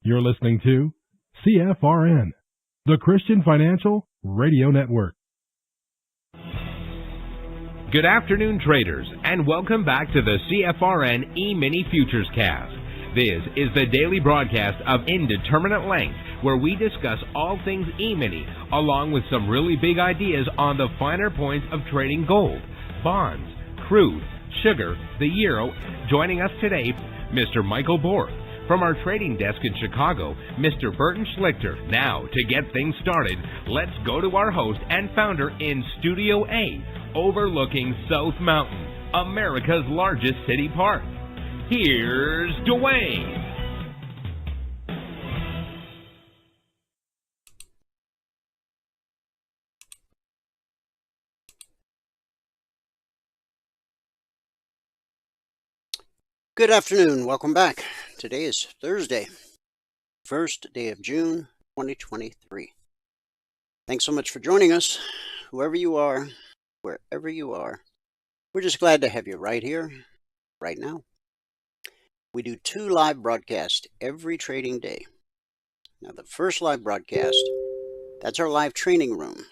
You're listening to CFRN, the Christian Financial Radio Network. Good afternoon, traders, and welcome back to the CFRN Emini Futures Cast. This is the daily broadcast of Indeterminate Length, where we discuss all things Emini, along with some really big ideas on the finer points of trading gold, bonds, crude, sugar, the euro. Joining us today, Mr. Michael Borth. From our trading desk in Chicago, Mr. Burton Schlichter. Now, to get things started, let's go to our host and founder in Studio A, overlooking South Mountain, America's largest city park. Here's Dwayne. Good afternoon. Welcome back. Today is Thursday, first day of June, 2023. Thanks so much for joining us. Whoever you are, wherever you are, we're just glad to have you right here, right now. We do 2 live broadcasts every trading day. Now, the first live broadcast, that's our live training room.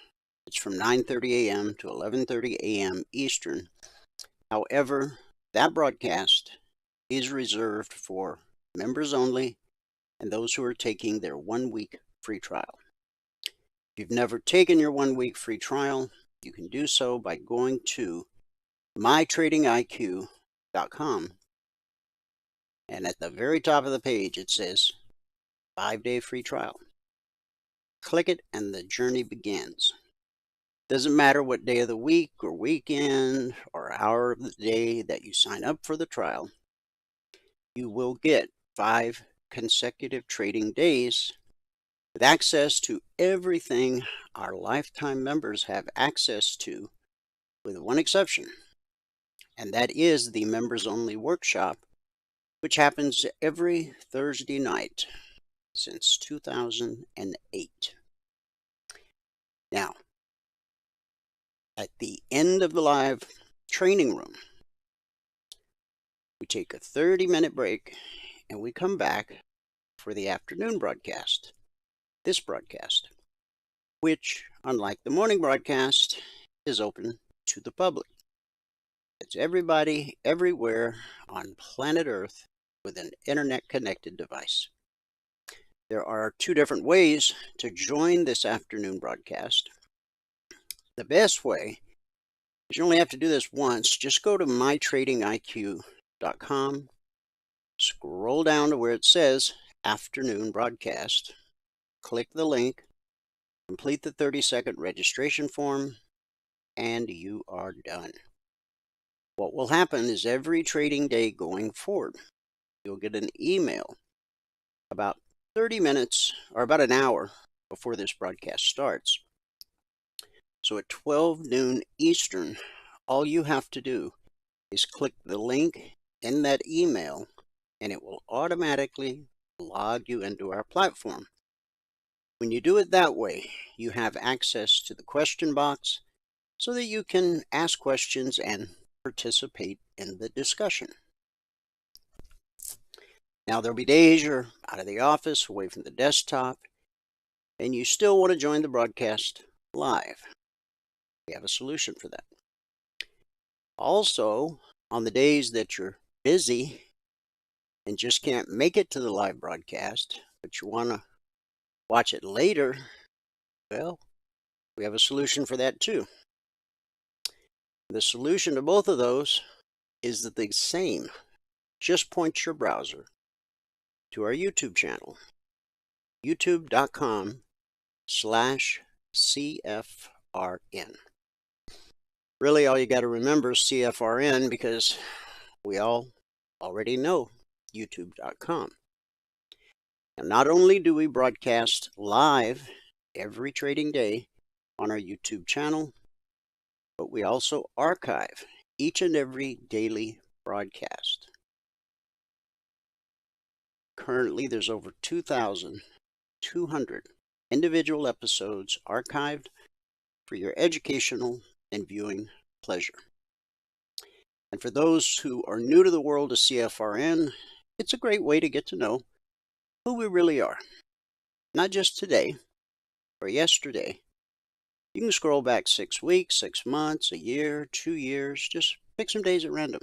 It's from 9:30 a.m. to 11:30 a.m. Eastern. However, that broadcast is reserved for members only and those who are taking their 1-week free trial. If you've never taken your 1-week free trial, you can do so by going to mytradingiq.com, and at the very top of the page it says 5-day free trial. Click it and the journey begins. Doesn't matter what day of the week or weekend or hour of the day that you sign up for the trial, you will get 5 consecutive trading days with access to everything our lifetime members have access to, with one exception, and that is the members only workshop, which happens every Thursday night since 2008. Now, at the end of the live training room, we take a 30-minute break and we come back for the afternoon broadcast, this broadcast, which, unlike the morning broadcast, is open to the public. It's everybody, everywhere on planet Earth with an internet-connected device. There are 2 different ways to join this afternoon broadcast. The best way is you only have to do this once. Just go to mytradingiq.com, scroll down to where it says afternoon broadcast, click the link, complete the 30-second registration form, and you are done. What will happen is every trading day going forward, you'll get an email about 30 minutes or about an hour before this broadcast starts. So at 12 noon Eastern, all you have to do is click the link in that email, and it will automatically log you into our platform. When you do it that way, you have access to the question box so that you can ask questions and participate in the discussion. Now, there'll be days you're out of the office, away from the desktop, and you still want to join the broadcast live. We have a solution for that. Also, on the days that you're busy and just can't make it to the live broadcast, but you want to watch it later, well, we have a solution for that too. The solution to both of those is the same. Just point your browser to our YouTube channel, youtube.com/CFRN. Really, all you got to remember is CFRN because we all already know youtube.com. Now, not only do we broadcast live every trading day on our YouTube channel, but we also archive each and every daily broadcast. Currently, there's over 2,200 individual episodes archived for your educational and viewing pleasure. And for those who are new to the world of CFRN, it's a great way to get to know who we really are. Not just today or yesterday. You can scroll back 6 weeks, 6 months, a year, 2 years, just pick some days at random.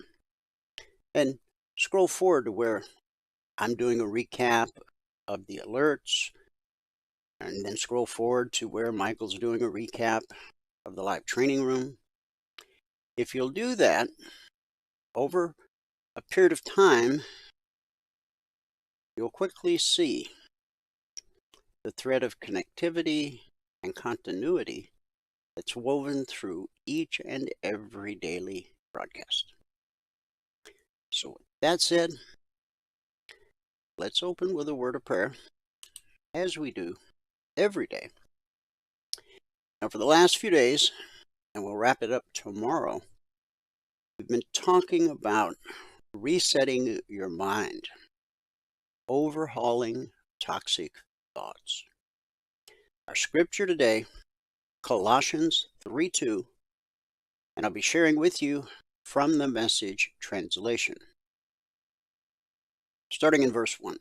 And scroll forward to where I'm doing a recap of the alerts, and then scroll forward to where Michael's doing a recap of the live training room. If you'll do that over a period of time, you'll quickly see the thread of connectivity and continuity that's woven through each and every daily broadcast. So with that said, let's open with a word of prayer, as we do every day. Now for the last few days, and we'll wrap it up tomorrow, we've been talking about resetting your mind, overhauling toxic thoughts. Our scripture today, Colossians 3:2, and I'll be sharing with you from the Message translation. Starting in verse 1.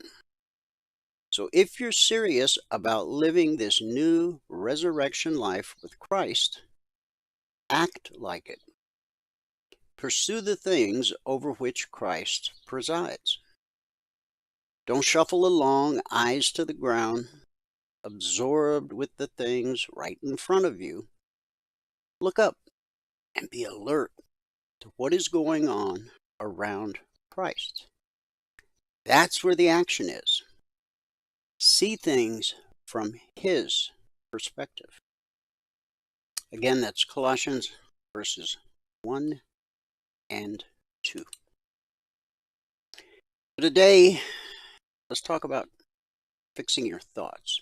So if you're serious about living this new resurrection life with Christ, act like it. Pursue the things over which Christ presides. Don't shuffle along, eyes to the ground, absorbed with the things right in front of you. Look up and be alert to what is going on around Christ. That's where the action is. See things from His perspective. Again, that's Colossians verses 1 and 2. Today, let's talk about fixing your thoughts.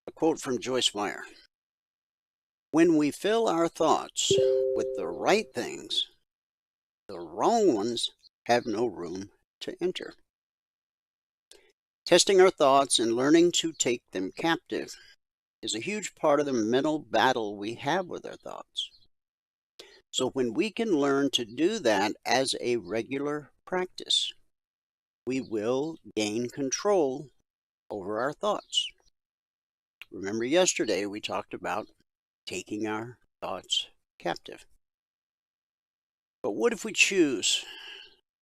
A quote from Joyce Meyer. When we fill our thoughts with the right things, the wrong ones have no room to enter. Testing our thoughts and learning to take them captive is a huge part of the mental battle we have with our thoughts. So when we can learn to do that as a regular practice, we will gain control over our thoughts. Remember yesterday we talked about taking our thoughts captive. But what if we choose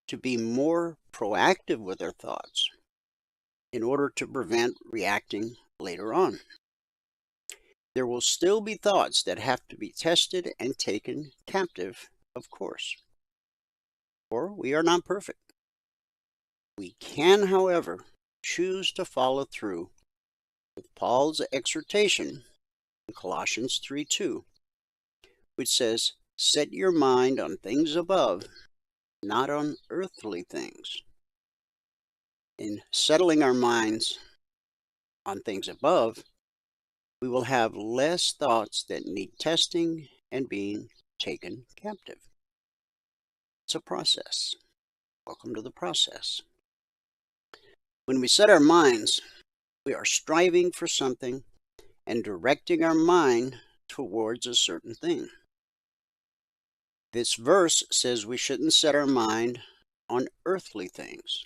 to be more proactive with our thoughts in order to prevent reacting later on? There will still be thoughts that have to be tested and taken captive, of course. For we are not perfect. We can, however, choose to follow through with Paul's exhortation in Colossians 3:2, which says, set your mind on things above, not on earthly things. In settling our minds on things above, we will have less thoughts that need testing and being taken captive. It's a process. Welcome to the process. When we set our minds, we are striving for something and directing our mind towards a certain thing. This verse says we shouldn't set our mind on earthly things.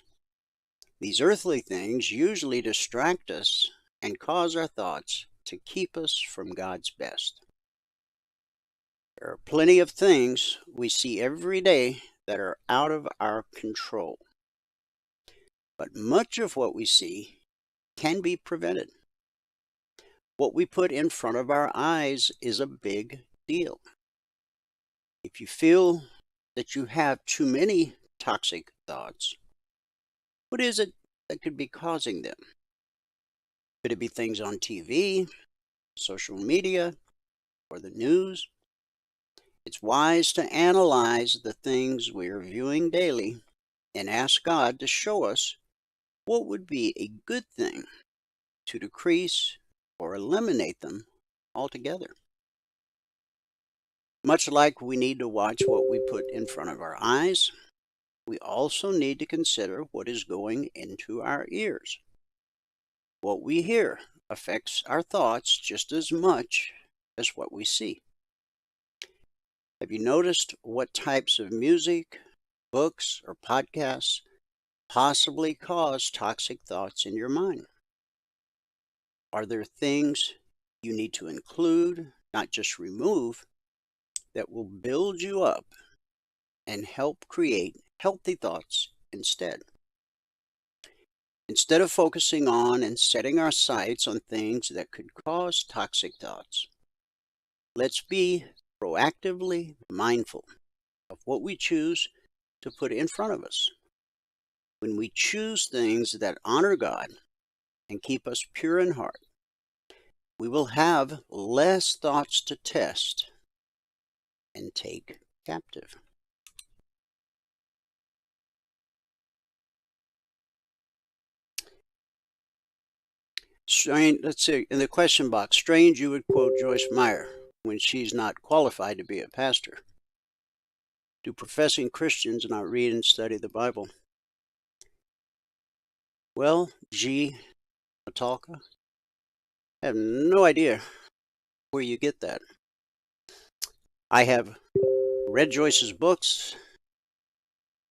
These earthly things usually distract us and cause our thoughts to keep us from God's best. There are plenty of things we see every day that are out of our control. But much of what we see can be prevented. What we put in front of our eyes is a big deal. If you feel that you have too many toxic thoughts, what is it that could be causing them? Could it be things on TV, social media, or the news? It's wise to analyze the things we are viewing daily and ask God to show us what would be a good thing to decrease or eliminate them altogether. Much like we need to watch what we put in front of our eyes, we also need to consider what is going into our ears. What we hear affects our thoughts just as much as what we see. Have you noticed what types of music, books, or podcasts possibly cause toxic thoughts in your mind? Are there things you need to include, not just remove, that will build you up and help create healthy thoughts instead? Instead of focusing on and setting our sights on things that could cause toxic thoughts, let's be proactively mindful of what we choose to put in front of us. When we choose things that honor God and keep us pure in heart, we will have less thoughts to test and take captive. Strange, let's see, in the question box, strange you would quote Joyce Meyer when she's not qualified to be a pastor. Do professing Christians not read and study the Bible? Well, G. Metalka, I have no idea where you get that. I have read Joyce's books.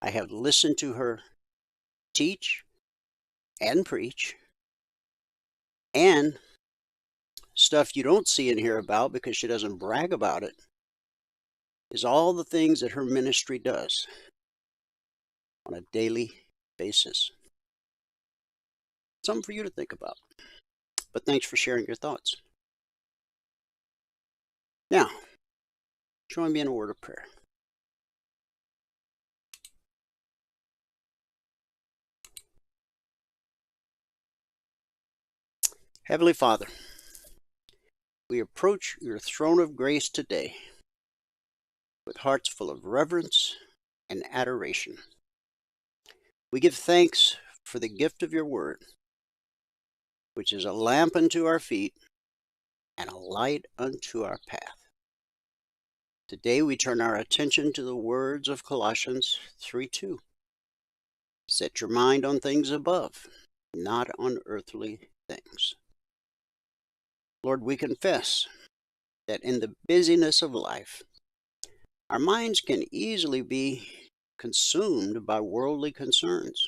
I have listened to her teach and preach, and stuff you don't see and hear about because she doesn't brag about it is all the things that her ministry does on a daily basis. Something for you to think about. But thanks for sharing your thoughts. Now, join me in a word of prayer. Heavenly Father, we approach your throne of grace today with hearts full of reverence and adoration. We give thanks for the gift of your word, which is a lamp unto our feet and a light unto our path. Today we turn our attention to the words of Colossians 3:2. Set your mind on things above, not on earthly things. Lord, we confess that in the busyness of life, our minds can easily be consumed by worldly concerns,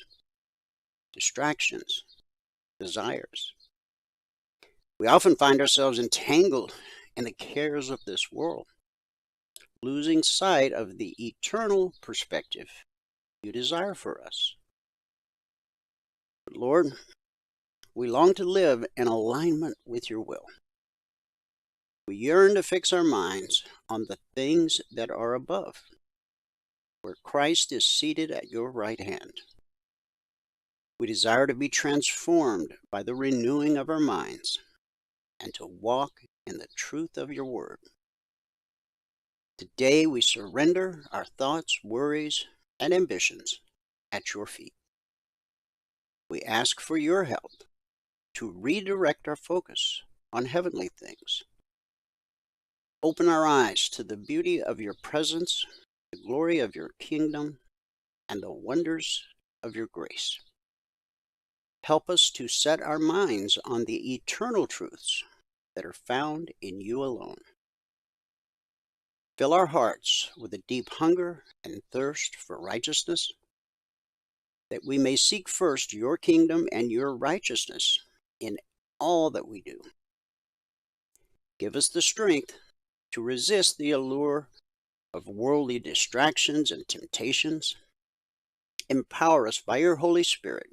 distractions, desires. We often find ourselves entangled in the cares of this world, losing sight of the eternal perspective you desire for us. But Lord, we long to live in alignment with your will. We yearn to fix our minds on the things that are above, where Christ is seated at your right hand. We desire to be transformed by the renewing of our minds and to walk in the truth of your word. Today we surrender our thoughts, worries, and ambitions at your feet. We ask for your help to redirect our focus on heavenly things. Open our eyes to the beauty of your presence, the glory of your kingdom, and the wonders of your grace. Help us to set our minds on the eternal truths that are found in you alone. Fill our hearts with a deep hunger and thirst for righteousness, that we may seek first your kingdom and your righteousness in all that we do. Give us the strength to resist the allure of worldly distractions and temptations. Empower us by your Holy Spirit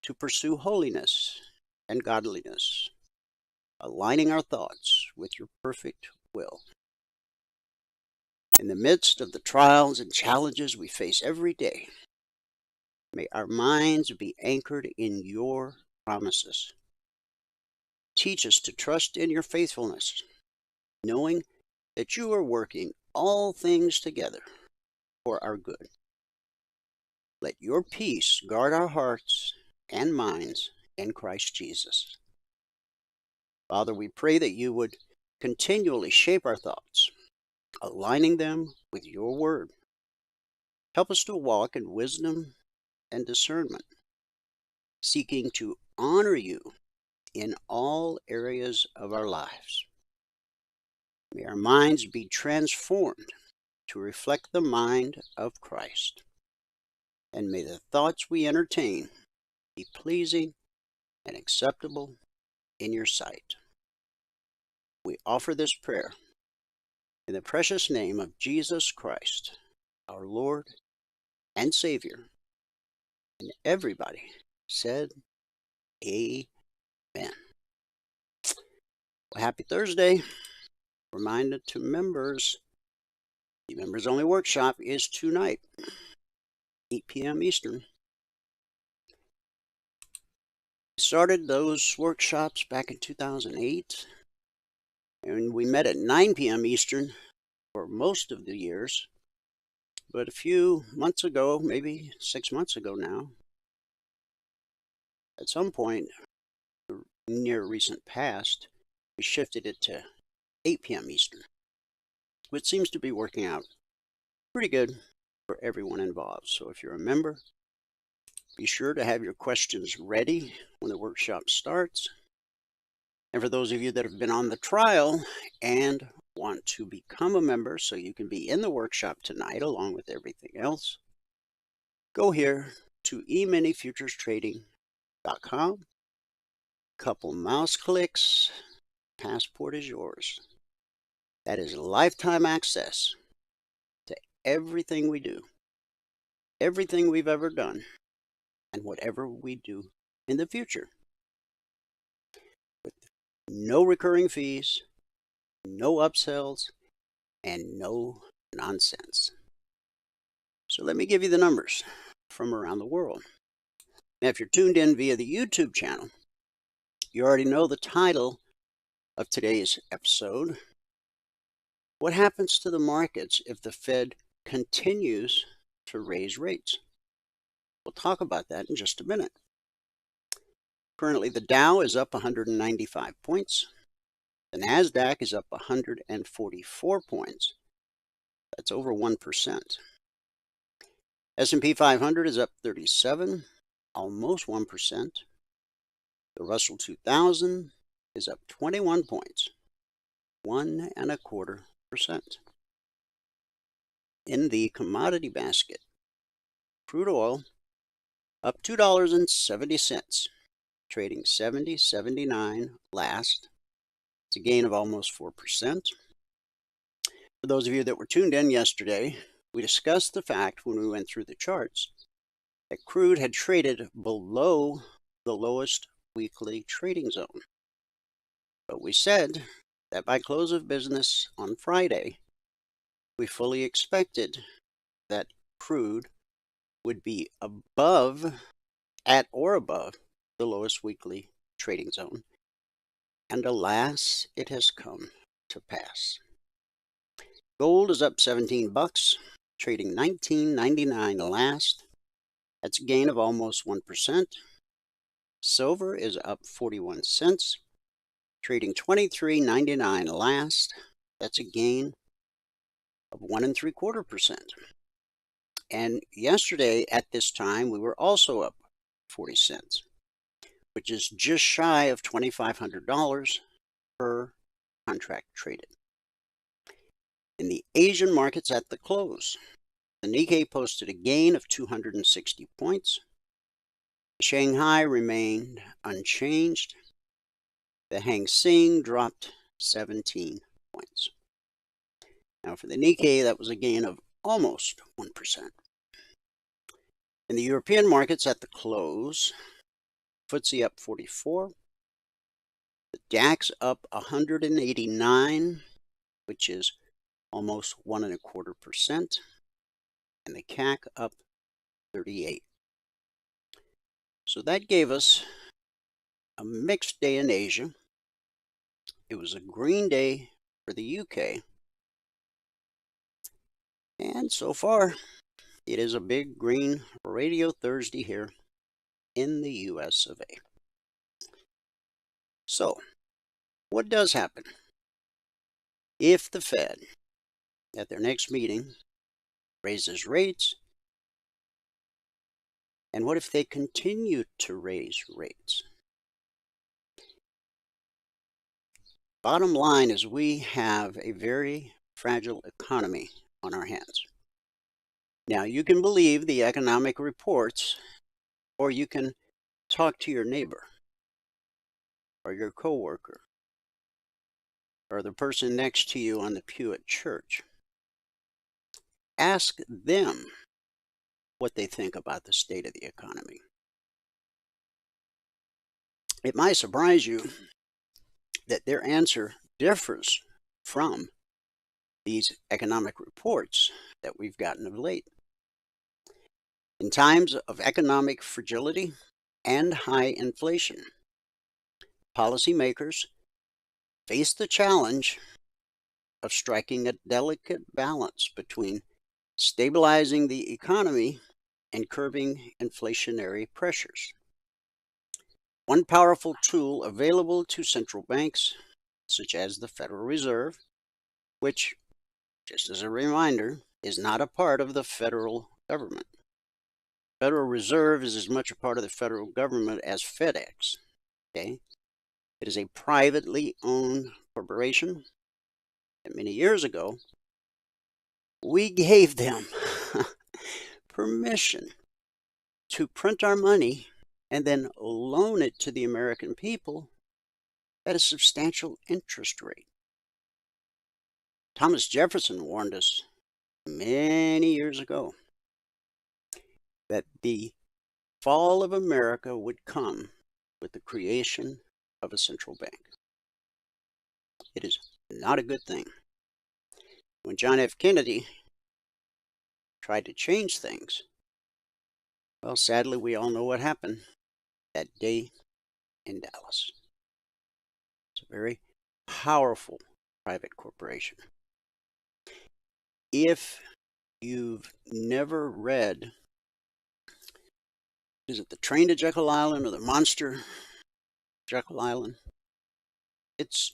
to pursue holiness and godliness, aligning our thoughts with your perfect will. In the midst of the trials and challenges we face every day, may our minds be anchored in your promises. Teach us to trust in your faithfulness, knowing that you are working all things together for our good. Let your peace guard our hearts and minds in Christ Jesus. Father, we pray that you would continually shape our thoughts, aligning them with your word. Help us to walk in wisdom and discernment, seeking to honor you in all areas of our lives. May our minds be transformed to reflect the mind of Christ. and may the thoughts we entertain be pleasing and acceptable in your sight. We offer this prayer in the precious name of Jesus Christ, our Lord and Savior. And everybody said, Amen. Well, happy Thursday. Reminder to members, the members only workshop is tonight, 8 p.m. Eastern. Started those workshops back in 2008, and we met at 9 p.m. Eastern for most of the years. But a few months ago, maybe 6 months ago now, at some point, near recent past, we shifted it to 8 p.m. Eastern, which seems to be working out pretty good for everyone involved. So if you're a member, be sure to have your questions ready when the workshop starts. And for those of you that have been on the trial and want to become a member so you can be in the workshop tonight along with everything else, go here to eminifuturestrading.com. Couple mouse clicks, passport is yours. That is lifetime access to everything we do, everything we've ever done, and whatever we do in the future. With no recurring fees, no upsells, and no nonsense. So let me give you the numbers from around the world. Now, if you're tuned in via the YouTube channel, you already know the title of today's episode. What happens to the markets if the Fed continues to raise rates? We'll talk about that in just a minute. Currently, the Dow is up 195 points. The NASDAQ is up 144 points. That's over 1%. S&P 500 is up 37, almost 1%. The Russell 2000 is up 21 points, 1.25%. In the commodity basket, crude oil up $2.70, trading 70.79 last. It's a gain of almost 4%. For those of you that were tuned in yesterday, we discussed the fact when we went through the charts that crude had traded below the lowest weekly trading zone. But we said that by close of business on Friday, we fully expected that crude would be at or above the lowest weekly trading zone. And alas, it has come to pass. Gold is up 17 bucks, trading 19.99 last. That's a gain of almost 1%. Silver is up 41 cents, trading 23.99 last. That's a gain of 1.75%. And yesterday at this time, we were also up 40 cents, which is just shy of $2,500 per contract traded. In the Asian markets at the close, the Nikkei posted a gain of 260 points. Shanghai remained unchanged. The Hang Seng dropped 17 points. Now for the Nikkei, that was a gain of almost 1%. In the European markets at the close, FTSE up 44, the DAX up 189, which is almost 1.25%, and the CAC up 38. So that gave us a mixed day in Asia. It was a green day for the UK. And so far, it is a big green Radio Thursday here in the US of A. So, what does happen if the Fed, at their next meeting, raises rates? And what if they continue to raise rates? Bottom line is we have a very fragile economy on our hands. Now, you can believe the economic reports, or you can talk to your neighbor, or your coworker, or the person next to you on the pew at church. Ask them what they think about the state of the economy. It might surprise you that their answer differs from these economic reports that we've gotten of late. In times of economic fragility and high inflation, policymakers face the challenge of striking a delicate balance between stabilizing the economy and curbing inflationary pressures. One powerful tool available to central banks, such as the Federal Reserve, which, just as a reminder, is not a part of the federal government. Federal Reserve is as much a part of the federal government as FedEx. Okay? It is a privately owned corporation. And many years ago, we gave them permission to print our money and then loan it to the American people at a substantial interest rate. Thomas Jefferson warned us many years ago that the fall of America would come with the creation of a central bank. It is not a good thing. When John F. Kennedy tried to change things, well, sadly, we all know what happened that day in Dallas. It's a very powerful private corporation. If you've never read, is it The Train to Jekyll Island or The Monster Jekyll Island? It's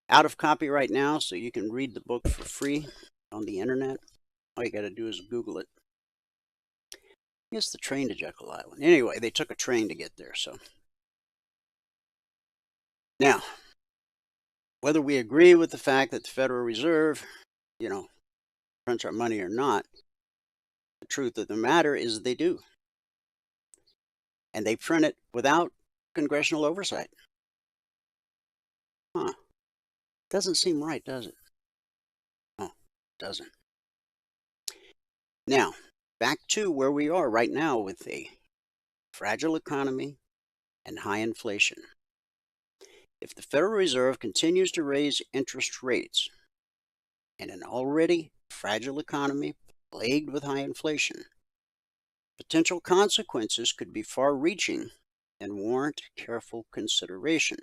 out of copyright now, so you can read the book for free on the internet. All you got to do is Google it. I guess The Train to Jekyll Island. Anyway, they took a train to get there. So now, whether we agree with the fact that the Federal Reserve, prints our money or not, the truth of the matter is they do. And they print it without congressional oversight. Doesn't seem right, does it? No, it doesn't. Now, back to where we are right now with a fragile economy and high inflation. If the Federal Reserve continues to raise interest rates in an already fragile economy plagued with high inflation, potential consequences could be far-reaching and warrant careful consideration.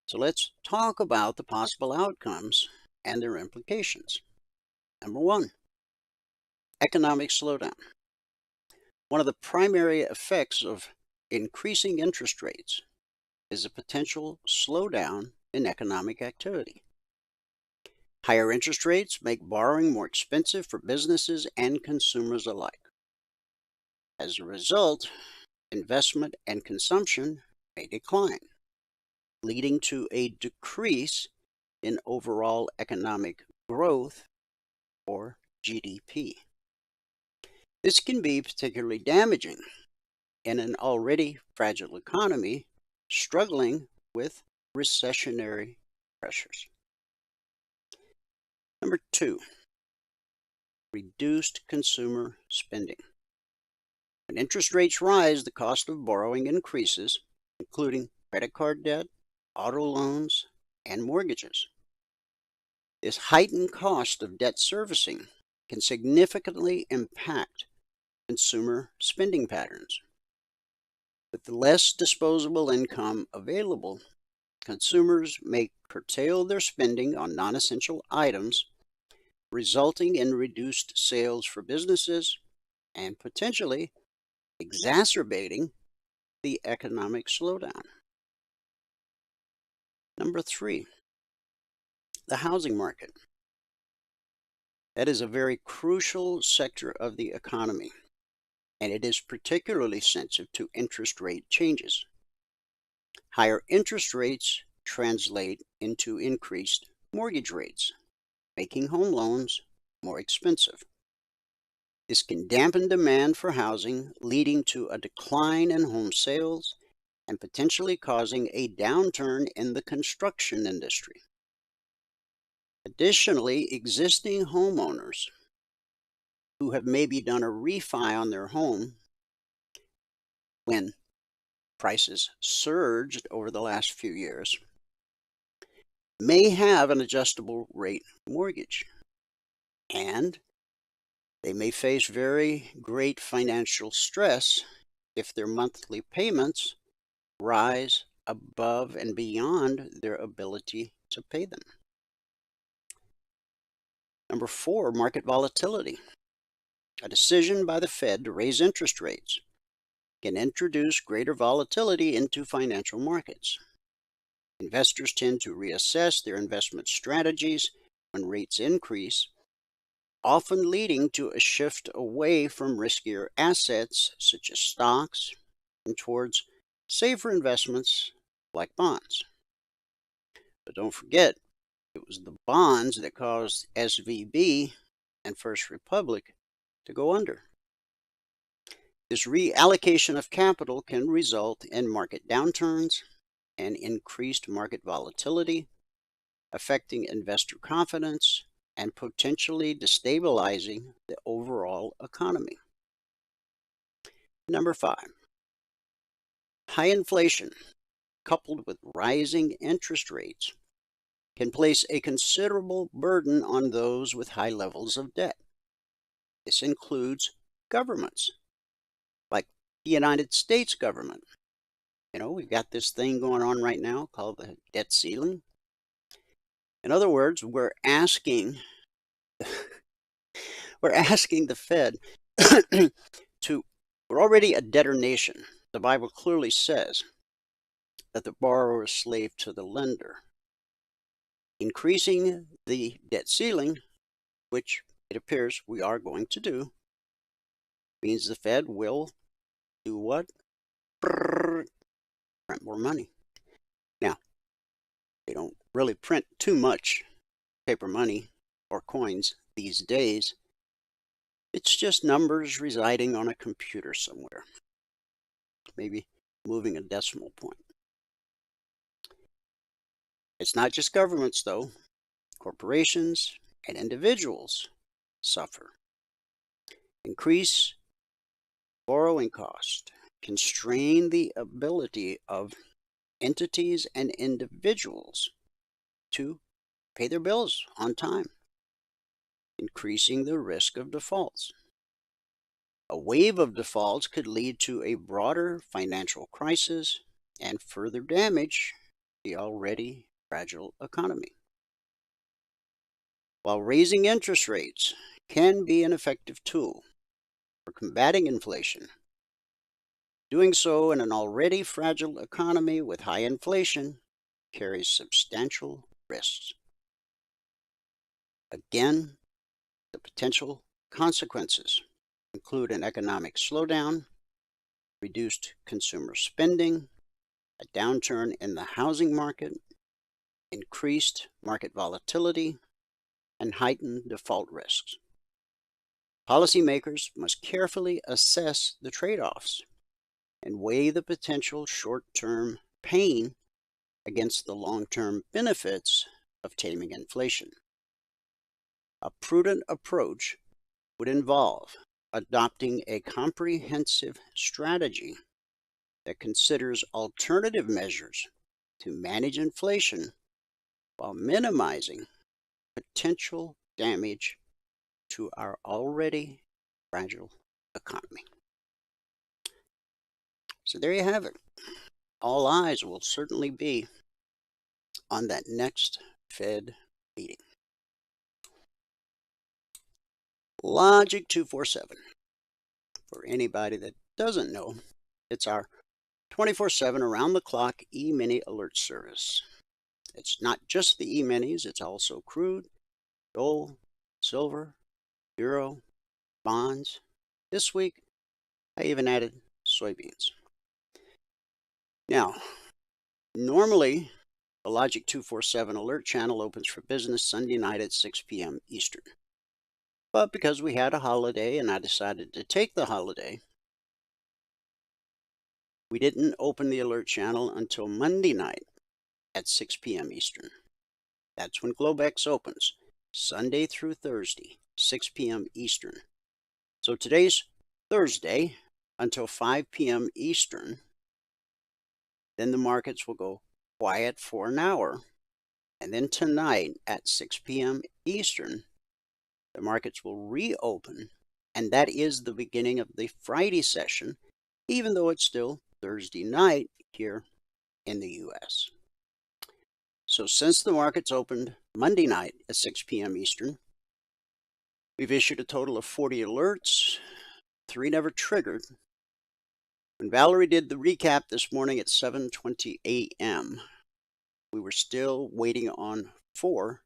So let's talk about the possible outcomes and their implications. Number one, economic slowdown. One of the primary effects of increasing interest rates is a potential slowdown in economic activity. Higher interest rates make borrowing more expensive for businesses and consumers alike. As a result, investment and consumption may decline, leading to a decrease in overall economic growth, or GDP. This can be particularly damaging in an already fragile economy struggling with recessionary pressures. Number two, reduced consumer spending. When interest rates rise, the cost of borrowing increases, including credit card debt, auto loans, and mortgages. This heightened cost of debt servicing can significantly impact consumer spending patterns. With less disposable income available, consumers may curtail their spending on non-essential items, resulting in reduced sales for businesses and potentially exacerbating the economic slowdown. Number three, the housing market. That is a very crucial sector of the economy, and it is particularly sensitive to interest rate changes. Higher interest rates translate into increased mortgage rates, making home loans more expensive. This can dampen demand for housing, leading to a decline in home sales and potentially causing a downturn in the construction industry. Additionally, existing homeowners who have maybe done a refi on their home when prices surged over the last few years may have an adjustable rate mortgage, and they may face very great financial stress if their monthly payments rise above and beyond their ability to pay them. Number 4, market volatility. A decision by the Fed to raise interest rates can introduce greater volatility into financial markets. Investors tend to reassess their investment strategies when rates increase, often leading to a shift away from riskier assets such as stocks and towards safer investments like bonds. But don't forget, it was the bonds that caused SVB and First Republic to go under. This reallocation of capital can result in market downturns and increased market volatility, affecting investor confidence and potentially destabilizing the overall economy. Number 5, high inflation coupled with rising interest rates can place a considerable burden on those with high levels of debt. This includes governments, like the United States government. You know, we've got this thing going on right now called the debt ceiling. In other words, we're asking the Fed we're already a debtor nation. The Bible clearly says that the borrower is slave to the lender. Increasing the debt ceiling, which it appears we are going to do, means the Fed will do what? Print more money. Now, they don't really print too much paper money or coins these days. It's just numbers residing on a computer somewhere, maybe moving a decimal point. It's not just governments, though. Corporations and individuals suffer. Increase borrowing cost, constrain the ability of entities and individuals to pay their bills on time, increasing the risk of defaults. A wave of defaults could lead to a broader financial crisis and further damage the already fragile economy. While raising interest rates can be an effective tool for combating inflation, doing so in an already fragile economy with high inflation carries substantial risks. Again, the potential consequences include an economic slowdown, reduced consumer spending, a downturn in the housing market, increased market volatility, and heightened default risks. Policymakers must carefully assess the trade-offs and weigh the potential short-term pain against the long-term benefits of taming inflation. A prudent approach would involve adopting a comprehensive strategy that considers alternative measures to manage inflation while minimizing potential damage to our already fragile economy. So there you have it. All eyes will certainly be on that next Fed meeting. Logic 247. For anybody that doesn't know, it's our 24/7 around-the-clock E-mini alert service. It's not just the E-minis, it's also crude, gold, silver, euro, bonds. This week, I even added soybeans. Now, normally, the Logic 247 alert channel opens for business Sunday night at 6 p.m. Eastern. But because we had a holiday and I decided to take the holiday, we didn't open the alert channel until Monday night at 6 p.m. Eastern. That's when Globex opens, Sunday through Thursday, 6 p.m. Eastern. So today's Thursday until 5 p.m. Eastern. Then the markets will go quiet for an hour. And then tonight at 6 p.m. Eastern, the markets will reopen. And that is the beginning of the Friday session, even though it's still Thursday night here in the U.S. So since the markets opened Monday night at 6 p.m. Eastern, we've issued a total of 40 alerts. 3 never triggered. When Valerie did the recap this morning at 7:20 a.m., we were still waiting on 4.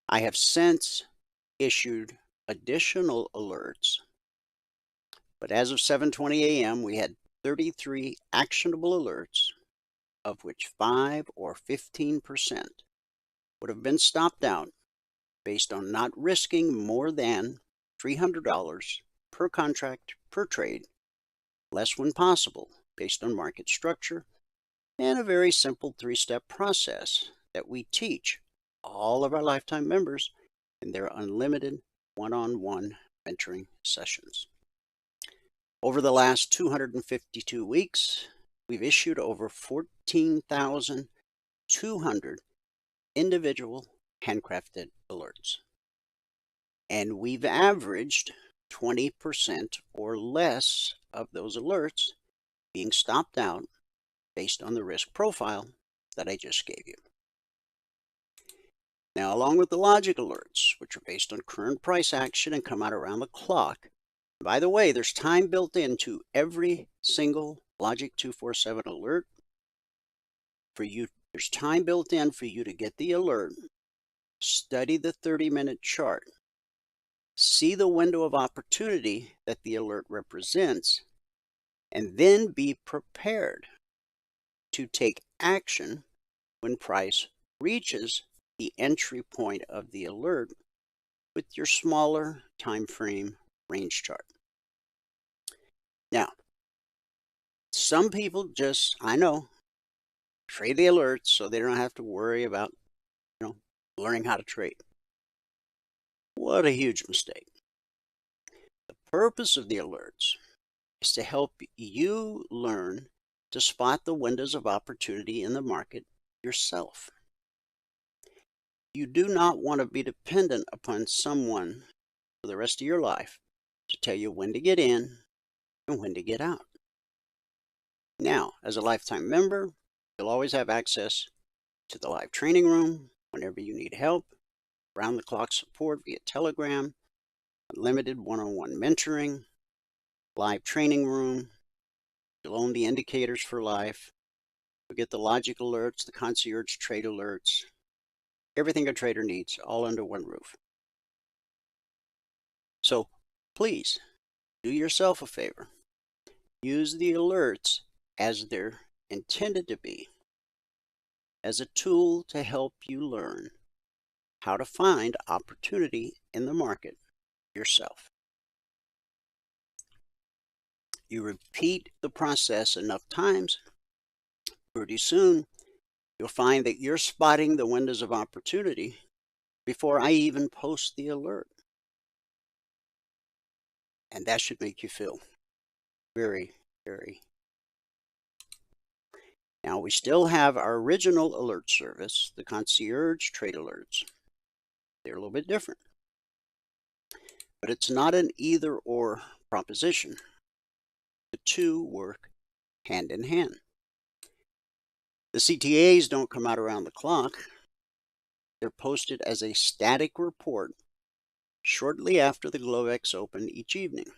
I have since issued additional alerts, but as of 7:20 a.m., we had 33 actionable alerts, of which 5 or 15% would have been stopped out based on not risking more than $300 per contract per trade, less when possible, based on market structure, and a very simple 3-step process that we teach all of our lifetime members in their unlimited one-on-one mentoring sessions. Over the last 252 weeks, we've issued over 14,200 individual handcrafted alerts. And we've averaged 20% or less of those alerts being stopped out based on the risk profile that I just gave you. Now, along with the logic alerts, which are based on current price action and come out around the clock, by the way, there's time built into every single Logic 247 alert for you. There's time built in for you to get the alert, study the 30-minute chart, see the window of opportunity that the alert represents, and then be prepared to take action when price reaches the entry point of the alert with your smaller time frame range chart. Now, some people just, I know, trade the alerts so they don't have to worry about, learning how to trade. What a huge mistake. The purpose of the alerts is to help you learn to spot the windows of opportunity in the market yourself. You do not want to be dependent upon someone for the rest of your life to tell you when to get in and when to get out. Now, as a lifetime member, you'll always have access to the live training room whenever you need help, round-the-clock support via Telegram, unlimited one-on-one mentoring, live training room. You'll own the indicators for life. You'll get the logic alerts, the concierge trade alerts, everything a trader needs, all under one roof. So please do yourself a favor. Use the alerts as they're intended to be, as a tool to help you learn how to find opportunity in the market yourself. You repeat the process enough times, pretty soon you'll find that you're spotting the windows of opportunity before I even post the alert. And that should make you feel very, very. Now, we still have our original alert service, the concierge trade alerts. They're a little bit different. But it's not an either-or proposition. The two work hand in hand. The CTAs don't come out around the clock. They're posted as a static report shortly after the Globex open each evening.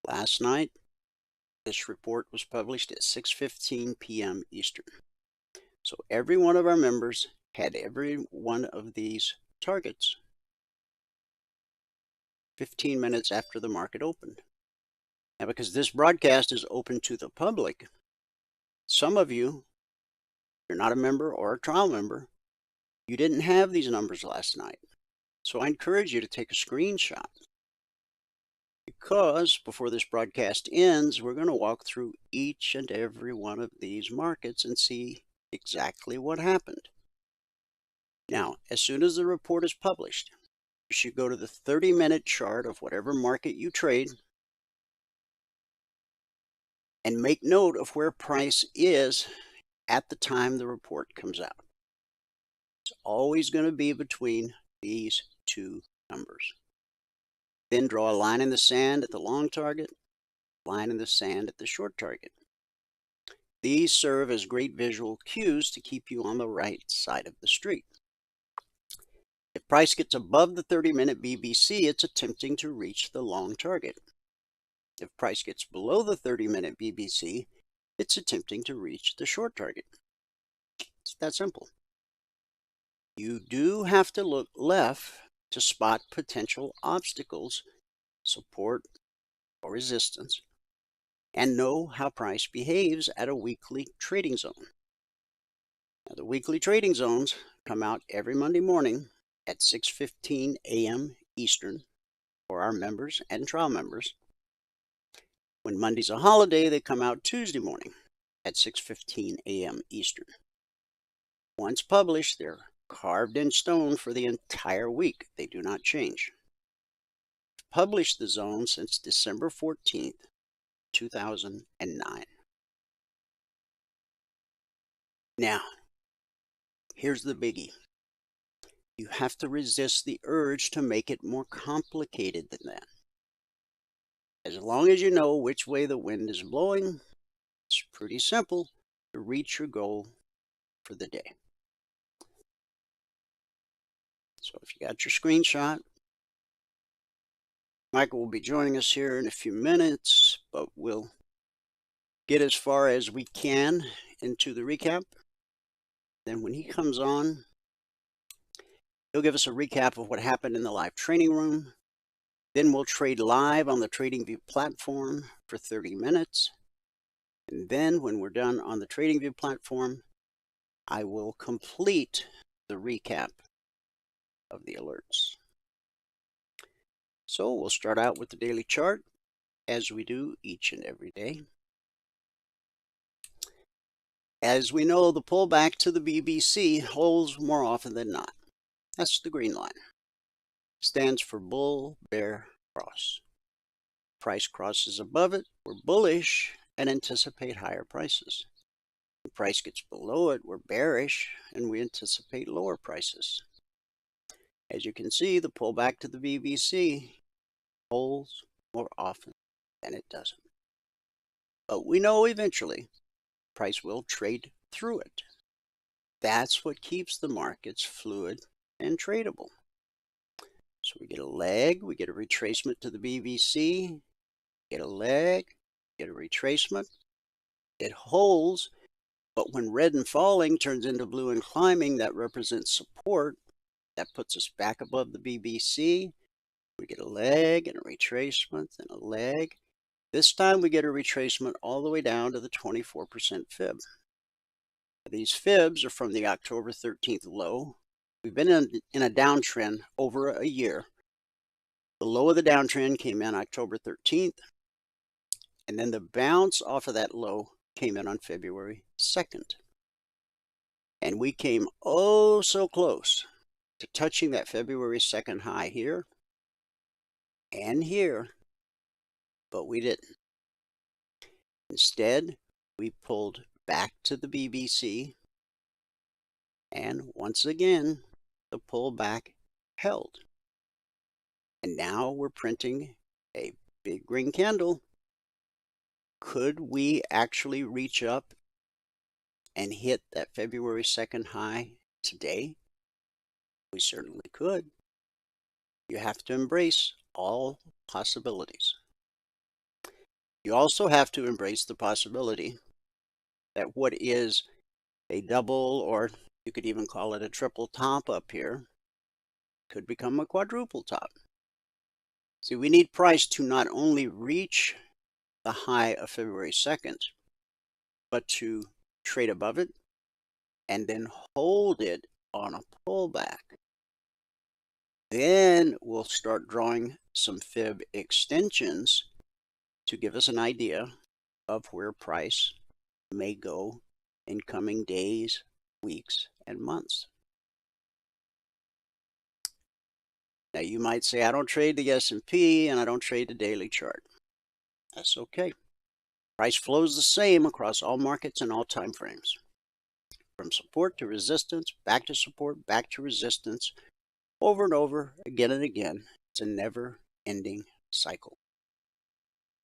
Last night, this report was published at 6:15 p.m. Eastern. So every one of our members had every one of these targets 15 minutes after the market opened. Now, because this broadcast is open to the public, some of you, if you're not a member or a trial member, you didn't have these numbers last night. So I encourage you to take a screenshot, because before this broadcast ends, we're going to walk through each and every one of these markets and see exactly what happened. Now, as soon as the report is published, you should go to the 30-minute chart of whatever market you trade and make note of where price is at the time the report comes out. It's always going to be between these two numbers. Then draw a line in the sand at the long target, line in the sand at the short target. These serve as great visual cues to keep you on the right side of the street. If price gets above the 30-minute BBC, it's attempting to reach the long target. If price gets below the 30-minute BBC, it's attempting to reach the short target. It's that simple. You do have to look left to spot potential obstacles, support or resistance, and know how price behaves at a weekly trading zone. Now, the weekly trading zones come out every Monday morning at 6:15 a.m. Eastern for our members and trial members. When Monday's a holiday, they come out Tuesday morning at 6:15 a.m. Eastern. Once published, they're carved in stone for the entire week. They do not change. We've published the zone since December 14th, 2009. Now, here's the biggie. You have to resist the urge to make it more complicated than that. As long as you know which way the wind is blowing, it's pretty simple to reach your goal for the day. So if you got your screenshot, Michael will be joining us here in a few minutes, but we'll get as far as we can into the recap. Then when he comes on, he'll give us a recap of what happened in the live training room. Then we'll trade live on the TradingView platform for 30 minutes. And then when we're done on the TradingView platform, I will complete the recap of the alerts. So we'll start out with the daily chart, as we do each and every day. As we know, the pullback to the BBC holds more often than not. That's the green line. Stands for bull, bear, cross. Price crosses above it, we're bullish and anticipate higher prices. When price gets below it, we're bearish and we anticipate lower prices. As you can see, the pullback to the BBC holds more often than it doesn't. But we know eventually price will trade through it. That's what keeps the markets fluid and tradable. So we get a leg, we get a retracement to the BBC, get a leg, get a retracement, it holds, but when red and falling turns into blue and climbing, that represents support. That puts us back above the BBC. We get a leg and a retracement and a leg. This time we get a retracement all the way down to the 24% fib. These fibs are from the October 13th low. We've been in a downtrend over a year. The low of the downtrend came in October 13th, and then the bounce off of that low came in on February 2nd. And we came oh so close to touching that February 2nd high here and here, but we didn't. Instead, we pulled back to the BBC, and once again, the pullback held. And now we're printing a big green candle. Could we actually reach up and hit that February 2nd high today? We certainly could. You have to embrace all possibilities. You also have to embrace the possibility that what is a double, or you could even call it a triple top up here, could become a quadruple top. See, we need price to not only reach the high of February 2nd, but to trade above it and then hold it on a pullback. Then we'll start drawing some fib extensions to give us an idea of where price may go in coming days, weeks, and months. Now you might say, I don't trade the S&P and I don't trade the daily chart. That's okay. Price flows the same across all markets and all time frames. From support to resistance, back to support, back to resistance, over and over, again and again. It's a never-ending cycle.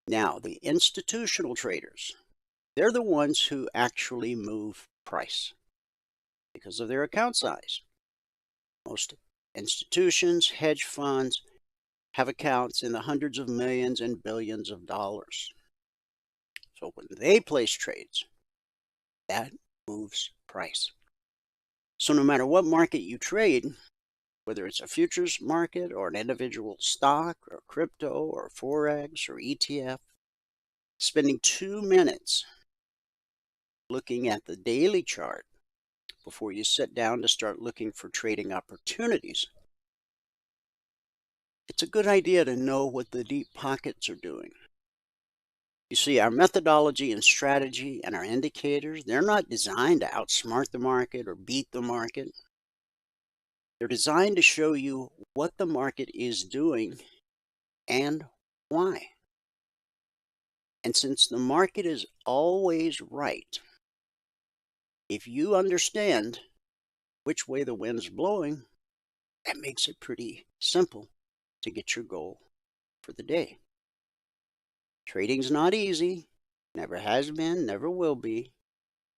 Now, the institutional traders, they're the ones who actually move price because of their account size. Most institutions, hedge funds, have accounts in the hundreds of millions and billions of dollars. So when they place trades, that moves price. So no matter what market you trade, whether it's a futures market or an individual stock or crypto or Forex or ETF, spending 2 minutes looking at the daily chart before you sit down to start looking for trading opportunities, it's a good idea to know what the deep pockets are doing. You see, our methodology and strategy and our indicators, they're not designed to outsmart the market or beat the market. They're designed to show you what the market is doing and why. And since the market is always right, if you understand which way the wind's blowing, that makes it pretty simple to get your goal for the day. Trading's not easy, never has been, never will be,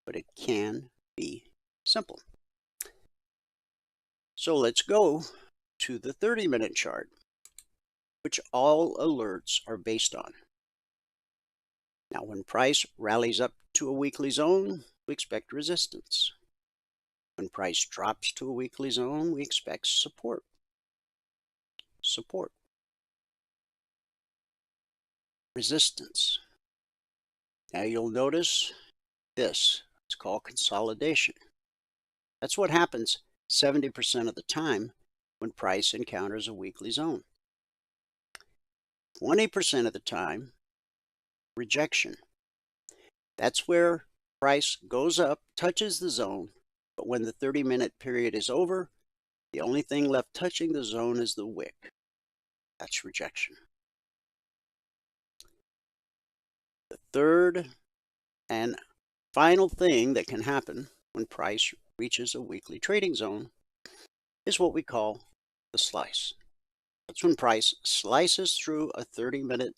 but it can be simple. So let's go to the 30-minute chart, which all alerts are based on. Now, when price rallies up to a weekly zone, we expect resistance. When price drops to a weekly zone, we expect support. Support. Resistance. Now you'll notice this. It's called consolidation. That's what happens 70% of the time when price encounters a weekly zone. 20% of the time, rejection. That's where price goes up, touches the zone, but when the 30-minute period is over, the only thing left touching the zone is the wick. That's rejection. The third and final thing that can happen when price reaches a weekly trading zone is what we call the slice. That's when price slices through a 30-minute,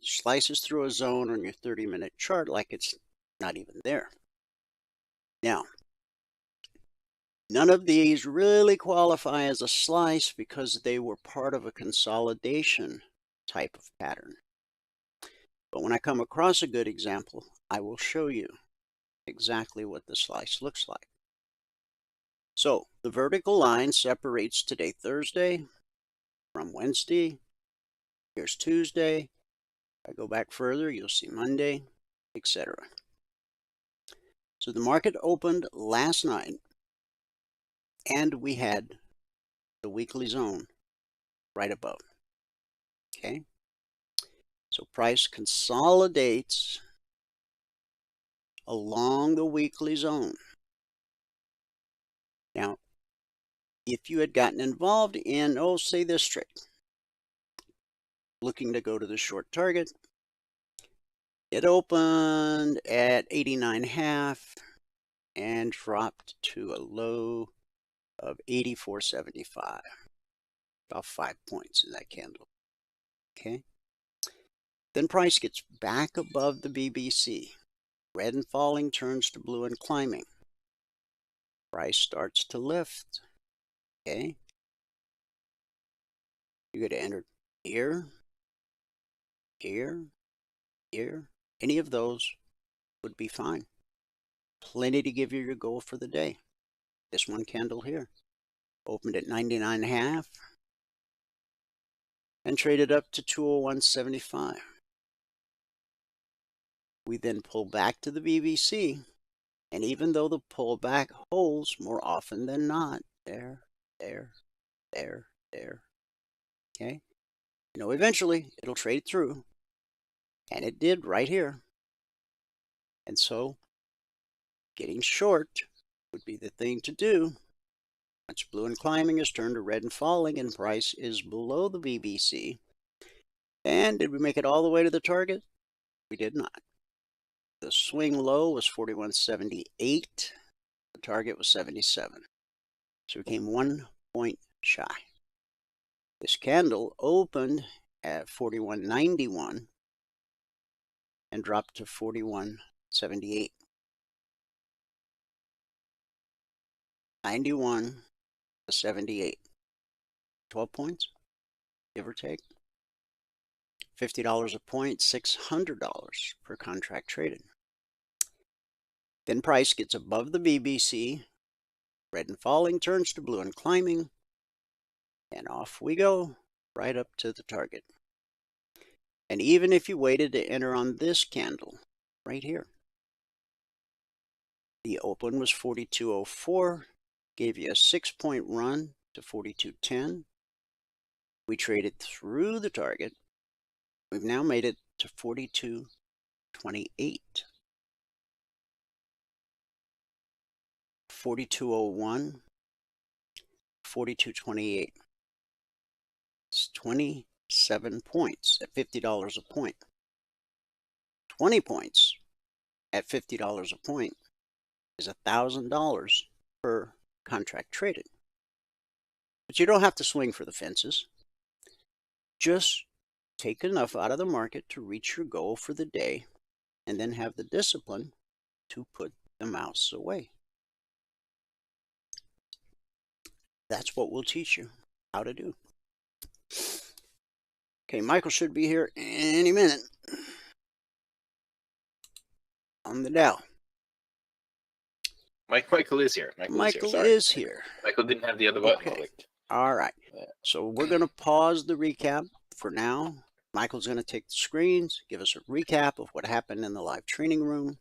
slices through a zone on your 30-minute chart like it's not even there. Now, none of these really qualify as a slice because they were part of a consolidation type of pattern. But when I come across a good example, I will show you exactly what the slice looks like. So the vertical line separates today, Thursday, from Wednesday. Here's Tuesday. If I go back further, you'll see Monday, etc. So the market opened last night, and we had the weekly zone right above. Okay? So price consolidates along the weekly zone. Now, if you had gotten involved in, say this trade, looking to go to the short target, it opened at 89.5 and dropped to a low of 84.75, about 5 points in that candle. Okay. Then price gets back above the BBC. Red and falling turns to blue and climbing. Price starts to lift. Okay. You're going to enter here, here, here. Any of those would be fine. Plenty to give you your goal for the day. This one candle here opened at 99.5 and traded up to 201.75. We then pull back to the BBC, and even though the pullback holds more often than not, there, there. Okay. Eventually it'll trade through, and it did right here. And so getting short would be the thing to do. Once blue and climbing is turned to red and falling, and price is below the VBC. And did we make it all the way to the target? We did not. The swing low was 41.78. The target was 77. So we came 1 point shy. This candle opened at 41.91 and dropped to 41.78. 91 to 78. 12 points, give or take. $50 a point, $600 per contract traded. Then price gets above the VBC. Red and falling turns to blue and climbing. And off we go, right up to the target. And even if you waited to enter on this candle, right here, the open was 42.04, gave you a 6-point run to 42.10. We traded through the target. We've now made it to 42.28. 42.01, 42.28. It's 27 points at $50 a point. 20 points at $50 a point is $1,000 per contract traded. But you don't have to swing for the fences. Just take enough out of the market to reach your goal for the day, and then have the discipline to put the mouse away. That's what we'll teach you how to do. Okay, Michael should be here any minute on the Dow. Michael is here. Michael is here. Michael didn't have the other button clicked. All right. So we're going to pause the recap for now. Michael's going to take the screens, give us a recap of what happened in the live training room.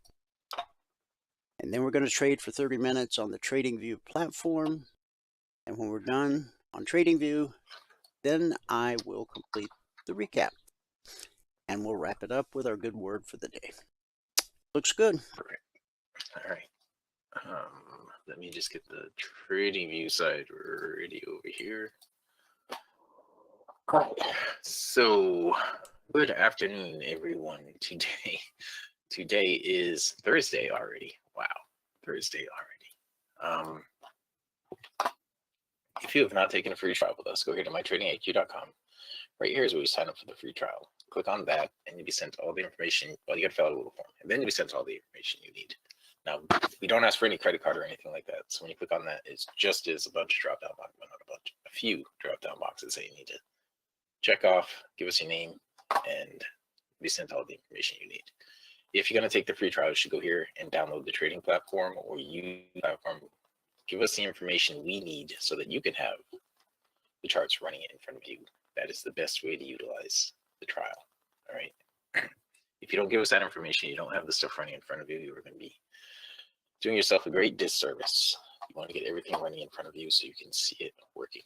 And then we're going to trade for 30 minutes on the TradingView platform. And when we're done on TradingView, then I will complete the recap. And we'll wrap it up with our good word for the day. Looks good. Perfect. All right. Let me just get the TradingView side ready over here. All right. So, good afternoon, everyone. Today is Thursday already. Wow, Thursday already. If you have not taken a free trial with us, go here to mytradingIQ.com. Right here is where you sign up for the free trial. Click on that, and you'll be sent all the information. Well, you got to fill out a little form, and then you'll be sent all the information you need. Now, we don't ask for any credit card or anything like that. So when you click on that, it's just a bunch of drop-down boxes, well, not a bunch, a few drop-down boxes that you need to check off, give us your name, and be sent all the information you need. If you're going to take the free trial, you should go here and download the trading platform or use the platform. Give us the information we need so that you can have the charts running in front of you. That is the best way to utilize the trial. All right. If you don't give us that information, you don't have the stuff running in front of you, you're going to be doing yourself a great disservice. You want to get everything running in front of you so you can see it working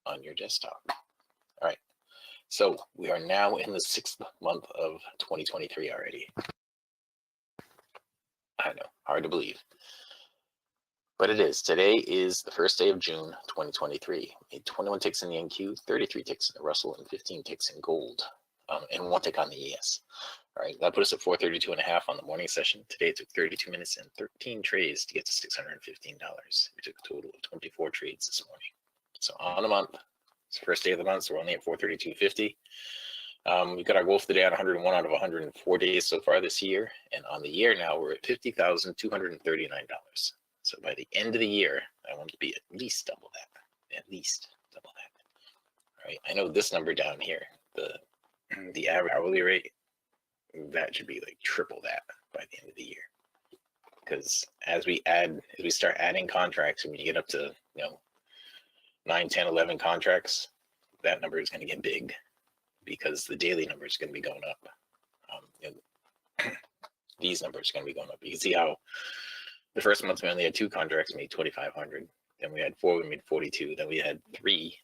on your desktop. All right. So we are now in the 6th month of 2023 already. I know, hard to believe. But it is. Today is the first day of June 2023. Made 21 ticks in the NQ, 33 ticks in the Russell, and 15 ticks in gold, and 1 tick on the ES. All right, that put us at 432.5 on the morning session. Today it took 32 minutes and 13 trades to get to $615. We took a total of 24 trades this morning. So on the month, it's the first day of the month, so we're only at 432.50. We got our goal for the day on 101 out of 104 days so far this year. And on the year now, we're at $50,239. So by the end of the year, I want to be at least double that. At least double that. All right, I know this number down here, the average hourly rate, that should be like triple that by the end of the year. Because as we start adding contracts, and when you get up to 9, 10, 11 contracts, that number is going to get big because the daily number is going to be going up. These numbers are going to be going up. You can see how the first month we only had 2 contracts, made $2,500. Then we had 4, we made 42. Then we had 3.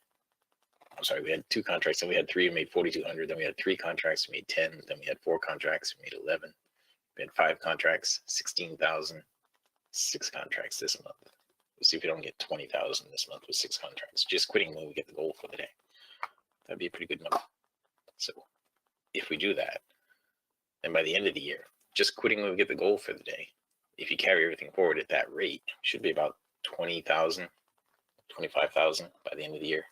I'm sorry, we had 2 contracts, then we had 3, we made 4,200. Then we had 3 contracts, we made 10. Then we had 4 contracts, we made 11. We had 5 contracts, 16,000. 6 contracts this month. Let's see if we don't get 20,000 this month with 6 contracts. Just quitting when we get the goal for the day. That'd be a pretty good number. So if we do that, then by the end of the year, just quitting when we get the goal for the day, if you carry everything forward at that rate, should be about 20,000, 25,000 by the end of the year.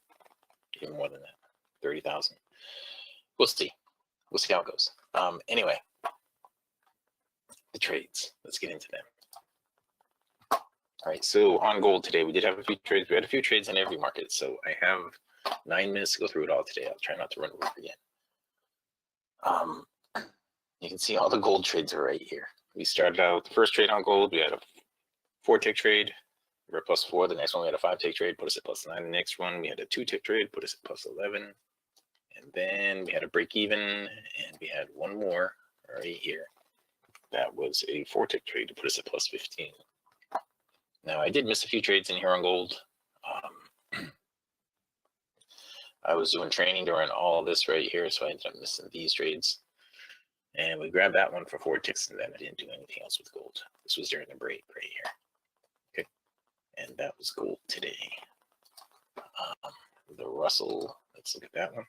Even more than that, 30,000. We'll see. We'll see how it goes. Anyway, the trades. Let's get into them. All right, so on gold today, we did have a few trades. We had a few trades in every market. So I have 9 minutes to go through it all today. I'll try not to run over again. You can see all the gold trades are right here. We started out with the first trade on gold. We had a 4-tick trade. We were at +4. The next one we had a 5-tick trade, put us at +9. The next one we had a 2-tick trade, put us at +11. And then we had a break even, and we had one more right here. That was a 4-tick trade to put us at +15. Now I did miss a few trades in here on gold. I was doing training during all this right here, so I ended up missing these trades. And we grabbed that one for 4 ticks, and then I didn't do anything else with gold. This was during the break right here. Okay, and that was gold today. The Russell, let's look at that one.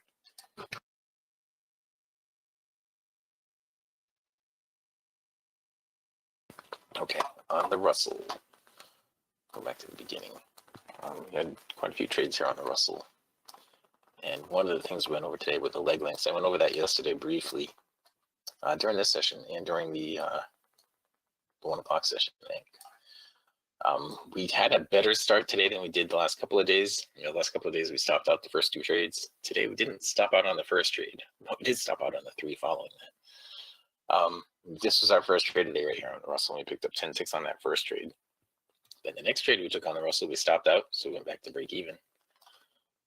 Okay, on the Russell, go back to the beginning. We had quite a few trades here on the Russell. And one of the things we went over today with the leg lengths, I went over that yesterday briefly during this session and during the 1 o'clock session, I think. We had a better start today than we did the last couple of days. The last couple of days we stopped out the first 2 trades. Today we didn't stop out on the first trade, but we did stop out on the 3 following that. This was our first trade today right here on the Russell. We picked up 10 ticks on that first trade. Then the next trade we took on the Russell, we stopped out, so we went back to break even.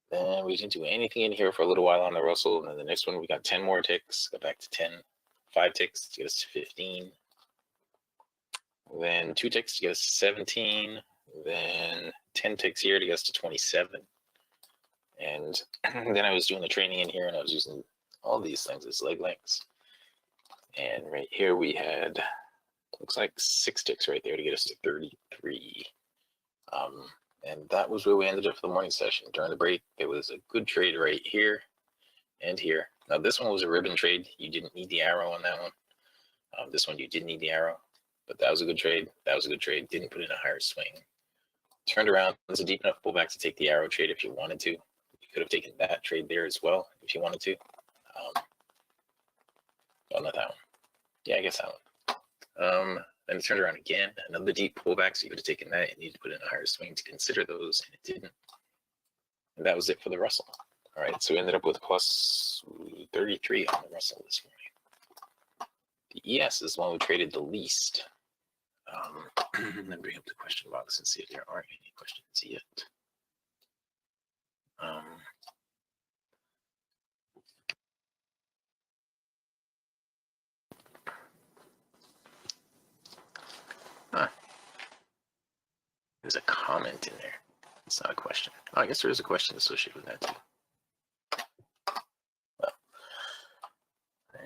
Then we didn't do anything in here for a little while on the Russell. And then the next one, we got 10 more ticks, got back to 10, 5 ticks to get us to 15. Then 2 ticks to get us to 17. Then 10 ticks here to get us to 27. And then I was doing the training in here, and I was using all these things as leg lengths. And right here we had, looks like 6 ticks right there to get us to 33. And that was where we ended up for the morning session. During the break, it was a good trade right here and here. Now this one was a ribbon trade. You didn't need the arrow on that one. This one you did need the arrow, but that was a good trade. That was a good trade. Didn't put in a higher swing. Turned around. It was a deep enough pullback to take the arrow trade if you wanted to. You could have taken that trade there as well if you wanted to. Well, not that one. Yeah, I guess that one. Then it turned around again, another deep pullback, so you could have taken that and needed to put in a higher swing to consider those, and it didn't. And that was it for the Russell. All right, so we ended up with plus 33 on the Russell this morning. The ES is the one we traded the least. Let me bring up the question box and see if there are any questions yet. There's a comment in there. It's not a question. Oh, I guess there is a question associated with that too. Well,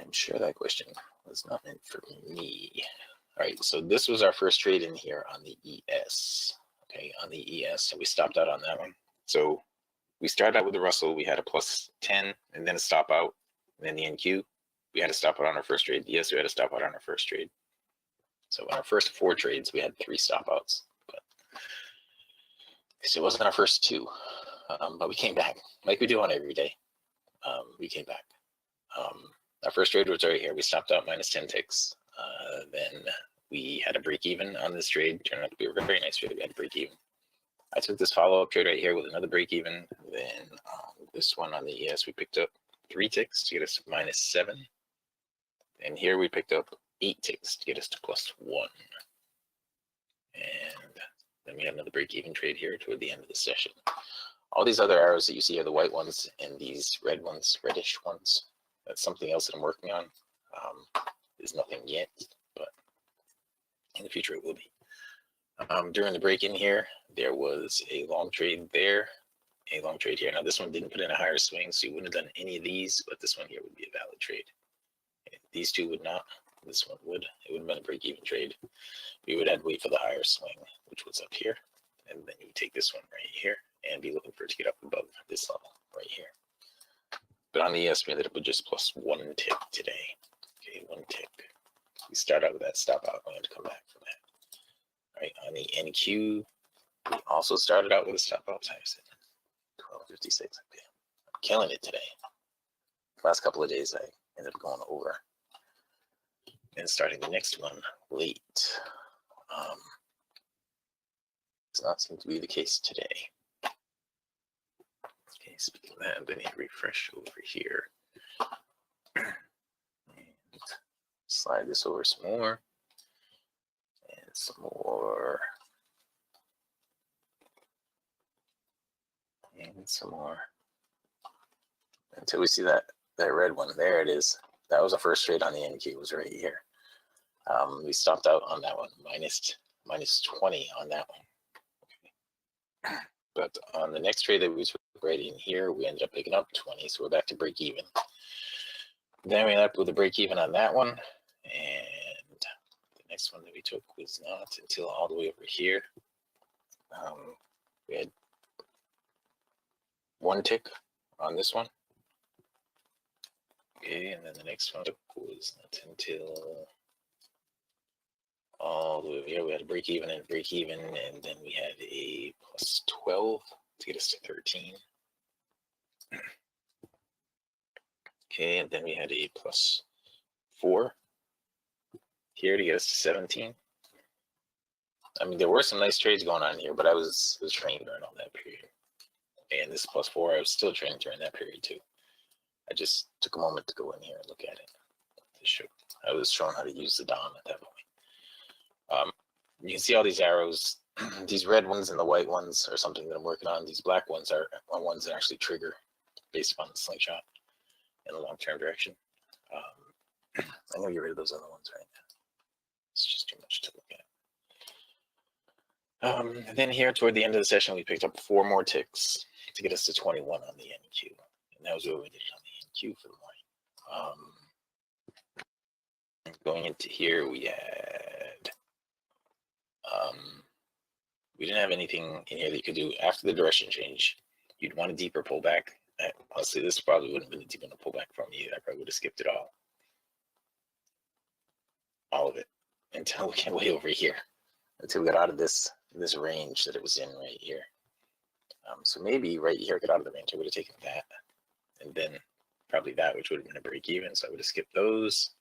I'm sure that question was not meant for me. All right, so this was our first trade in here on the ES. Okay, on the ES, so we stopped out on that one. So we started out with the Russell. We had a plus 10 and then a stop out. And then the NQ, we had to stop out on our first trade. The ES, we had to stop out on our first trade. So in our first 4 trades, we had 3 stop outs. So it wasn't our first 2, but we came back like we do on every day. We came back. Our first trade was right here. We stopped out minus 10 ticks. Then we had a break even on this trade. Turned out to be a very nice trade. We had a break even. I took this follow-up trade right here with another break even. Then this one on the ES, we picked up 3 ticks to get us to minus 7. And here we picked up 8 ticks to get us to plus 1. And then we had another break-even trade here toward the end of the session. All these other arrows that you see are the white ones, and these red ones, reddish ones. That's something else that I'm working on. There's nothing yet, but in the future it will be. During the break in here, there was a long trade there, a long trade here. Now this one didn't put in a higher swing, so you wouldn't have done any of these, but this one here would be a valid trade. These two would not. This one would. It would have been a break-even trade. We would have to wait for the higher swing, which was up here, and then you would take this one right here and be looking for it to get up above this level right here. But on the ES, we ended up with just plus 1 tick today. Okay, 1 tick. We start out with that stop out. We had to come back from that. All right, on the NQ, we also started out with a stop out. Time is 12:56. Okay, I'm killing it today. Last couple of days, I ended up going over and starting the next one late. Does not seem to be the case today. Okay, speaking of that, I'm going to refresh over here. And slide this over some more. And some more. And some more. Until we see that red one. There it is. That was the first trade on the NQ, was right here. We stopped out on that one, minus 20 on that one. Okay. But on the next trade that we took right in here, we ended up picking up 20, so we're back to break even. Then we ended up with a break even on that one, and the next one that we took was not until all the way over here. We had 1 tick on this one. Okay, and then the next one was not until all the way over here. We had a break even and break even, and then we had a plus 12 to get us to 13. Okay, and then we had a plus 4 here to get us to 17. I mean, there were some nice trades going on here, but I was trading during all that period. And this plus 4, I was still trading during that period too. I just took a moment to go in here and look at it. I was showing how to use the DOM at that point. You can see all these arrows. These red ones and the white ones are something that I'm working on. These black ones are ones that actually trigger based upon the slingshot in the long-term direction. I'm going to get rid of those other ones right now. It's just too much to look at. And then here toward the end of the session, we picked up 4 more ticks to get us to 21 on the NQ. And that was what we did on the NQ for the morning. Going into here, we had, we didn't have anything in here that you could do after the direction change. You'd want a deeper pullback. Honestly, this probably wouldn't have been a deep enough pullback from me. I probably would have skipped it all of it, until we get way over here, until we got out of this range that it was in right here. So maybe right here, get out of the range, I would have taken that, and then probably that, which would have been a break even. So I would have skipped those.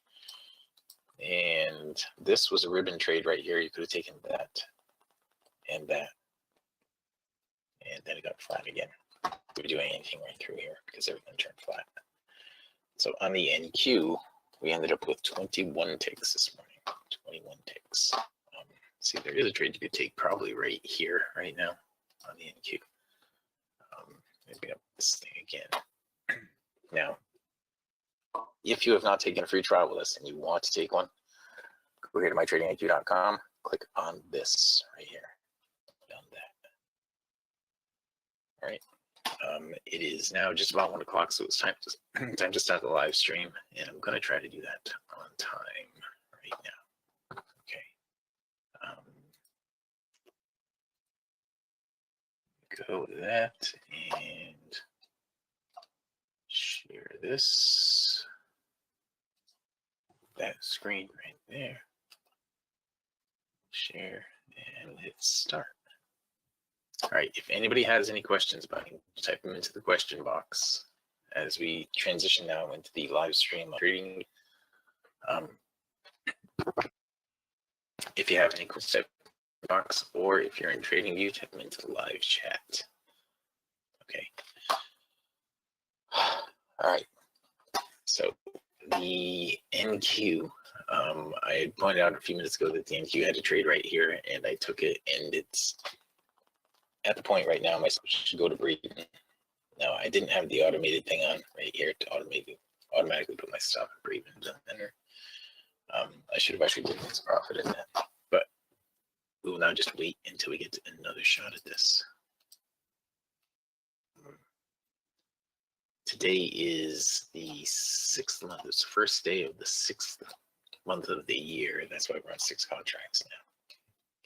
And this was a ribbon trade right here. You could have taken that and that, and then it got flat again. We were doing anything right through here because everything turned flat. So on the NQ, we ended up with 21 ticks this morning. 21 ticks. See, there is a trade you could take probably right here, right now, on the NQ. Maybe up this thing again. Now, if you have not taken a free trial with us and you want to take one, go here to mytradingiq.com, click on this right here. Done that. All right. It is now just about 1 o'clock, so it's time to start the live stream, and I'm going to try to do that on time right now. Okay. Go to that and share this. That screen right there. Share and hit start. All right, if anybody has any questions about it, type them into the question box as we transition now into the live stream of trading. If you have any questions, type in the box, or if you're in TradingView, type them into the live chat. Okay. All right. So the NQ, I had pointed out a few minutes ago that the NQ had a trade right here, and I took it, and it's at the point right now, my stop should go to break even. Now, I didn't have the automated thing on right here to automatically put my stop at break even. I should have actually taken some profit in that. But we will now just wait until we get another shot at this. Today is the 6th month. It's the first day of the 6th month of the year. That's why we're on 6 contracts now.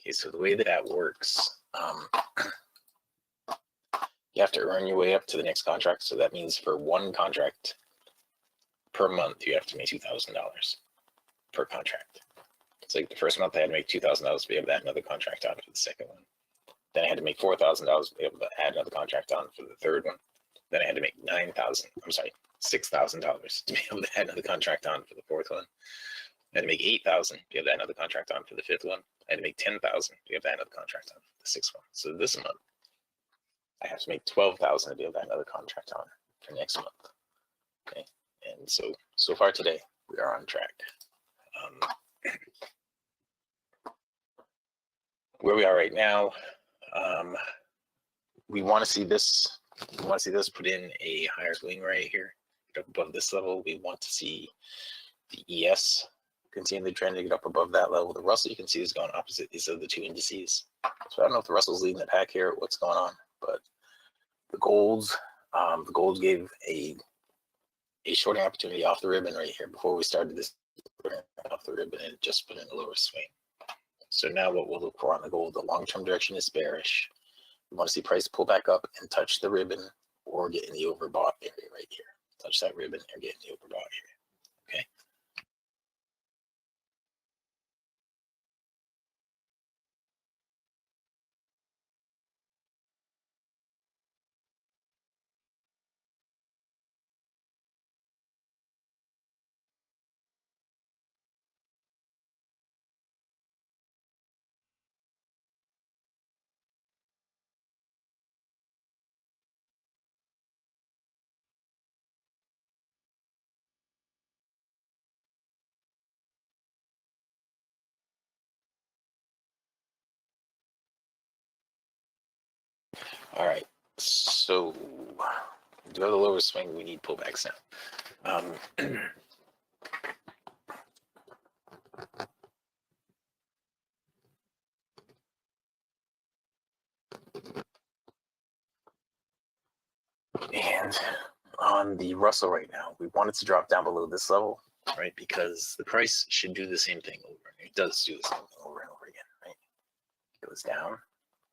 Okay, so the way that works, you have to earn your way up to the next contract. So that means for one contract per month, you have to make $2,000 per contract. It's like the first month I had to make $2,000 to be able to add another contract on for the second one. Then I had to make $4,000 to be able to add another contract on for the third one. Then I had to make $6,000 to be able to add another contract on for the fourth one. I had to make $8,000 to be able to add another contract on for the fifth one. I had to make $10,000 to be able to add another contract on for the sixth one. So this month, I have to make $12,000 to be able to add another contract on for next month. Okay, and so far today, we are on track. Where we are right now, we want to see this. We want to see this put in a higher swing right here, get up above this level. We want to see the ES continue the trend to get up above that level. The Russell, you can see, is going opposite these other two indices. So I don't know if the Russell's leading the pack here or what's going on, but the golds gave a shorting opportunity off the ribbon right here before we started this off the ribbon, and just put in a lower swing. So now what we'll look for on the gold, the long-term direction is bearish. We want to see price pull back up and touch the ribbon or get in the overbought area right here. Touch that ribbon or get in the overbought area. Okay. All right, so we do have the lower swing. We need pullbacks now. And on the Russell right now, we want it to drop down below this level, right? Because the price should do the same thing over. It does do the same thing over and over again, right? It goes down,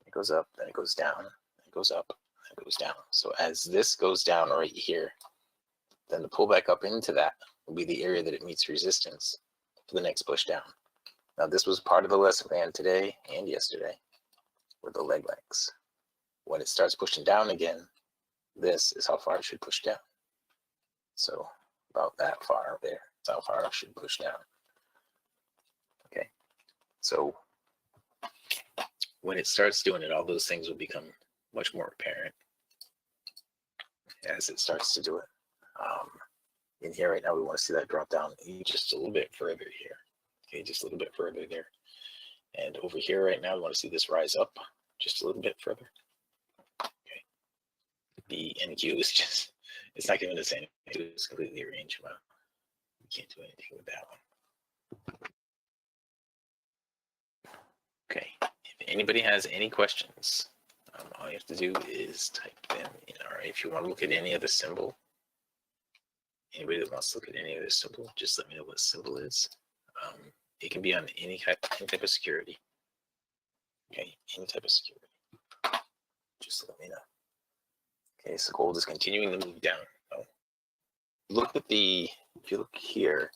it goes up, then it goes down, it goes up, and it goes down. So as this goes down right here, then the pullback up into that will be the area that it meets resistance for the next push down. Now this was part of the lesson plan today and yesterday with the leg lengths. When it starts pushing down again, this is how far it should push down. So about that far there, that's how far it should push down. Okay, so when it starts doing it, all those things will become much more apparent as it starts to do it. In here right now, we want to see that drop down just a little bit further here. Okay, just a little bit further there. And over here right now, we want to see this rise up just a little bit further. Okay, the NQ is just, it's not giving us anything. It's completely range bound. You can't do anything with that one. Okay, if anybody has any questions, all you have to do is type them in. All right, if you want to look at any other symbol, anybody that wants to look at any other symbol, just let me know what symbol is. It can be on any type of security. Okay, any type of security. Just let me know. Okay, so gold is continuing to move down. Look at the, if you look here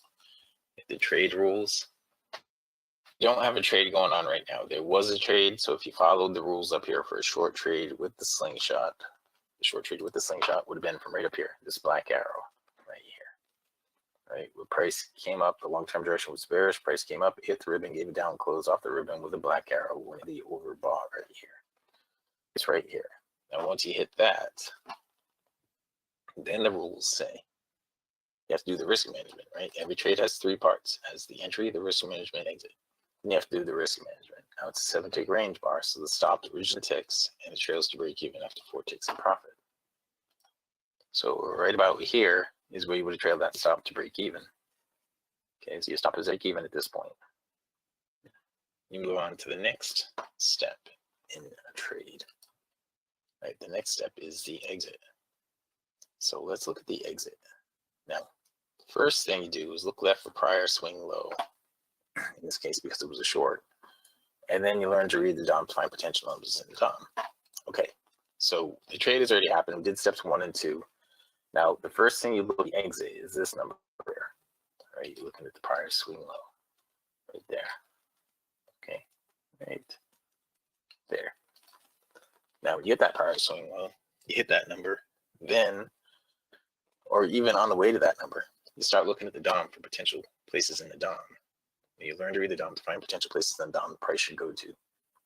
at the trade rules, you don't have a trade going on right now. There was a trade, so if you followed the rules up here for a short trade with the slingshot, the short trade with the slingshot would have been from right up here, this black arrow right here. Right, where price came up, the long-term direction was bearish, price came up, hit the ribbon, gave a down close off the ribbon with a black arrow, went the overbought right here. It's right here. Now once you hit that, then the rules say you have to do the risk management, right? Every trade has 3 parts. It has the entry, the risk management, exit. And you have to do the risk management. Now it's a 7-tick range bar, so the stop originally ticks and it trails to break even after 4 ticks in profit. So right about here is where you would have trailed that stop to break even. Okay, so your stop is break even at this point. you move on to the next step in a trade. Right, the next step is the exit. So let's look at the exit. Now, first thing you do is look left for prior swing low, in this case because it was a short, and then you learn to read the DOM to find potential numbers in the DOM. Okay, so the trade has already happened. We did steps 1 and 2. Now, the first thing you look at the exit is this number here. Right, you're looking at the prior swing low, right there. Okay, right there. Now, when you hit that prior swing low, you hit that number, then, or even on the way to that number, you start looking at the DOM for potential places in the DOM. You learn to read the DOM to find potential places in the DOM the price should go to.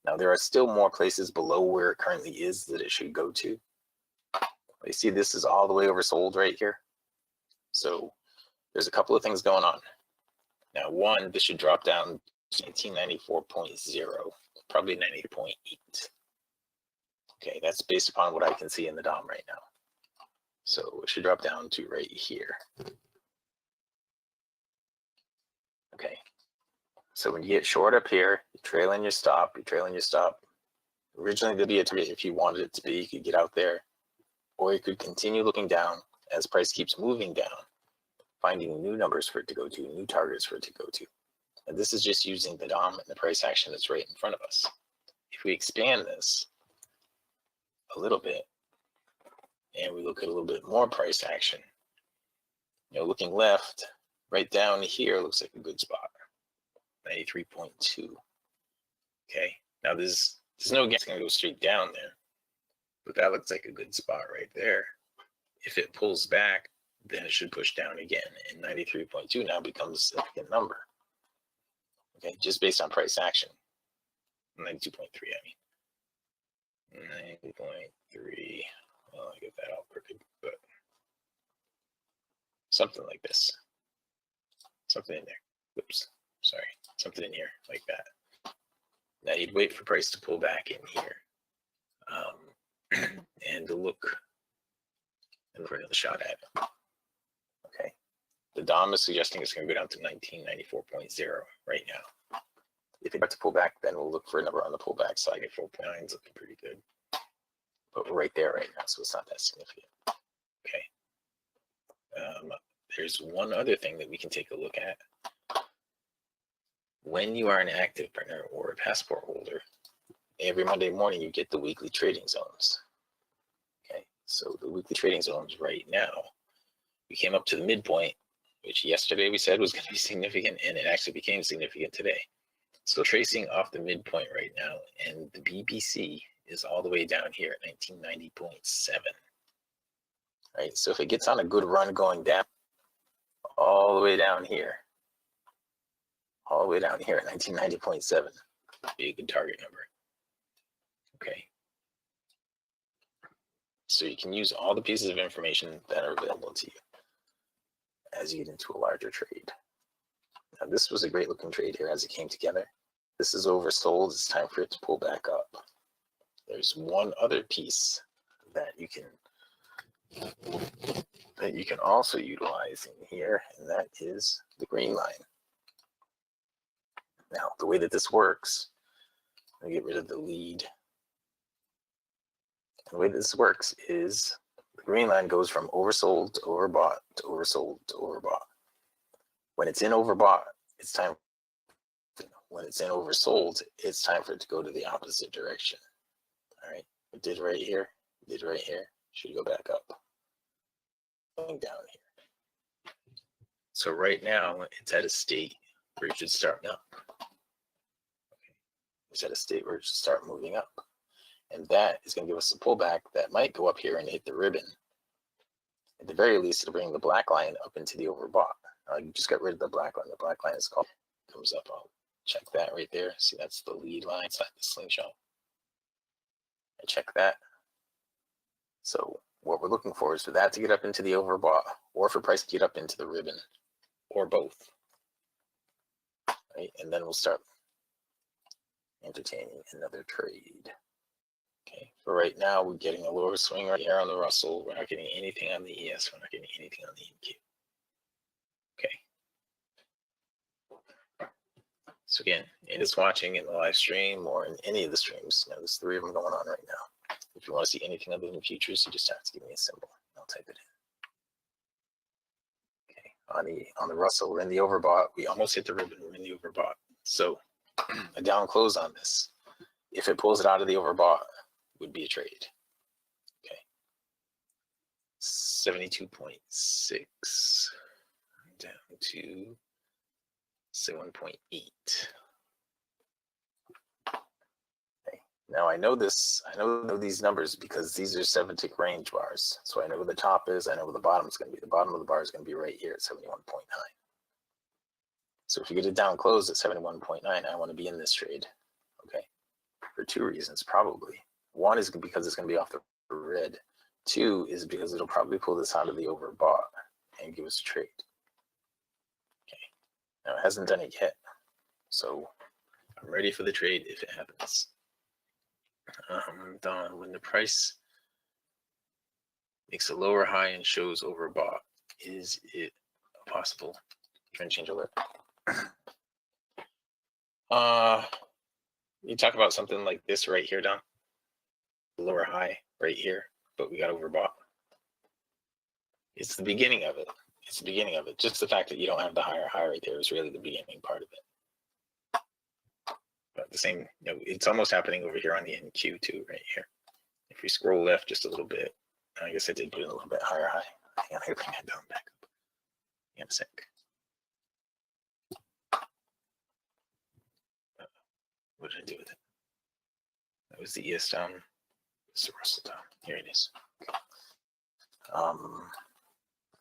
Now, there are still more places below where it currently is that it should go to. You see, this is all the way oversold right here. So there's a couple of things going on. Now, one, this should drop down to 1994.0, probably 90.8. Okay, that's based upon what I can see in the DOM right now. So it should drop down to right here. Okay, so when you get short up here, you're trailing your stop, Originally, there'd be a target if you wanted it to be, you could get out there, or you could continue looking down as price keeps moving down, finding new numbers for it to go to, new targets for it to go to. And this is just using the DOM and the price action that's right in front of us. If we expand this a little bit, and we look at a little bit more price action, looking left, right down here looks like a good spot, 93.2. Okay, now there's no guess it's going to go straight down there, but that looks like a good spot right there. If it pulls back, then it should push down again, and 93.2 now becomes a significant number. Okay, just based on price action. 92.3, I mean. 90.3. Well, I get that all crooked, but something like this. Something in there. Whoops, sorry. Something in here like that. Now you'd wait for price to pull back in here, and to look and for another shot at it. Okay, the DOM is suggesting it's going to go down to 1994.0 right now. If it starts to pull back, then we'll look for a number on the pullback side. 4.9 is looking pretty good, but we're right there right now, so it's not that significant. Okay. There's one other thing that we can take a look at. When you are an active partner or a passport holder, every Monday morning you get the weekly trading zones. Okay, so the weekly trading zones right now, we came up to the midpoint, which yesterday we said was going to be significant, and it actually became significant today. So tracing off the midpoint right now, and the BBC is all the way down here at 1990.7. Right, so if it gets on a good run going down, all the way down here at 1990.7, be a good target number. Okay. So you can use all the pieces of information that are available to you as you get into a larger trade. Now, this was a great looking trade here as it came together. This is oversold. It's time for it to pull back up. There's one other piece that you can also utilize in here, and that is the green line. Now, the way that this works, let me get rid of the lead. The way this works is the green line goes from oversold to overbought to oversold to overbought. When it's in overbought, it's time. When it's in oversold, it's time for it to go to the opposite direction. All right, it did right here, should go back up, going down here. So right now, it's at a state where it should start up. It's at a state where it should start moving up. And that is going to give us a pullback that might go up here and hit the ribbon. At the very least, it'll bring the black line up into the overbought. You just got rid of the black line. The black line is called, comes up. I'll check that right there. See, that's the lead line. It's not the slingshot. I check that. So what we're looking for is for that to get up into the overbought, or for price to get up into the ribbon, or both. Right? And then we'll start entertaining another trade. Okay, for right now, we're getting a lower swing right here on the Russell. We're not getting anything on the ES. We're not getting anything on the NQ. Okay. So again, it is watching in the live stream or in any of the streams. Now, there's 3 of them going on right now. If you want to see anything other than futures, you just have to give me a symbol. I'll type it in. Okay, on the Russell, we're in the overbought. We almost hit the ribbon. We're in the overbought. So a down close on this, if it pulls it out of the overbought, would be a trade. Okay, 72.6 down to 7.8. Okay. Now I know this. I know these numbers because these are 7-tick range bars. So I know where the top is. I know where the bottom is going to be. The bottom of the bar is going to be right here at 71.9. So if you get a down close at 71.9, I want to be in this trade. Okay, for 2 reasons probably. One is because it's going to be off the red. 2 is because it'll probably pull this out of the overbought and give us a trade. Okay, now it hasn't done it yet, so I'm ready for the trade if it happens. Don, when the price makes a lower high and shows overbought, is it a possible trend change alert? You talk about something like this right here, Don. Lower high right here, but we got overbought. It's the beginning of it. It's the beginning of it. Just the fact that you don't have the higher high right there is really the beginning part of it. But the same, it's almost happening over here on the NQ too, right here. If we scroll left just a little bit, I guess I did put in a little bit higher high. Hang on, I bring that down back up. In a sec. What did I do with it? That was the ES down. It's the Russell down. Here it is.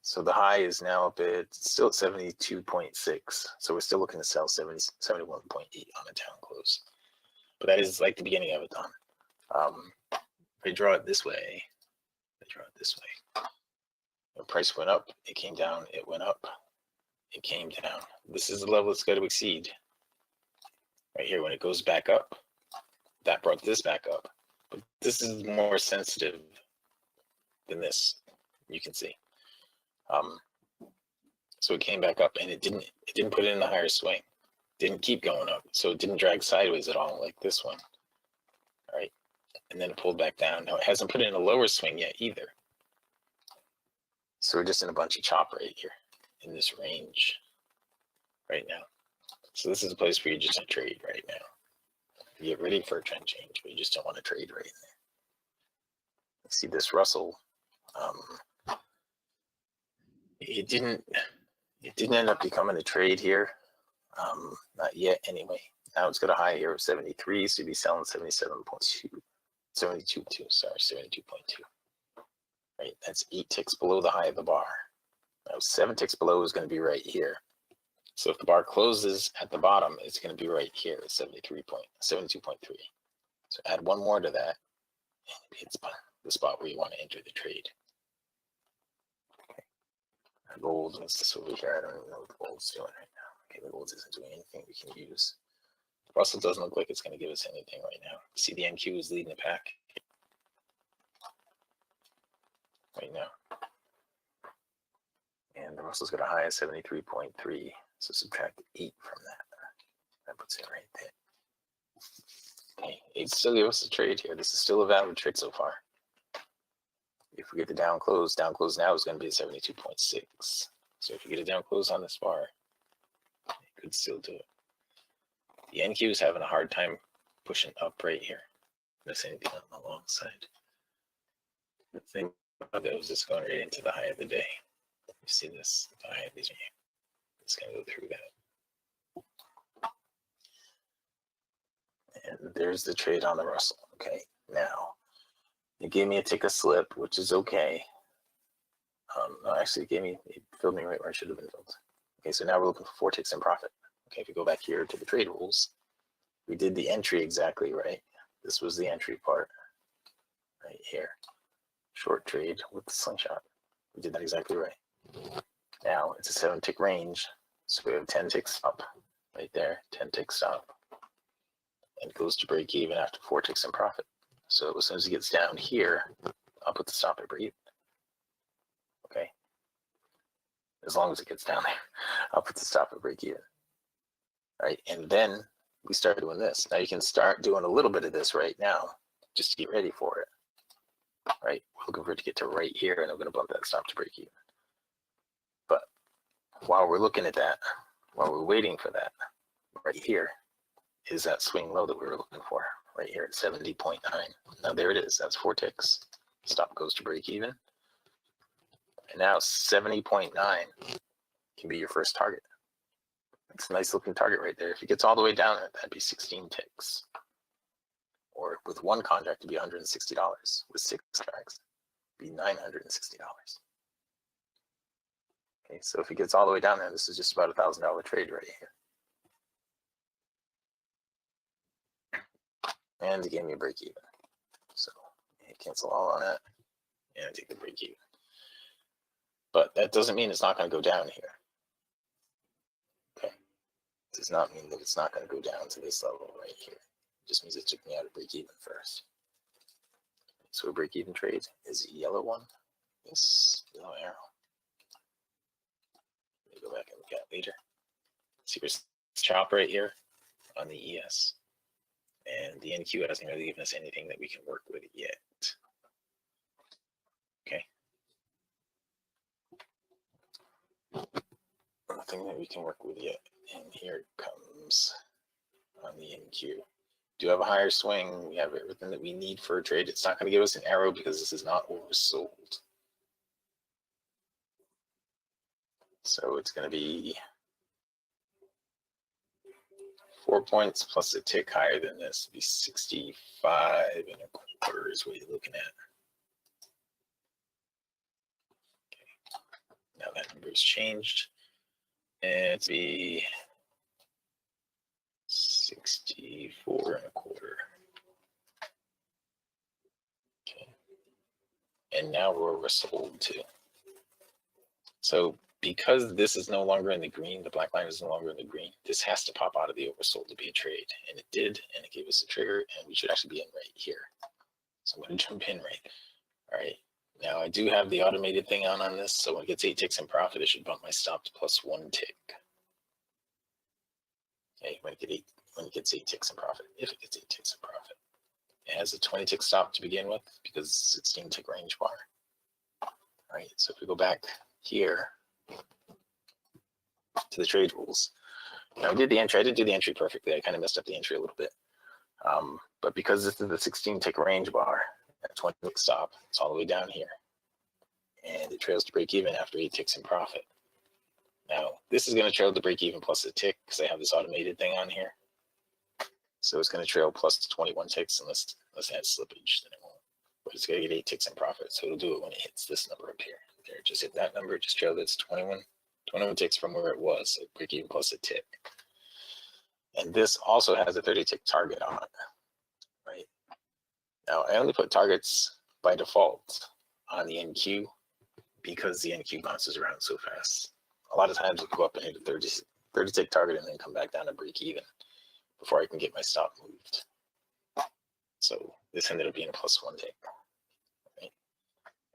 So the high is now up at still at 72.6. So we're still looking to sell 71.8 on a down close. But that is like the beginning of it, Don. If I draw it this way, The price went up, it came down, it went up, it came down. This is the level it's got to exceed. Right here, when it goes back up, that brought this back up. But this is more sensitive than this, you can see. So it came back up and it didn't put it in the higher swing. Didn't keep going up. So it didn't drag sideways at all like this one. All right. And then it pulled back down. Now it hasn't put it in a lower swing yet either. So we're just in a bunch of chop right here in this range right now. So this is a place where you just trade right now. You get ready for a trend change, but you just don't want to trade right there. You see this Russell. It didn't end up becoming a trade here. Not yet anyway. Now it's got a high here of 73, so you'd be selling 72.2. Right, that's 8 ticks below the high of the bar. Now 7 ticks below is going to be right here. So if the bar closes at the bottom, it's going to be right here at 72.3. So add one more to that, and it's the spot where you want to enter the trade. Okay. Gold, what's this over here? I don't even know what the gold's doing right now. Okay, the gold isn't doing anything we can use. Russell doesn't look like it's going to give us anything right now. See, the NQ is leading the pack right now. And the Russell's got a high of 73.3. So subtract 8 from that. That puts it right there. Okay, it still gives us a trade here. This is still a valid trade so far. If we get the down close now is going to be 72.6. So if we get a down close on this bar, it could still do it. The NQ is having a hard time pushing up right here. There's anything on the long side. The thing about that was just going right into the high of the day. You see this? The high of these right here. It's going to go through that. And there's the trade on the Russell. Okay, now it gave me a tick of slip, which is okay. No, actually, it filled me right where I should have been filled. Okay, so now we're looking for 4 ticks in profit. Okay, if we go back here to the trade rules, we did the entry exactly right. This was the entry part right here. Short trade with the slingshot. We did that exactly right. Now it's a 7 tick range, so we have 10 ticks up right there, 10 ticks stop, and it goes to break even after 4 ticks in profit. So as soon as it gets down here, I'll put the stop at break even. Okay, as long as it gets down there, I'll put the stop at break even. right? And then we start doing this. Now you can start doing a little bit of this right now, just to get ready for it, right? We're looking for it to get to right here, and I'm going to bump that stop to break even. But while we're looking at that, while we're waiting for that, right here is that swing low that we were looking for, right here at 70.9. Now there it is. That's 4 ticks. Stop goes to break even. And now 70.9 can be your first target. It's a nice looking target right there. If it gets all the way down there, that'd be 16 ticks. Or with one contract, it'd be $160. With 6 contracts, it'd be $960. Okay, so if it gets all the way down there, this is just about $1,000 trade right here. And it gave me a break even. So cancel all on that and take the break even. But that doesn't mean it's not going to go down here. Okay. It does not mean that it's not going to go down to this level right here. It just means it took me out of break even first. So a break even trade is a yellow one. This yellow arrow. Let me go back and look at it later. See this chop right here on the ES. And the NQ hasn't really given us anything that we can work with yet. Okay. Nothing that we can work with yet. And here it comes on the NQ. Do have a higher swing. We have everything that we need for a trade. It's not going to give us an arrow because this is not oversold. So it's going to be 4 points plus a tick higher than this. It'd be 65 and a quarter is what you're looking at. Okay. Now that number has changed. And it'd be 64 and a quarter. Okay. And now we're oversold too. So because this is no longer in the green, the black line is no longer in the green, this has to pop out of the oversold to be a trade. And it did, and it gave us a trigger, and we should actually be in right here. So I'm going to jump in right. All right. Now I do have the automated thing on this, so when it gets 8 ticks in profit, it should bump my stop to +1 tick. Okay, when it gets 8 ticks in profit, if it gets 8 ticks in profit. It has a 20 tick stop to begin with because it's 16 tick range bar. All right, so if we go back here to the trade rules. Now I did the entry. I didn't do the entry perfectly. I kind of messed up the entry a little bit. But because this is the 16 tick range bar at 20 tick stop, it's all the way down here. And it trails to break even after 8 ticks in profit. Now this is going to trail to break even plus a tick because I have this automated thing on here. So it's going to trail plus 21 ticks unless it has slippage, then it won't. But it's going to get 8 ticks in profit. So it'll do it when it hits this number up here. There, just hit that number, just trail that's 21 ticks from where it was, so break even plus a tick. And this also has a 30 tick target on it, right? Now I only put targets by default on the NQ because the NQ bounces around so fast. A lot of times it'll go up and hit a 30 tick target and then come back down to break even before I can get my stop moved. So this ended up being a +1 tick, right?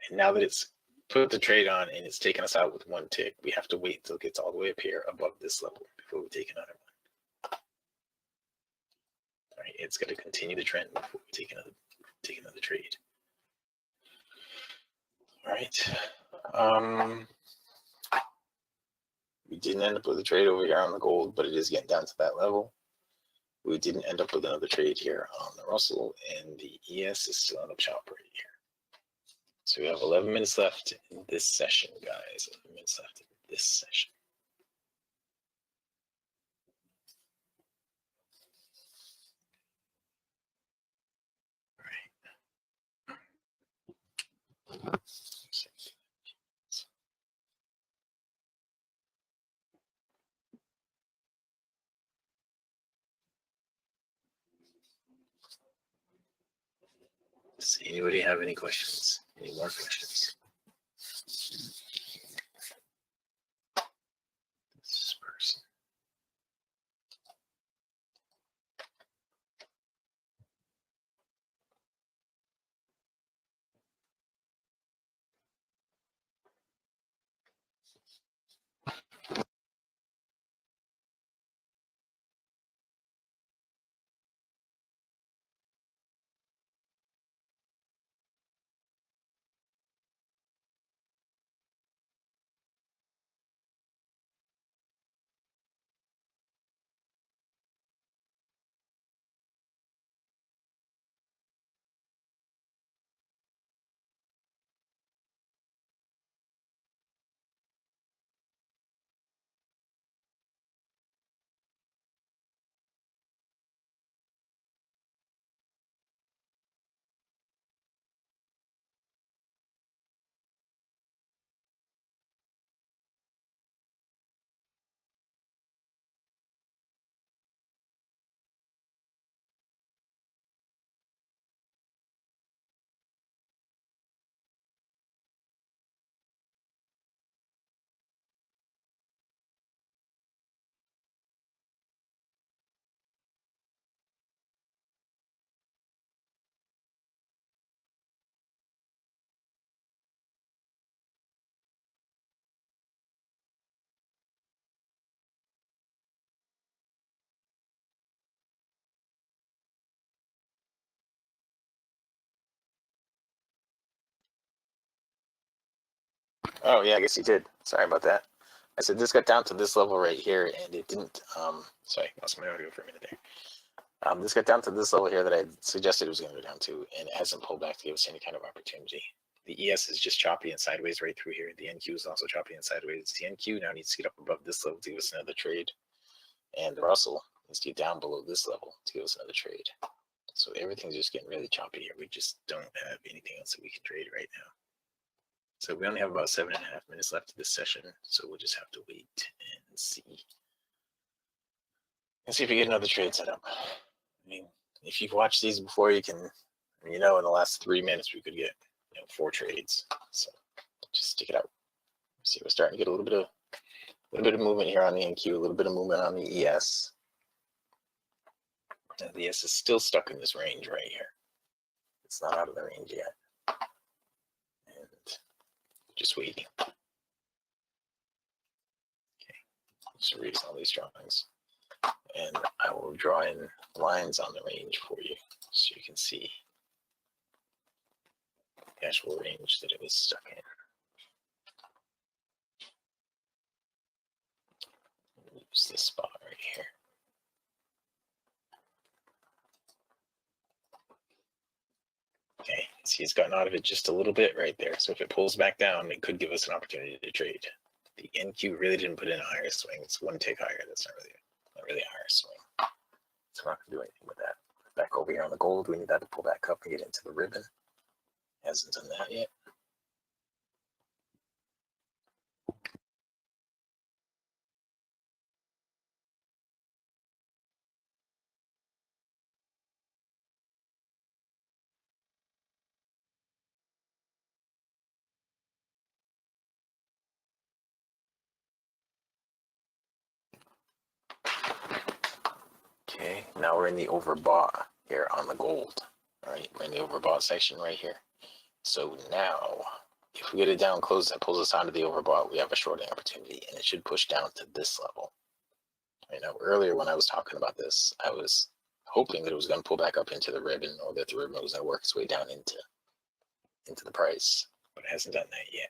And now that it's put the trade on and it's taken us out with 1 tick, we have to wait until it gets all the way up here above this level before we take another one. All right, it's got to continue the trend before we take another trade. All right. We didn't end up with a trade over here on the gold, but it is getting down to that level. We didn't end up with another trade here on the Russell, and the ES is still on the chop right here. So we have 11 minutes left in this session, guys. 11 minutes left in this session. All right. Does anybody have any questions? Any more questions? This person. Oh yeah, I guess you did. Sorry about that. I said this got down to this level right here, and it didn't. Sorry, lost my audio for a minute there. This got down to this level here that I suggested it was going to go down to, and it hasn't pulled back to give us any kind of opportunity. The ES is just choppy and sideways right through here. The NQ is also choppy and sideways. The NQ now needs to get up above this level to give us another trade, and the Russell needs to get down below this level to give us another trade. So everything's just getting really choppy here. We just don't have anything else that we can trade right now. So we only have about 7.5 minutes left of this session, so we'll just have to wait and see. And see if we get another trade set up. I mean, if you've watched these before, you can, in the last 3 minutes we could get 4 trades. So just stick it out. See, we're starting to get a little bit of movement here on the NQ, a little bit of movement on the ES. And the ES is still stuck in this range right here. It's not out of the range yet. And just waiting. Okay. Just erase all these drawings. And I will draw in lines on the range for you so you can see the actual range that it was stuck in. Use this spot right here. Okay, see it's gotten out of it just a little bit right there. So if it pulls back down, it could give us an opportunity to trade. The NQ really didn't put in a higher swing. It's one tick higher. That's not really a higher swing. So we're not going to do anything with that. Back over here on the gold, we need that to pull back up and get into the ribbon. Hasn't done that yet. Okay, now we're in the overbought here on the gold. All right, we're in the overbought section right here. So now, if we get it down close, that pulls us out of the overbought, we have a shorting opportunity, and it should push down to this level. Right now, earlier when I was talking about this, I was hoping that it was going to pull back up into the ribbon, or that the ribbon was going to work its way down into the price, but it hasn't done that yet.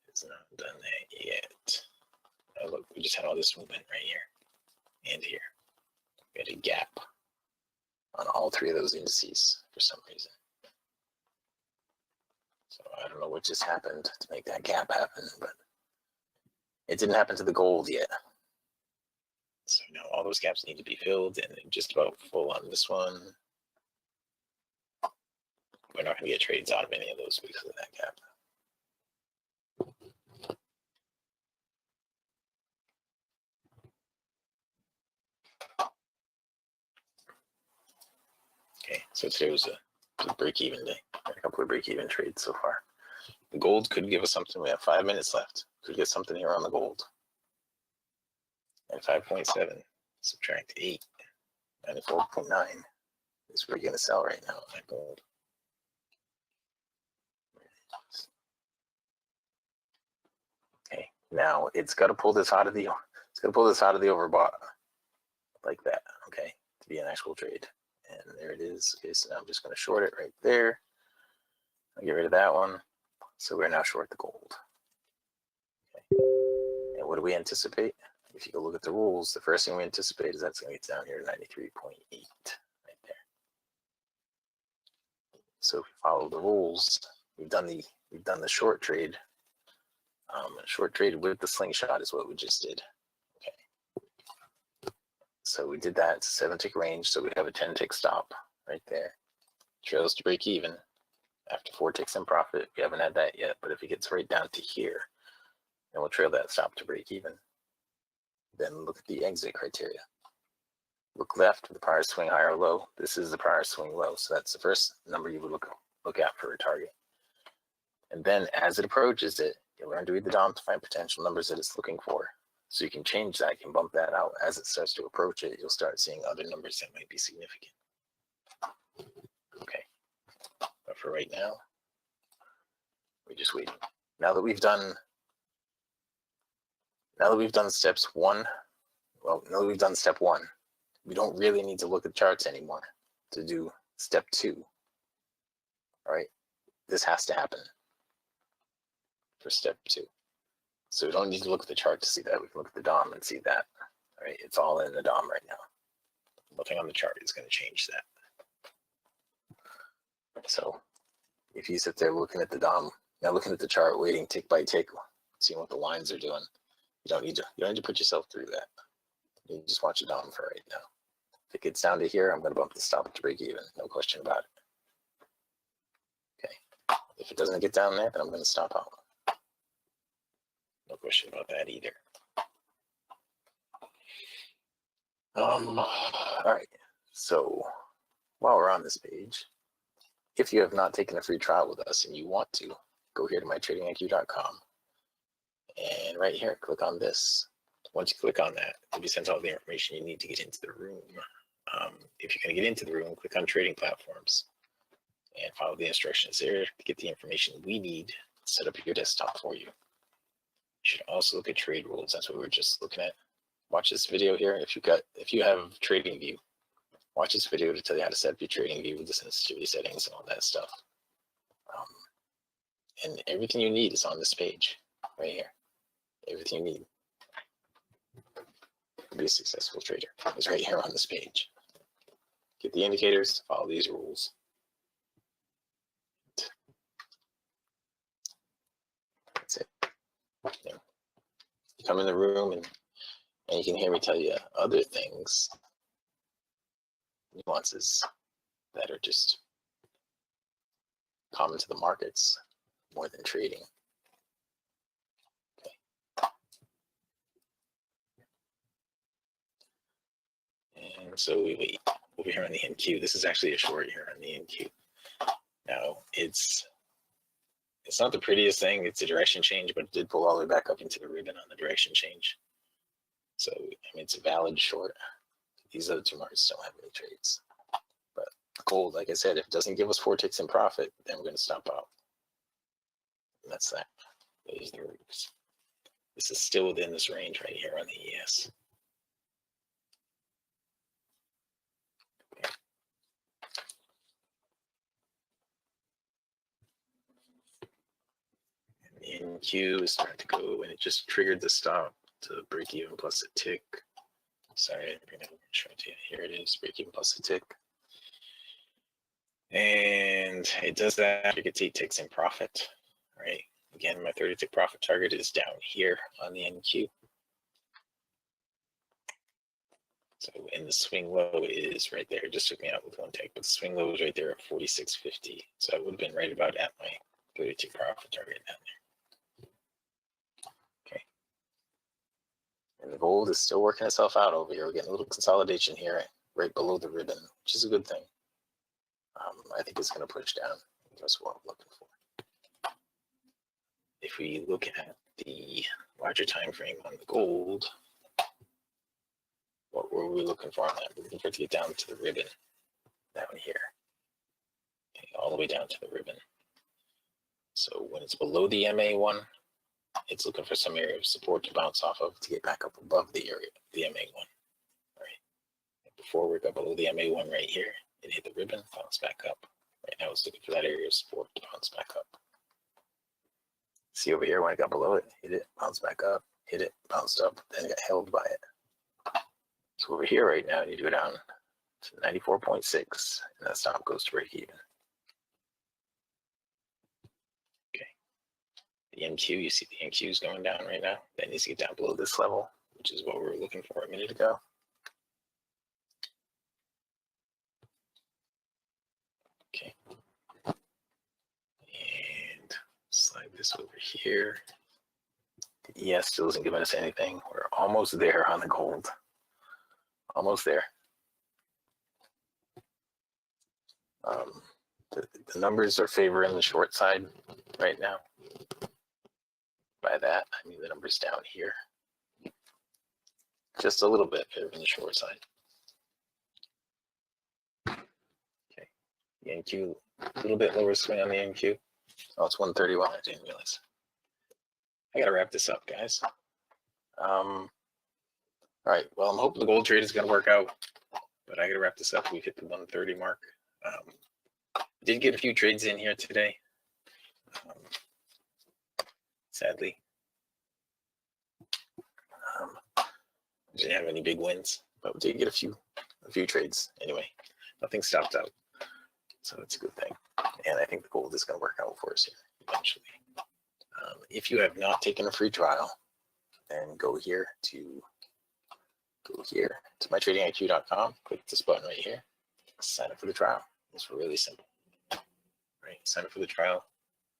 It's not done that yet. Oh, look, we just had all this movement right here and here. We had a gap on all 3 of those indices for some reason. So I don't know what just happened to make that gap happen, but it didn't happen to the gold yet. So now all those gaps need to be filled, and just about full on this one. We're not going to get trades out of any of those because of that gap. Okay, so today was a break-even day. A couple of break-even trades so far. The gold could give us something. We have 5 minutes left. Could get something here on the gold. And 5.7 subtract 8, 94.9 is where you're going to sell right now on that gold. Okay, now it's got to pull this out of the overbought like that. Okay, to be an actual trade. And there it is. Okay, so now I'm just going to short it right there. I'll get rid of that one. So we're now short the gold. Okay. And what do we anticipate? If you go look at the rules, the first thing we anticipate is that's going to get down here to 93.8 right there. So if we follow the rules, we've done the short trade. Short trade with the slingshot is what we just did. Okay. So we did that. It's a 7-tick range, so we have a 10-tick stop right there. Trails to break even after 4 ticks in profit. We haven't had that yet, but if it gets right down to here, then we'll trail that stop to break even. Then look at the exit criteria. Look left, the prior swing high or low. This is the prior swing low, so that's the first number you would look at for a target. And then as it approaches it, you'll learn to read the DOM to find potential numbers that it's looking for. So you can change that, you can bump that out. As it starts to approach it, you'll start seeing other numbers that might be significant. Okay, but for right now, we're just waiting. Now that we've done steps 1, well, now that we've done step 1, we don't really need to look at charts anymore to do step 2. All right, this has to happen. for step 2. So we don't need to look at the chart to see that. We can look at the DOM and see that. All right, it's all in the DOM right now. Nothing on the chart is going to change that. So if you sit there looking at the DOM, now looking at the chart, waiting tick by tick, seeing what the lines are doing, you don't need to put yourself through that. You just watch the DOM for right now. If it gets down to here, I'm going to bump the stop to break even. No question about it. Okay. If it doesn't get down there, then I'm going to stop out. No question about that either. All right. So while we're on this page, if you have not taken a free trial with us and you want to, go here to mytradingIQ.com and right here, click on this. Once you click on that, you'll be sent all the information you need to get into the room. If you're going to get into the room, click on trading platforms and follow the instructions there to get the information we need to set up your desktop for you. You should also look at trade rules. That's what we were just looking at. Watch this video here. If you have TradingView, watch this video to tell you how to set up your TradingView with the sensitivity settings and all that stuff. And everything you need is on this page right here. Everything you need to be a successful trader is right here on this page. Get the indicators, follow these rules. That's it. You come in the room and you can hear me tell you other things, nuances that are just common to the markets more than trading. Okay. And so we wait over here on the NQ. This is actually a short here on the NQ. Now it's not the prettiest thing. It's a direction change, but it did pull all the way back up into the ribbon on the direction change. So I mean, it's a valid short. These other two markets don't have any trades. But gold, like I said, if it doesn't give us 4 ticks in profit, then we're going to stop out. And that's that. Those are the rules. This is still within this range right here on the ES. And the NQ is starting to go, and it just triggered the stop to break even plus a tick. Sorry, I'm going to show it to you. Here it is, break even plus a tick. And it does that. It gets 8 ticks in profit. Right. Again, my 30 tick profit target is down here on the NQ. So, and the swing low is right there. It just took me out with 1 tick, but the swing low is right there at 46.50. So I would have been right about at my 30 tick profit target down there. Okay. And the gold is still working itself out over here. We're getting a little consolidation here right below the ribbon, which is a good thing. I think it's going to push down. That's what I'm looking for. If we look at the larger time frame on the gold, what were we looking for on that? We're looking for it to get down to the ribbon down here. Okay, all the way down to the ribbon. So when it's below the MA1, it's looking for some area of support to bounce off of to get back up above the area, the MA1. All right. And before we got below the MA1 right here, it hit the ribbon, bounce back up. Right now it's looking for that area of support to bounce back up. See over here when it got below it, hit it, bounced back up, hit it, bounced up, then got held by it. So over here right now, you go down to 94.6, and that stop goes to break even. Okay. The NQ, you see the NQ is going down right now. That needs to get down below this level, which is what we were looking for a minute ago. Okay. And slide this over here. The ES still isn't giving us anything. We're almost there on the gold. Almost there. The numbers are favoring the short side right now. By that, I mean the numbers down here. Just a little bit favoring the short side. Okay. The NQ, a little bit lower swing on the NQ. Oh, it's 131. I didn't realize. I gotta wrap this up, guys. All right. Well, I'm hoping the gold trade is gonna work out, but I gotta wrap this up. We've hit the 130 mark. Did get a few trades in here today. sadly. Didn't have any big wins, but we did get a few trades anyway. Nothing stopped out, so it's a good thing. And I think the gold is going to work out for us here eventually. If you have not taken a free trial, then go here to mytradingiq.com. Click this button right here. Sign up for the trial. It's really simple. Right? Sign up for the trial.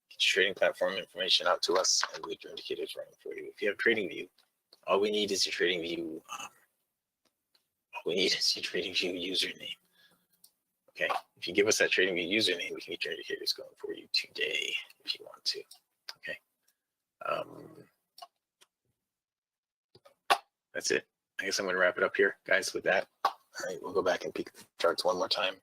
Get your trading platform information out to us, and we'll get your indicators running for you. If you have TradingView, all we need is your TradingView. Username. Okay, if you give us that TradingView username, we can get your indicators going for you today if you want to. Okay. That's it. I guess I'm going to wrap it up here, guys, with that. All right, we'll go back and peek the charts one more time.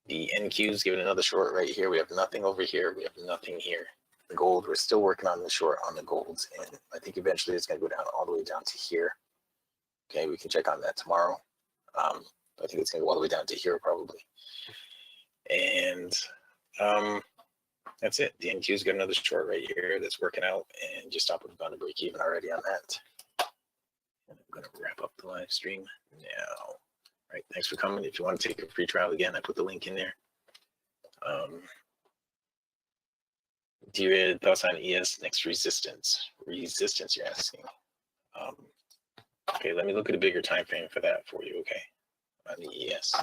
The NQ's giving another short right here. We have nothing over here. We have nothing here. The gold, we're still working on the short on the golds, and I think eventually it's going to go down all the way down to here. Okay, we can check on that tomorrow. I think it's going to go all the way down to here probably. And that's it. The NQ's got another short right here that's working out, and just stop. We've gone to break even already on that. And I'm going to wrap up the live stream now. All right, thanks for coming. If you want to take a free trial again, I put the link in there. Do you have thoughts on ES next resistance? Resistance, you're asking. Okay, let me look at a bigger time frame for that for you, okay, on the ES.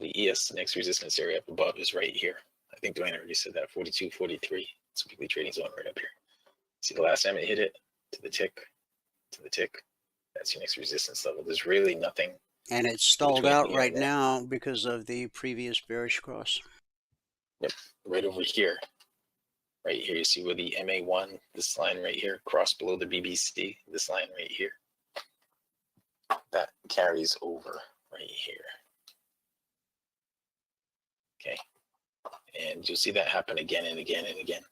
The ES next resistance area up above is right here. I think Dwayne already said that, 42, 43. It's a weekly trading zone right up here. See the last time it hit it, to the tick, that's your next resistance level. There's really nothing. And it's stalled out right now because of the previous bearish cross. Yep, right over here. Right here, you see where the MA1, this line right here, crossed below the BBC, this line right here. That carries over right here. Okay, and you'll see that happen again and again and again.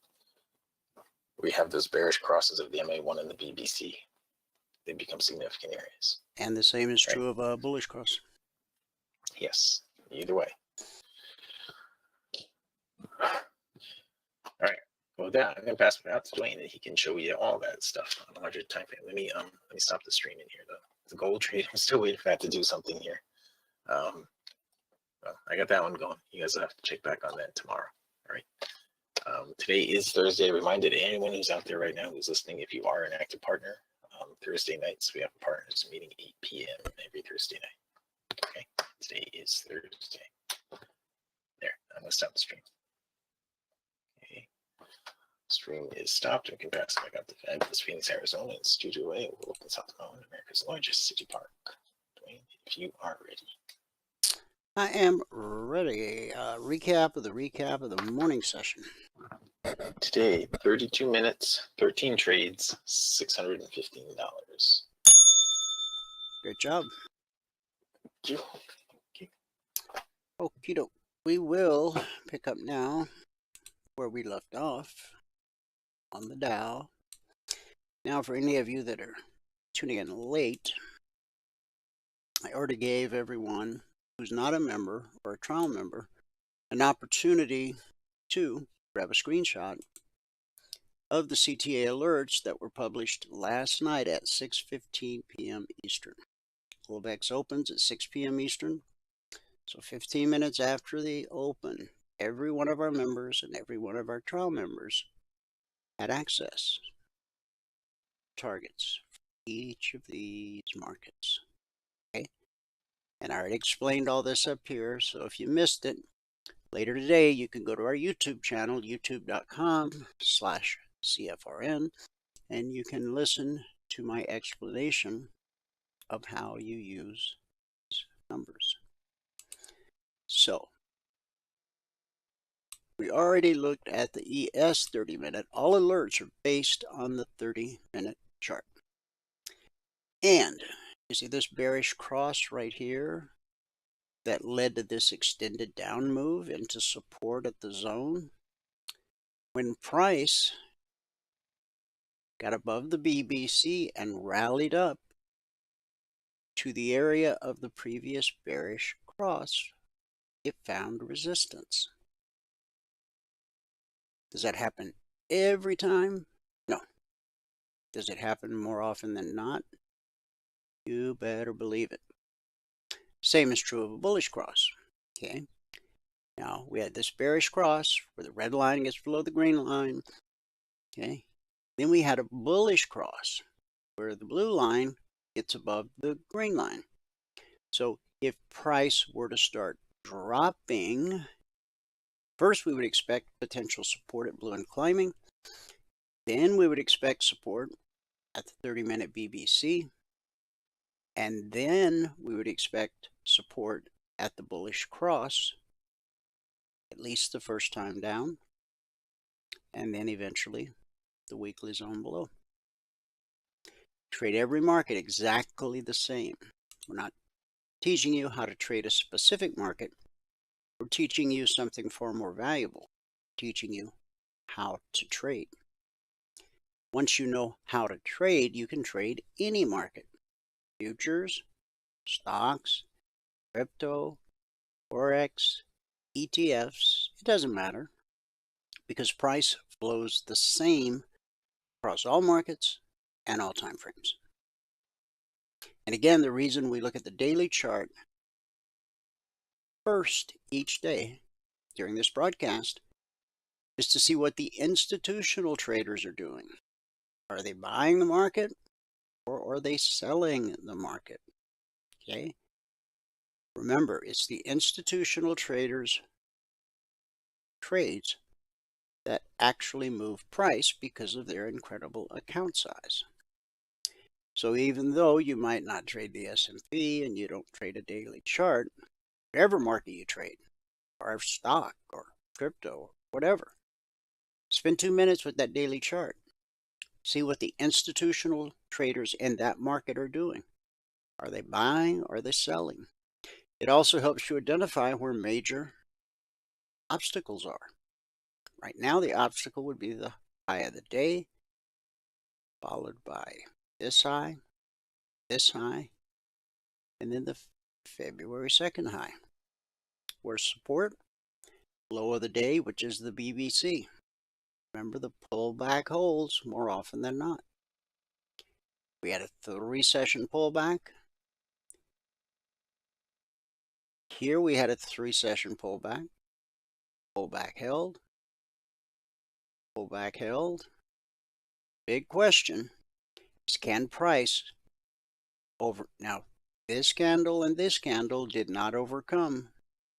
We have those bearish crosses of the MA1 and the BBC. They become significant areas. And the same is true of a bullish cross. Yes, either way. All right. Well, with that, I'm going to pass it out to Dwayne, and he can show you all that stuff on a larger time frame. Let me stop the stream in here, though. The gold trade, I'm still waiting for that to do something here. Well, I got that one going. You guys will have to check back on that tomorrow. All right. Today is Thursday. Reminded anyone who's out there right now who's listening, if you are an active partner, Thursday nights we have a partners meeting 8 p.m. every Thursday night. Okay. Today is Thursday. There. I'm going to stop the stream. Stream is stopped and can pass back up to fabulous Phoenix, Arizona, and Studio A, overlooking South Mountain, America's largest city park. Dwayne, if you are ready. I am ready. Recap of the morning session. Today, 32 minutes, 13 trades, $615. Great job. Thank you. Okie doke. We will pick up now where we left off on the Dow. Now, for any of you that are tuning in late, I already gave everyone who's not a member or a trial member an opportunity to grab a screenshot of the CTA alerts that were published last night at 6:15 p.m. Eastern. Globex opens at 6 p.m. Eastern. So 15 minutes after the open, every one of our members and every one of our trial members had access to targets for each of these markets. Okay? And I already explained all this up here, so if you missed it, later today you can go to our YouTube channel, youtube.com/CFRN, and you can listen to my explanation of how you use these numbers. So, we already looked at the ES 30-minute. All alerts are based on the 30-minute chart. And you see this bearish cross right here that led to this extended down move into support at the zone. When price got above the BBC and rallied up to the area of the previous bearish cross, it found resistance. Does that happen every time? No. Does it happen more often than not? You better believe it. Same is true of a bullish cross. Okay. Now we had this bearish cross where the red line gets below the green line. Okay. Then we had a bullish cross where the blue line gets above the green line. So if price were to start dropping, first we would expect potential support at blue and climbing. Then we would expect support at the 30-minute BBC. And then we would expect support at the bullish cross, at least the first time down, and then eventually the weekly zone below. Trade every market exactly the same. We're not teaching you how to trade a specific market. We're teaching you something far more valuable, teaching you how to trade. Once you know how to trade, you can trade any market. Futures, stocks, crypto, Forex, ETFs, it doesn't matter because price flows the same across all markets and all time frames. And again, the reason we look at the daily chart first each day during this broadcast is to see what the institutional traders are doing. Are they buying the market or are they selling the market? Okay. Remember, it's the institutional traders' trades that actually move price because of their incredible account size. So even though you might not trade the S&P and you don't trade a daily chart, whatever market you trade, or stock or crypto or whatever, spend 2 minutes with that daily chart. See what the institutional traders in that market are doing. Are they buying or are they selling? It also helps you identify where major obstacles are. Right now, the obstacle would be the high of the day, followed by this high, and then the February 2nd high. Where's support? Low of the day, which is the BBC. Remember, the pullback holds more often than not. We had a 3-session pullback. Here we had a 3-session pullback. Pullback held. Pullback held. Big question is, can price over... Now, this candle and this candle did not overcome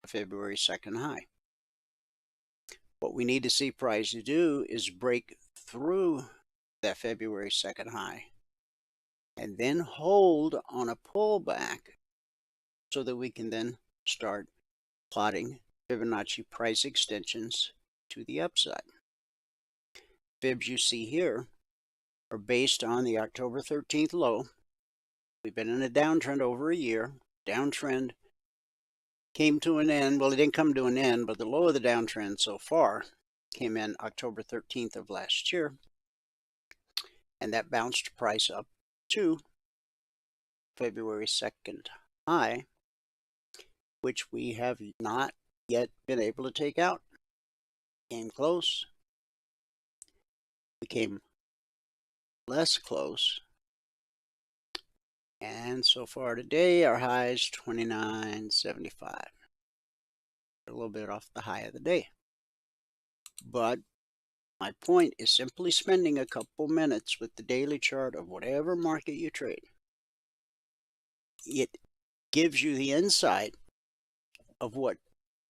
the February 2nd high. What we need to see price do is break through that February 2nd high and then hold on a pullback so that we can then start plotting Fibonacci price extensions to the upside. Fibs you see here are based on the October 13th low. We've been in a downtrend over a year. Downtrend came to an end. Well, it didn't come to an end, but the low of the downtrend so far came in October 13th of last year. And that bounced price up to February 2nd high, which we have not yet been able to take out. Came close. Became less close. And so far today, our high is 29.75. A little bit off the high of the day. But my point is simply spending a couple minutes with the daily chart of whatever market you trade. It gives you the insight of what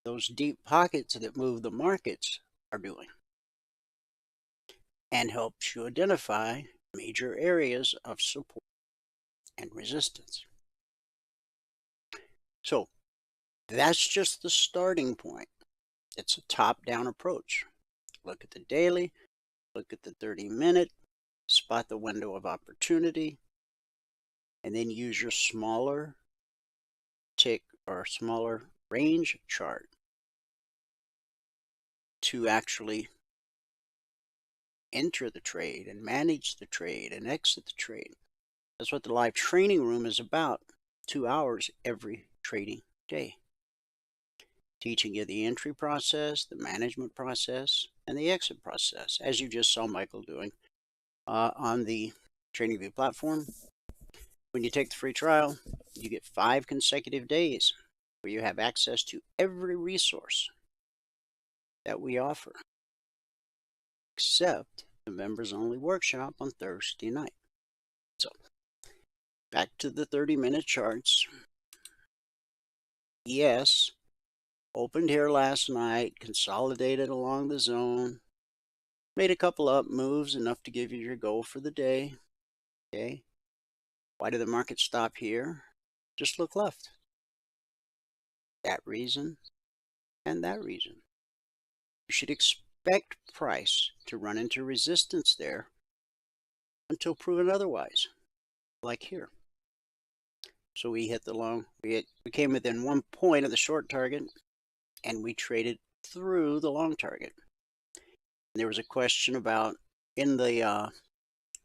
those deep pockets that move the markets are doing, and helps you identify major areas of support and resistance. So that's just the starting point. It's a top-down approach. Look at the daily, look at the 30-minute, spot the window of opportunity, and then use your smaller tick or smaller range chart to actually enter the trade and manage the trade and exit the trade. That's what the live training room is about. 2 hours every trading day. teaching you the entry process, the management process, and the exit process, as you just saw Michael doing on the TradingView platform. When you take the free trial, you get 5 consecutive days where you have access to every resource that we offer, except the members only workshop on Thursday night. So back to the 30-minute charts. Yes, opened here last night, consolidated along the zone, made a couple up moves, enough to give you your goal for the day. Okay. Why did the market stop here? Just look left. That reason and that reason. You should expect price to run into resistance there until proven otherwise, like here. So we hit the long, we came within 1 point of the short target, and we traded through the long target. And there was a question about, in the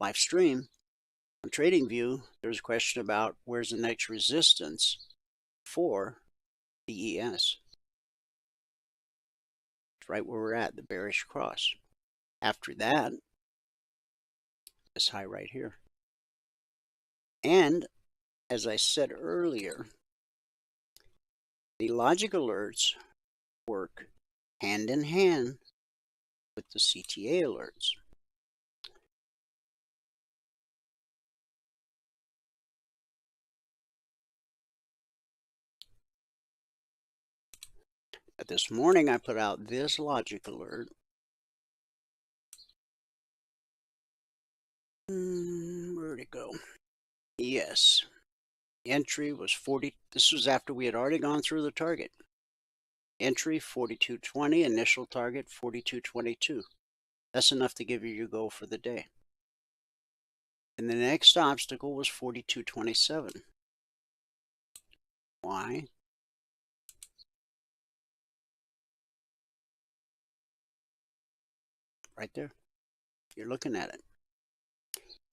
live stream on TradingView, there was a question about where's the next resistance for the ES. It's right where we're at, the bearish cross. After that, this high right here. And as I said earlier, the logic alerts work hand in hand with the CTA alerts. But this morning I put out this logic alert. Where'd it go? Yes. The entry was 40. This was after we had already gone through the target. Entry 42.20, initial target 42.22. That's enough to give you your goal for the day. And the next obstacle was 42.27. Why? Right there. You're looking at it.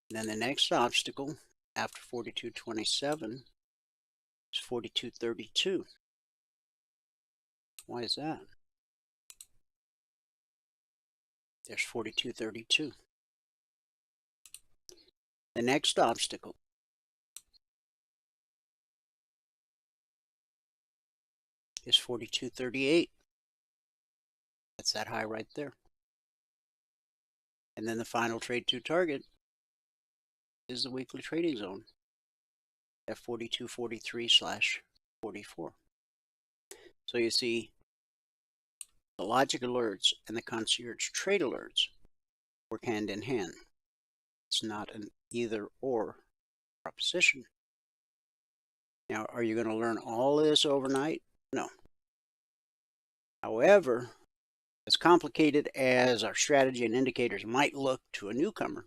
And then the next obstacle after 42.27 is 42.32. Why is that? There's 42.32. The next obstacle is 42.38. That's that high right there. And then the final trade to target is the weekly trading zone at 42.43/44. So you see, the logic alerts and the concierge trade alerts work hand in hand. It's not an either or proposition. Now, are you going to learn all this overnight? No. However, as complicated as our strategy and indicators might look to a newcomer,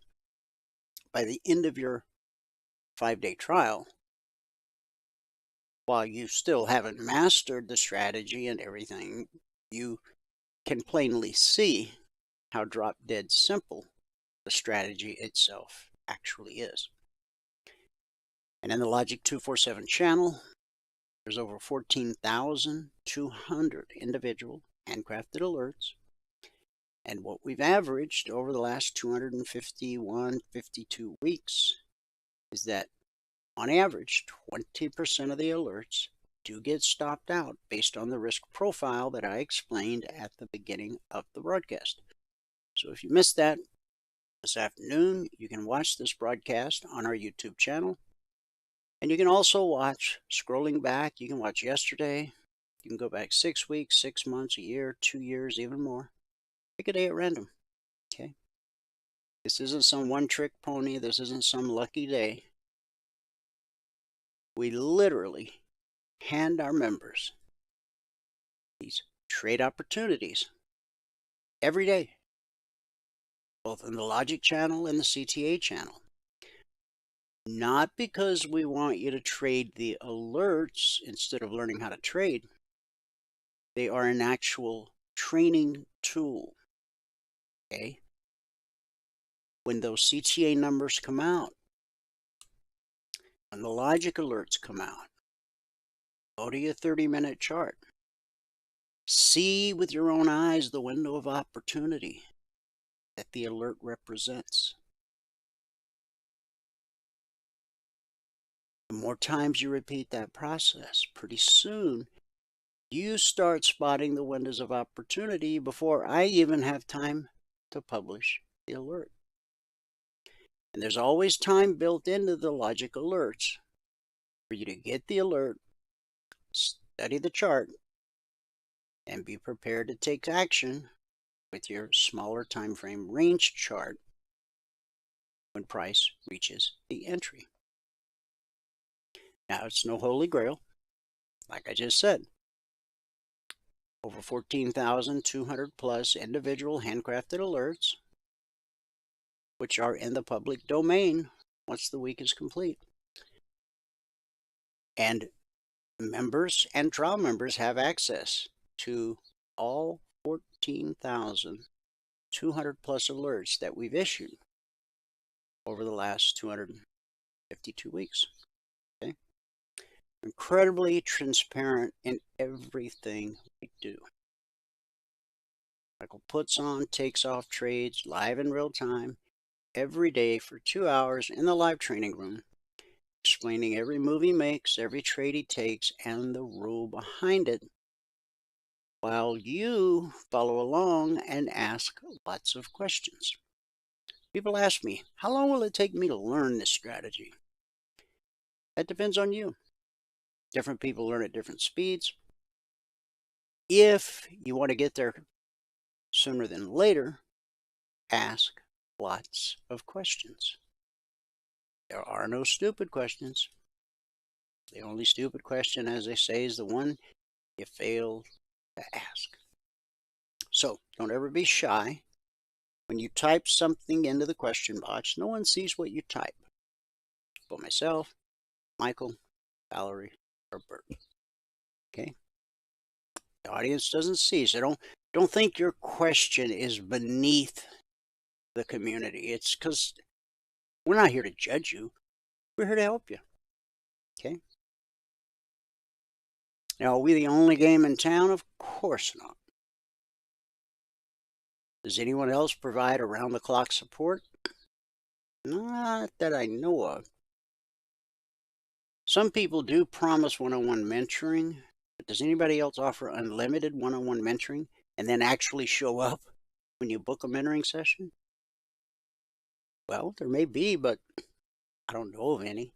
by the end of your 5-day trial, while you still haven't mastered the strategy and everything, you can plainly see how drop dead simple the strategy itself actually is. And in the Logic 247 channel, there's over 14,200 individual handcrafted alerts. And what we've averaged over the last 251, 52 weeks is that on average, 20% of the alerts do get stopped out based on the risk profile that I explained at the beginning of the broadcast. So if you missed that this afternoon, you can watch this broadcast on our YouTube channel. And you can also watch, scrolling back, you can watch yesterday. You can go back 6 weeks, 6 months, a year, 2 years, even more. Pick a day at random, okay? This isn't some one-trick pony. This isn't some lucky day. We literally hand our members these trade opportunities every day, both in the Logic channel and the CTA channel. Not because we want you to trade the alerts instead of learning how to trade. They are an actual training tool. Okay? When those CTA numbers come out, when the logic alerts come out, go to your 30-minute chart. See with your own eyes the window of opportunity that the alert represents. The more times you repeat that process, pretty soon you start spotting the windows of opportunity before I even have time to publish the alert. And there's always time built into the logic alerts for you to get the alert, study the chart, and be prepared to take action with your smaller time frame range chart when price reaches the entry. Now, it's no holy grail, like I just said. Over 14,200 plus individual handcrafted alerts, which are in the public domain once the week is complete. And members and trial members have access to all 14,200 plus alerts that we've issued over the last 252 weeks. Okay? Incredibly transparent in everything we do. Michael puts on, takes off trades live in real time every day for 2 hours in the live training room, explaining every move he makes, every trade he takes, and the rule behind it, while you follow along and ask lots of questions. People ask me, how long will it take me to learn this strategy? That depends on you. Different people learn at different speeds. If you want to get there sooner than later, ask lots of questions. There are no stupid questions. The only stupid question, as they say, is the one you fail to ask. So don't ever be shy. When you type something into the question box, no one sees what you type. But myself, Michael, Valerie, or Bert. Okay? The audience doesn't see, so don't think your question is beneath the community. It's because we're not here to judge you. We're here to help you. Okay? Now, are we the only game in town? Of course not. Does anyone else provide around-the-clock support? Not that I know of. Some people do promise one-on-one mentoring, but does anybody else offer unlimited one-on-one mentoring and then actually show up when you book a mentoring session? Well, there may be, but I don't know of any.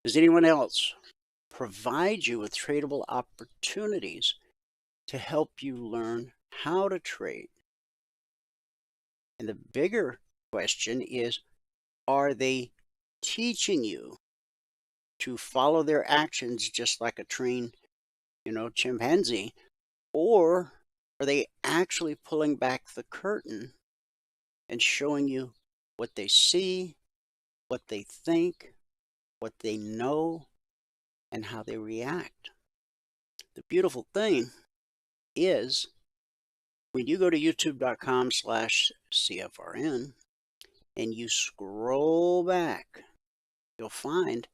Does anyone else provide you with tradable opportunities to help you learn how to trade? And the bigger question is, are they teaching you to follow their actions just like a trained, chimpanzee? Or are they actually pulling back the curtain and showing you what they see, what they think, what they know, and how they react? The beautiful thing is, when you go to youtube.com/CFRN and you scroll back, you'll find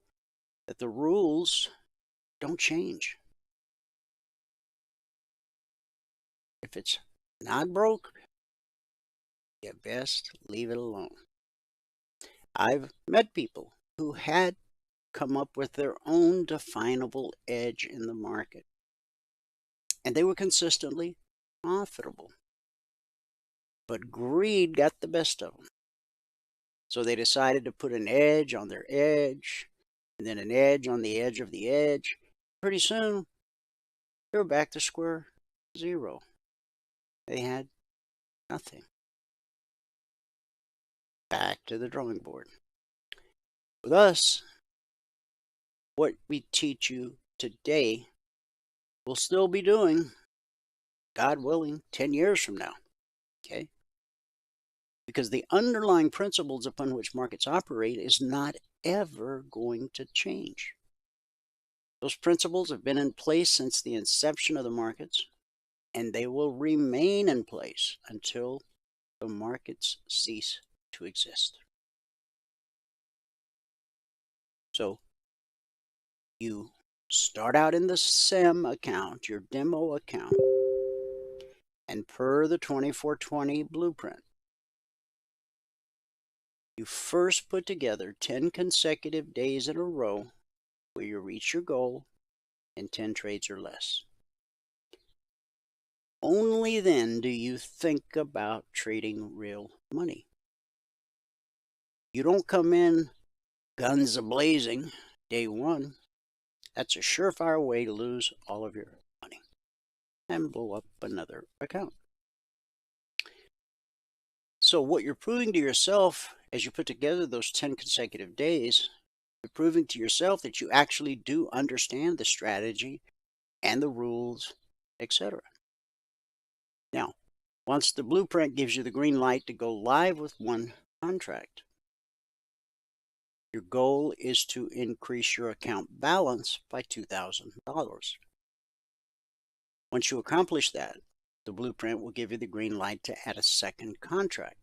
that the rules don't change. If it's not broke, you best leave it alone. I've met people who had come up with their own definable edge in the market, and they were consistently profitable. But greed got the best of them. So they decided to put an edge on their edge, and then an edge on the edge of the edge. Pretty soon, they were back to square zero. They had nothing. Back to the drawing board. With us, what we teach you today, we'll still be doing, God willing, 10 years from now. Okay? Because the underlying principles upon which markets operate is not ever going to change. Those principles have been in place since the inception of the markets, and they will remain in place until the markets cease to exist. So, you start out in the SIM account, your demo account, and per the 2420 blueprint, you first put together 10 consecutive days in a row where you reach your goal in 10 trades or less. Only then do you think about trading real money. You don't come in guns a-blazing day one. That's a surefire way to lose all of your money and blow up another account. So what you're proving to yourself as you put together those 10 consecutive days, you're proving to yourself that you actually do understand the strategy and the rules, etc. Now, once the blueprint gives you the green light to go live with one contract, your goal is to increase your account balance by $2,000. Once you accomplish that, the blueprint will give you the green light to add a second contract.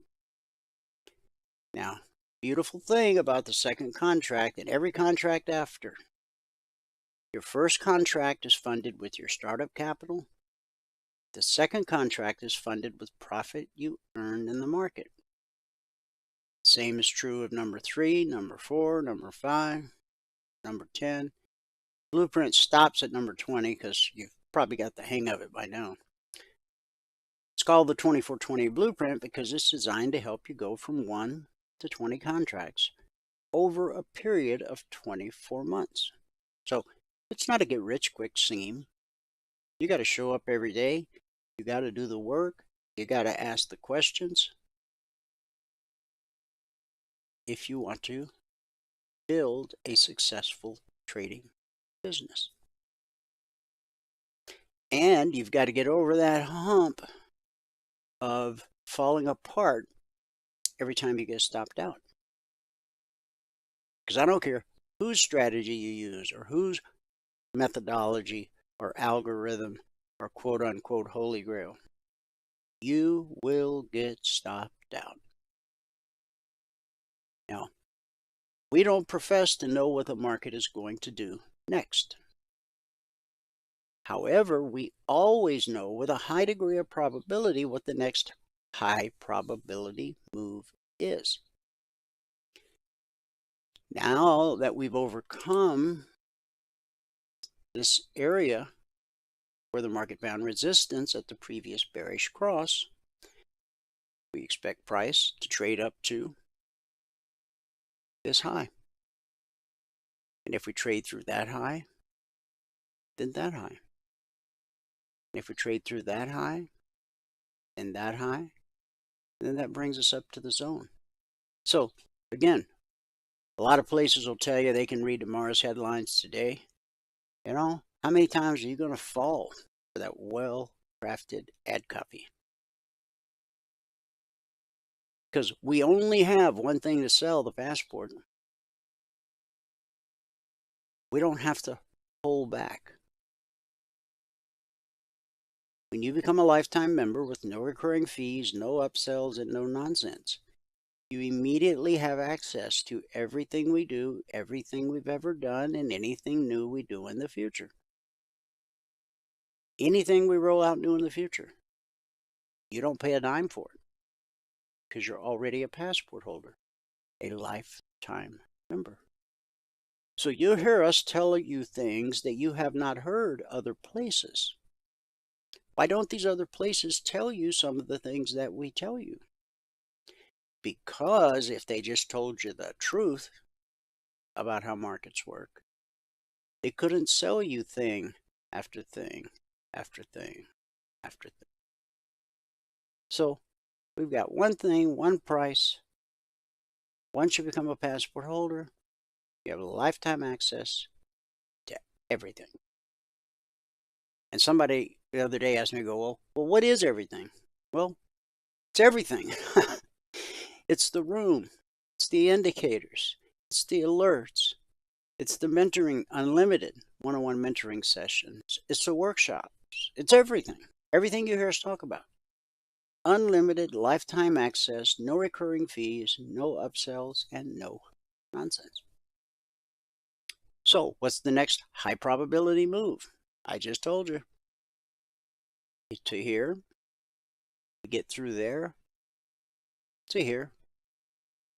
Now, beautiful thing about the second contract and every contract after, your first contract is funded with your startup capital. The second contract is funded with profit you earned in the market. Same is true of number 3, number 4, number 5, number 10. Blueprint stops at number 20 because you've probably got the hang of it by now. It's called the 2420 blueprint because it's designed to help you go from 1 to 20 contracts over a period of 24 months. So it's not a get-rich-quick scheme. You got to show up every day. You got to do the work. You got to ask the questions if you want to build a successful trading business. And you've got to get over that hump of falling apart every time you get stopped out. Because I don't care whose strategy you use or whose methodology or algorithm or quote-unquote holy grail, you will get stopped out. Now, we don't profess to know what the market is going to do next. However, we always know with a high degree of probability what the next high probability move is. Now that we've overcome this area where the market found resistance at the previous bearish cross, we expect price to trade up to this high. And if we trade through that high, then that high. And if we trade through that high, then that high, then that brings us up to the zone. So again, a lot of places will tell you they can read tomorrow's headlines today. You know, how many times are you going to fall for that well-crafted ad copy? Because we only have one thing to sell, the passport. We don't have to hold back. When you become a lifetime member with no recurring fees, no upsells, and no nonsense, you immediately have access to everything we do, everything we've ever done, and anything new we do in the future. Anything we roll out new in the future, you don't pay a dime for it because you're already a passport holder, a lifetime member. So you'll hear us tell you things that you have not heard other places. Why don't these other places tell you some of the things that we tell you? Because if they just told you the truth about how markets work, they couldn't sell you thing after thing after thing after thing. So we've got one thing, one price. Once you become a passport holder, you have lifetime access to everything. And somebody the other day asked me, well, what is everything? Well, it's everything. It's the room. It's the indicators. It's the alerts. It's the mentoring, unlimited one-on-one mentoring sessions. It's the workshops. It's everything. Everything you hear us talk about. Unlimited lifetime access, no recurring fees, no upsells, and no nonsense. So what's the next high probability move? I just told you. To here, we get through there, to here,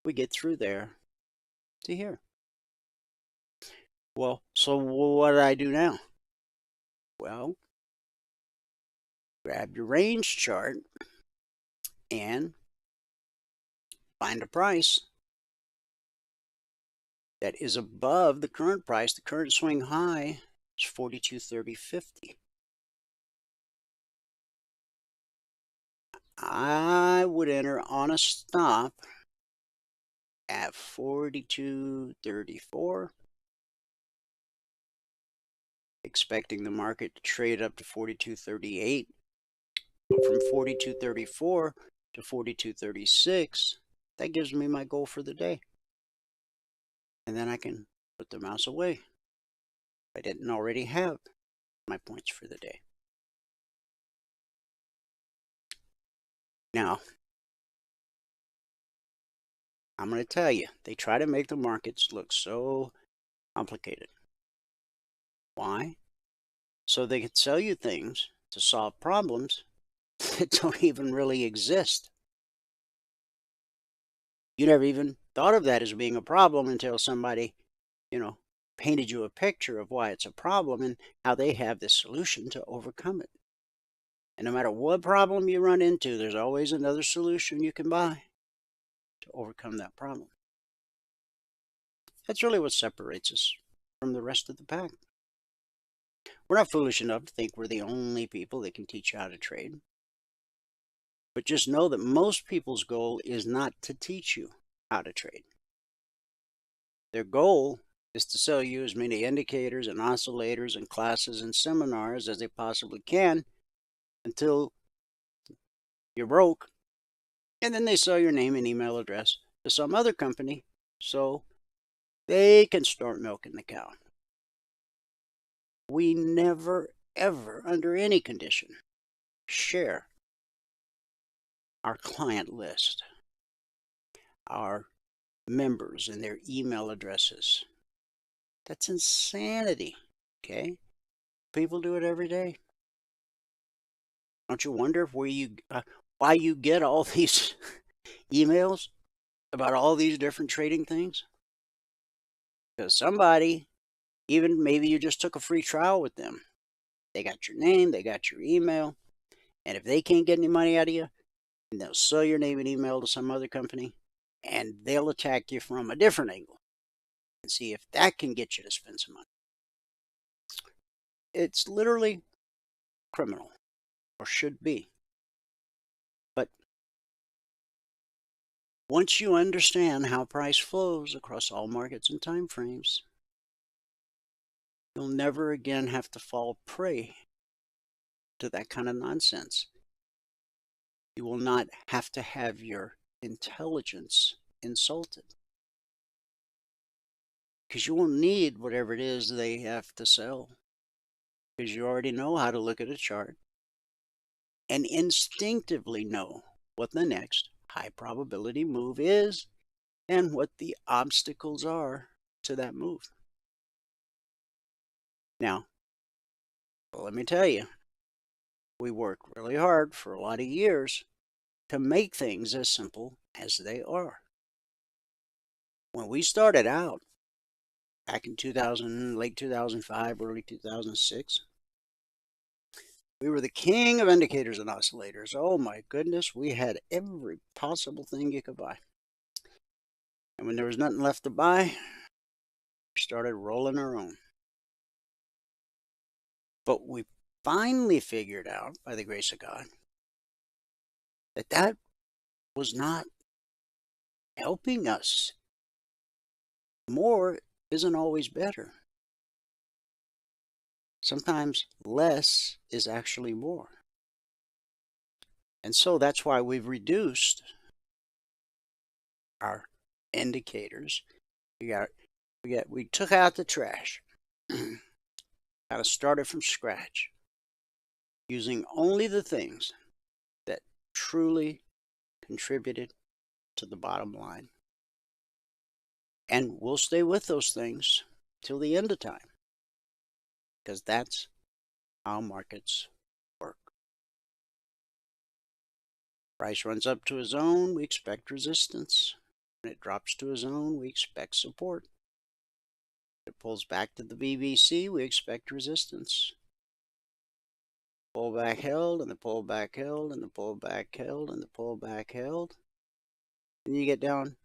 we get through there, to here. Well, so what do I do now? Well, grab your range chart and find a price that is above the current price. The current swing high is 42.30.50. I would enter on a stop at 42.34, expecting the market to trade up to 42.38. But from 42.34 to 42.36, that gives me my goal for the day. And then I can put the mouse away if I didn't already have my points for the day. Now, I'm going to tell you, they try to make the markets look so complicated. Why? So they can sell you things to solve problems that don't even really exist. You never even thought of that as being a problem until somebody, painted you a picture of why it's a problem and how they have this solution to overcome it. And no matter what problem you run into, there's always another solution you can buy to overcome that problem. That's really what separates us from the rest of the pack. We're not foolish enough to think we're the only people that can teach you how to trade. But just know that most people's goal is not to teach you how to trade. Their goal is to sell you as many indicators and oscillators and classes and seminars as they possibly can until you're broke. And then they sell your name and email address to some other company so they can start milking the cow. We never, ever, under any condition, share our client list, our members and their email addresses. That's insanity, okay? People do it every day. Don't you wonder why you get all these emails about all these different trading things? Because somebody, even maybe you just took a free trial with them. They got your name, they got your email, and if they can't get any money out of you, they'll sell your name and email to some other company, and they'll attack you from a different angle and see if that can get you to spend some money. It's literally criminal, or should be. But once you understand how price flows across all markets and time frames, you'll never again have to fall prey to that kind of nonsense. You will not have to have your intelligence insulted, because you won't need whatever it is they have to sell, because you already know how to look at a chart and instinctively know what the next high probability move is and what the obstacles are to that move. Now, let me tell you, we work really hard for a lot of years to make things as simple as they are. When we started out back in late 2005, early 2006, we were the king of indicators and oscillators. Oh my goodness, we had every possible thing you could buy. And when there was nothing left to buy, we started rolling our own. But we finally figured out, by the grace of God, that was not helping us. More isn't always better. Sometimes less is actually more. And so that's why we've reduced our indicators. We took out the trash. Got to start it from scratch, using only the things that truly contributed to the bottom line. And we'll stay with those things till the end of time, because that's how markets work. Price runs up to a zone, we expect resistance. When it drops to a zone, we expect support. If it pulls back to the BBC, we expect resistance. Pullback held, and the pullback held, and the pullback held, and the pullback held. And you get down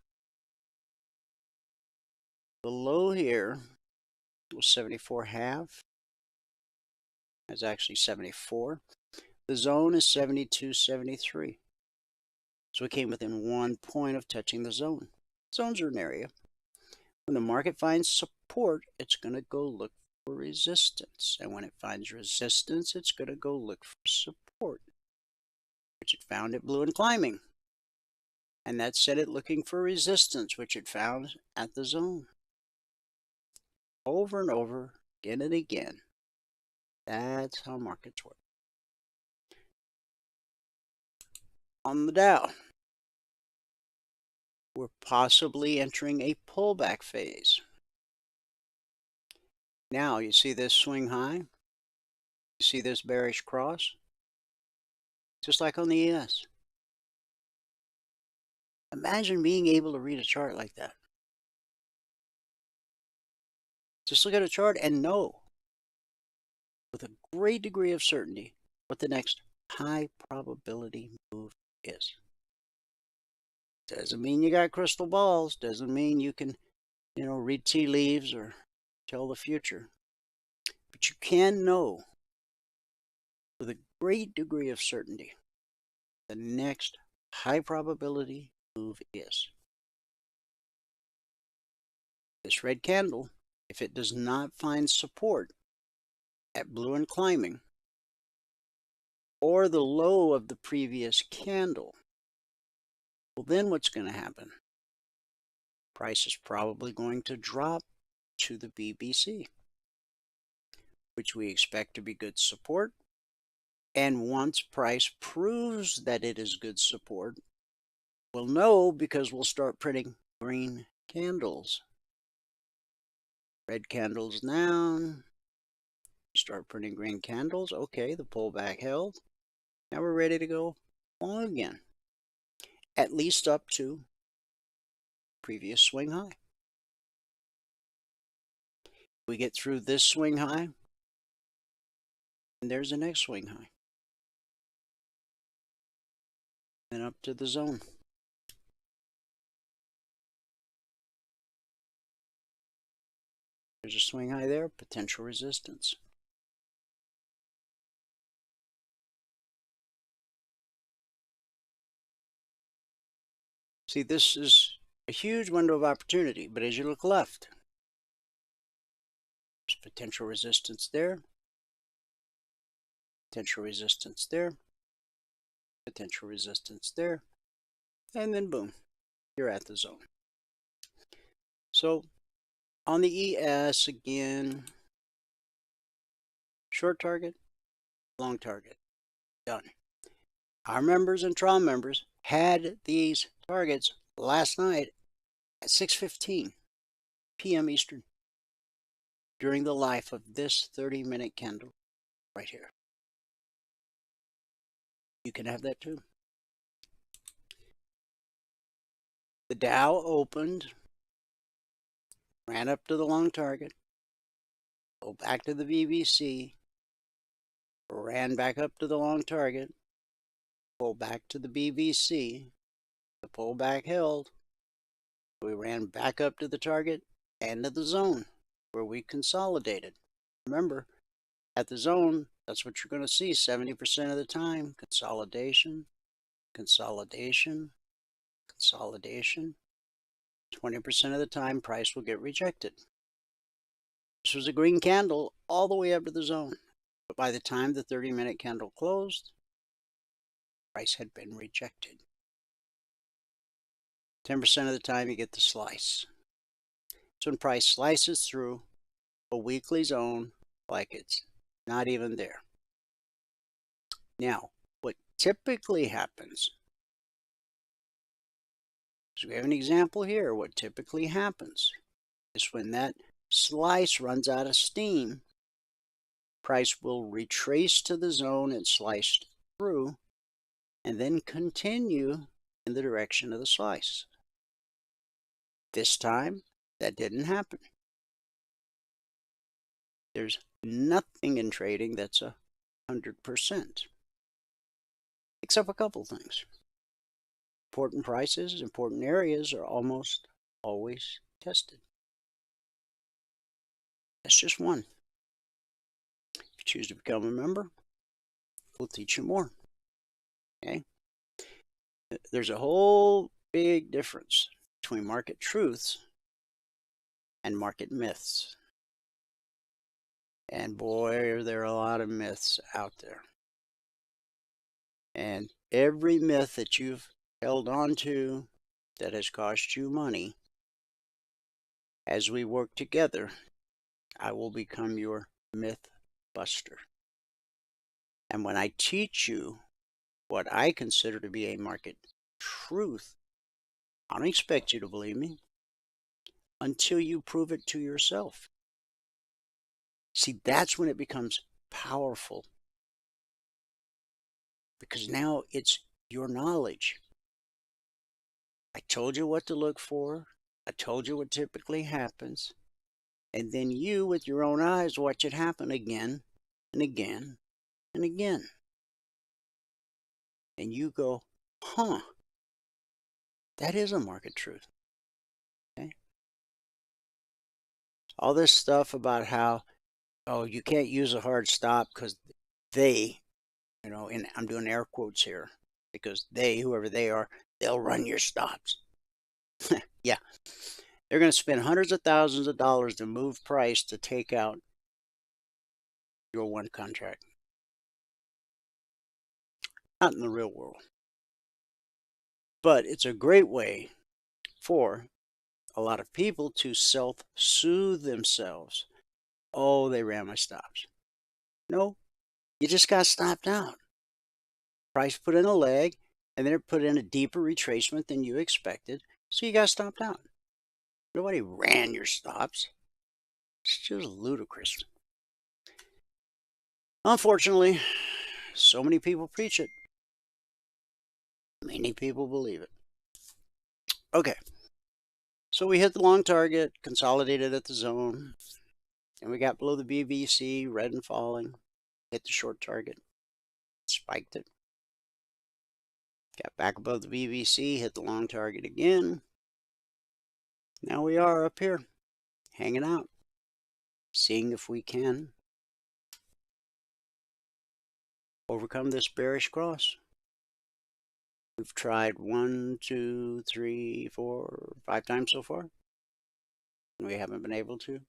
below here was 74.5. That's actually 74. The zone is 72.73. So we came within 1 point of touching the zone. Zones are an area. When the market finds support, it's going to go look for resistance. And when it finds resistance, it's going to go look for support, which it found at blue and climbing. And that set it looking for resistance, which it found at the zone. Over and over, again and again. That's how markets work. On the Dow, we're possibly entering a pullback phase. Now, you see this swing high? You see this bearish cross? Just like on the ES. Imagine being able to read a chart like that. Just look at a chart and know with a great degree of certainty what the next high probability move is. Doesn't mean you got crystal balls. Doesn't mean you can, read tea leaves or tell the future. But you can know with a great degree of certainty the next high probability move is. This red candle, if it does not find support at blue and climbing or the low of the previous candle, well, then what's going to happen? Price is probably going to drop to the BBC, which we expect to be good support. And once price proves that it is good support, we'll know because we'll start printing green candles. Red candles down. Start printing green candles. Okay, the pullback held. Now we're ready to go long again. At least up to previous swing high. We get through this swing high, and there's the next swing high. And up to the zone. There's a swing high there, potential resistance. See, this is a huge window of opportunity, but as you look left, there's potential resistance there, potential resistance there, potential resistance there, and then boom, you're at the zone. So on the ES again, short target, long target, done. Our members and trial members had these targets last night at 6:15 p.m. Eastern during the life of this 30-minute candle right here. You can have that too. The Dow opened, ran up to the long target, go back to the BBC, ran back up to the long target, pull back to the BBC, the pullback held, we ran back up to the target and to the zone where we consolidated. Remember, at the zone, that's what you're going to see 70% of the time. Consolidation, consolidation, consolidation. 20% of the time, price will get rejected. This was a green candle all the way up to the zone. But by the time the 30-minute candle closed, price had been rejected. 10% of the time, you get the slice. It's when price slices through a weekly zone like it's not even there. Now, what typically happens, so we have an example here, what typically happens is when that slice runs out of steam, price will retrace to the zone it sliced through and then continue in the direction of the slice. This time, that didn't happen. There's nothing in trading that's 100%, except a couple things. Important prices, important areas are almost always tested. That's just one. If you choose to become a member, we'll teach you more. Okay? There's a whole big difference between market truths and market myths. And boy, are there a lot of myths out there. And every myth that you've held on to that has cost you money, as we work together, I will become your myth buster. And when I teach you what I consider to be a market truth, I don't expect you to believe me until you prove it to yourself. See, that's when it becomes powerful, because now it's your knowledge. I told you what to look for. I told you what typically happens. And then you, with your own eyes, watch it happen again and again and again. And you go, huh, that is a market truth. Okay? All this stuff about how, oh, you can't use a hard stop because they, and I'm doing air quotes here, because they, whoever they are, they'll run your stops. Yeah. They're going to spend hundreds of thousands of dollars to move price to take out your one contract. Not in the real world. But it's a great way for a lot of people to self-soothe themselves. Oh, they ran my stops. No, you just got stopped out. Price put in a leg, and then it put in a deeper retracement than you expected, so you got stopped out. Nobody ran your stops. It's just ludicrous. Unfortunately, so many people preach it. Many people believe it. Okay, so we hit the long target, consolidated at the zone, and we got below the BBC, red and falling, hit the short target, spiked it, got back above the BBC, hit the long target again. Now we are up here, hanging out, seeing if we can overcome this bearish cross. We've tried 1, 2, 3, 4, 5 times so far. We haven't been able to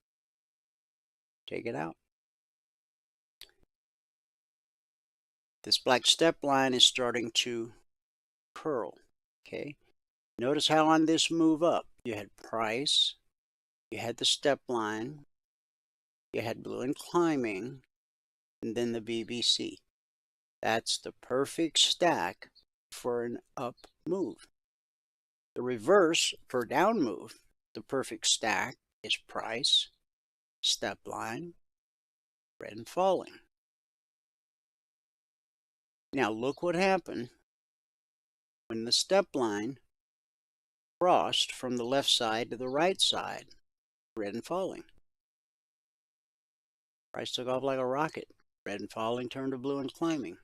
take it out. This black step line is starting to curl. Okay. Notice how on this move up, you had price, you had the step line, you had blue and climbing, and then the BBC. That's the perfect stack for an up move. The reverse for a down move, the perfect stack is price, step line, red and falling. Now look what happened when the step line crossed from the left side to the right side, red and falling. Price took off like a rocket. Red and falling turned to blue and climbing.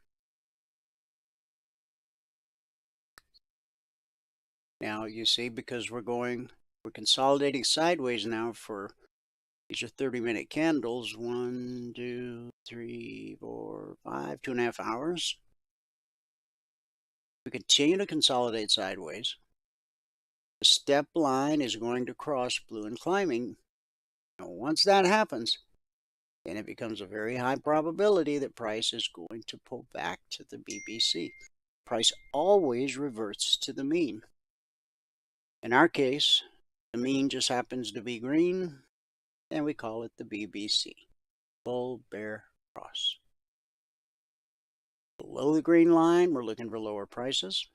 Now you see, because we're consolidating sideways now for, these are 30-minute candles, 1, 2, 3, 4, 5, 2.5 hours. We continue to consolidate sideways. The step line is going to cross blue and climbing. Now, once that happens, then it becomes a very high probability that price is going to pull back to the BBC. Price always reverts to the mean. In our case, the mean just happens to be green, and we call it the BBC, bull bear cross. Below the green line, we're looking for lower prices.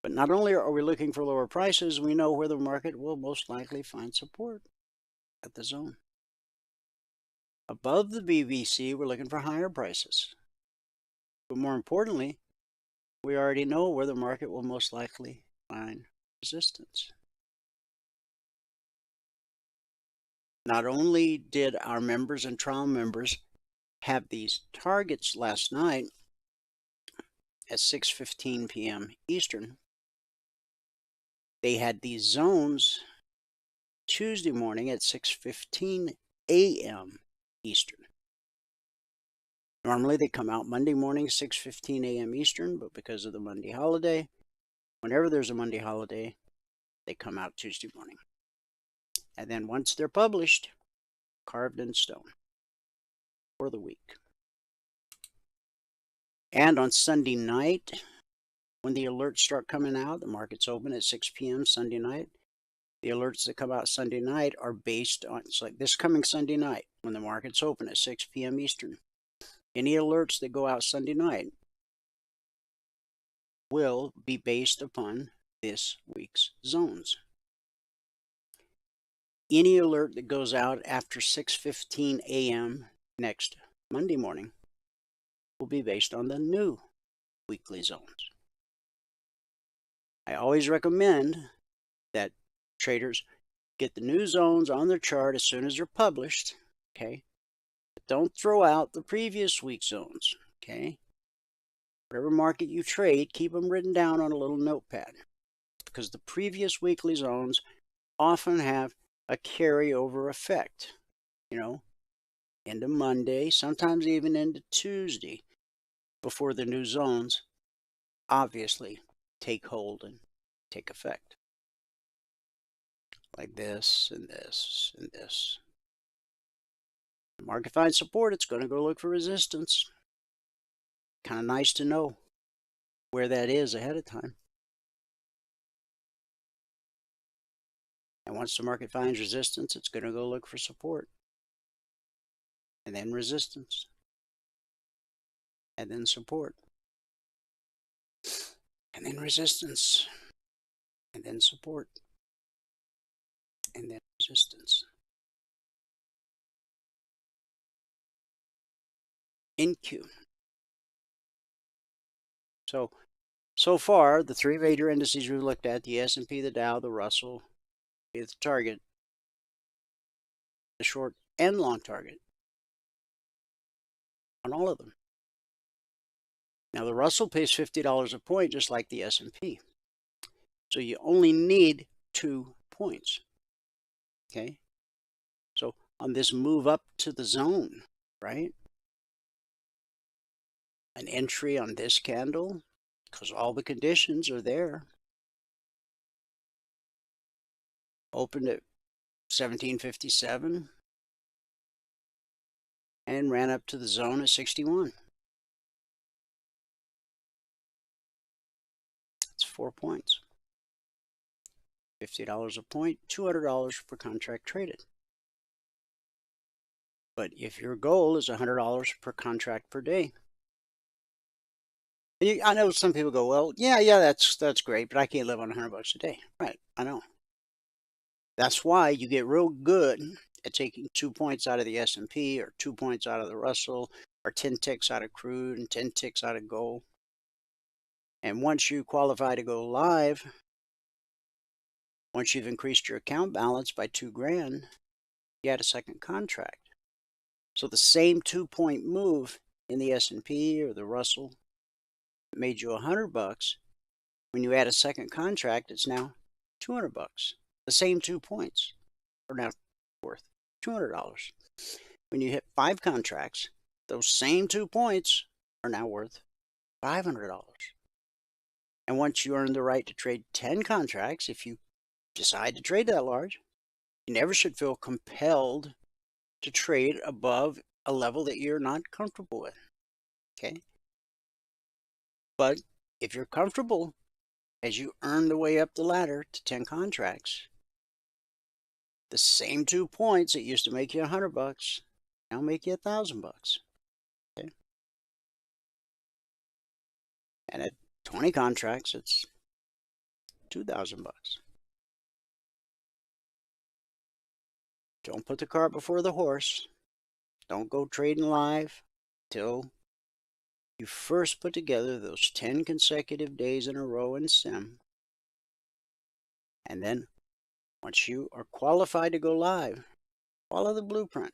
But not only are we looking for lower prices, we know where the market will most likely find support at the zone. Above the BVC, we're looking for higher prices. But more importantly, we already know where the market will most likely find resistance. Not only did our members and trial members have these targets last night at 6:15 p.m. Eastern, they had these zones Tuesday morning at 6:15 a.m. Eastern. Normally they come out Monday morning, 6:15 a.m. Eastern, but because of the Monday holiday, whenever there's a Monday holiday, they come out Tuesday morning. And then once they're published, carved in stone for the week. And on Sunday night, when the alerts start coming out, the market's open at 6 p.m. Sunday night. The alerts that come out Sunday night are based on, it's like this coming Sunday night, when the market's open at 6 p.m. Eastern. Any alerts that go out Sunday night will be based upon this week's zones. Any alert that goes out after 6:15 a.m. next Monday morning will be based on the new weekly zones. I always recommend that traders get the new zones on their chart as soon as they're published, okay? But don't throw out the previous week's zones, okay? Whatever market you trade, keep them written down on a little notepad, because the previous weekly zones often have a carryover effect, into Monday, sometimes even into Tuesday, before the new zones obviously take hold and take effect. Like this and this and this. The market finds support, it's going to go look for resistance. Kind of nice to know where that is ahead of time. And once the market finds resistance, it's going to go look for support. And then resistance. And then support. And then resistance. And then support. And then resistance. In Q. So far, the three major indices we've looked at, the S&P, the Dow, the Russell, is the target, the short and long target on all of them. Now, the Russell pays $50 a point, just like the S&P. So you only need 2 points, okay? So on this move up to the zone, right? An entry on this candle, because all the conditions are there. Opened at 1757 and ran up to the zone at 61. That's 4 points. $50 a point, $200 per contract traded. But if your goal is $100 per contract per day, and I know some people go, well, yeah, that's great, but I can't live on $100 a day. Right, I know. That's why you get real good at taking 2 points out of the S&P or 2 points out of the Russell or 10 ticks out of crude and 10 ticks out of gold. And once you qualify to go live, once you've increased your account balance by $2,000, you add a second contract. So the same 2-point move in the S&P or the Russell made you $100. When you add a second contract, it's now $200. The same 2 points are now worth $200. When you hit 5 contracts, those same 2 points are now worth $500. And once you earn the right to trade 10 contracts, if you decide to trade that large, you never should feel compelled to trade above a level that you're not comfortable with. Okay? But if you're comfortable as you earn the way up the ladder to 10 contracts, the same 2 points that used to make you $100 now make you $1,000. Okay? And at 20 contracts, it's $2,000. Don't put the cart before the horse. Don't go trading live till you first put together those 10 consecutive days in a row in Sim. And then once you are qualified to go live, follow the blueprint.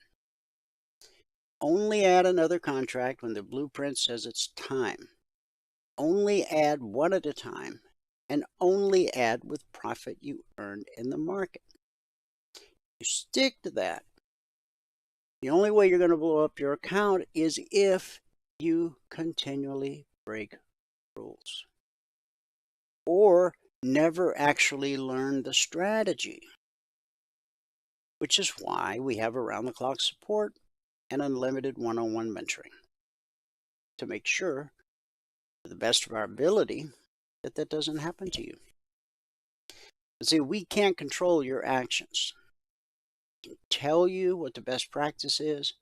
Only add another contract when the blueprint says it's time. Only add one at a time, and only add with profit you earned in the market. You stick to that. The only way you're going to blow up your account is if you continually break rules or never actually learn the strategy, which is why we have around-the-clock support and unlimited one-on-one mentoring to make sure, to the best of our ability, that that doesn't happen to you. But see, we can't control your actions. We can tell you what the best practice is,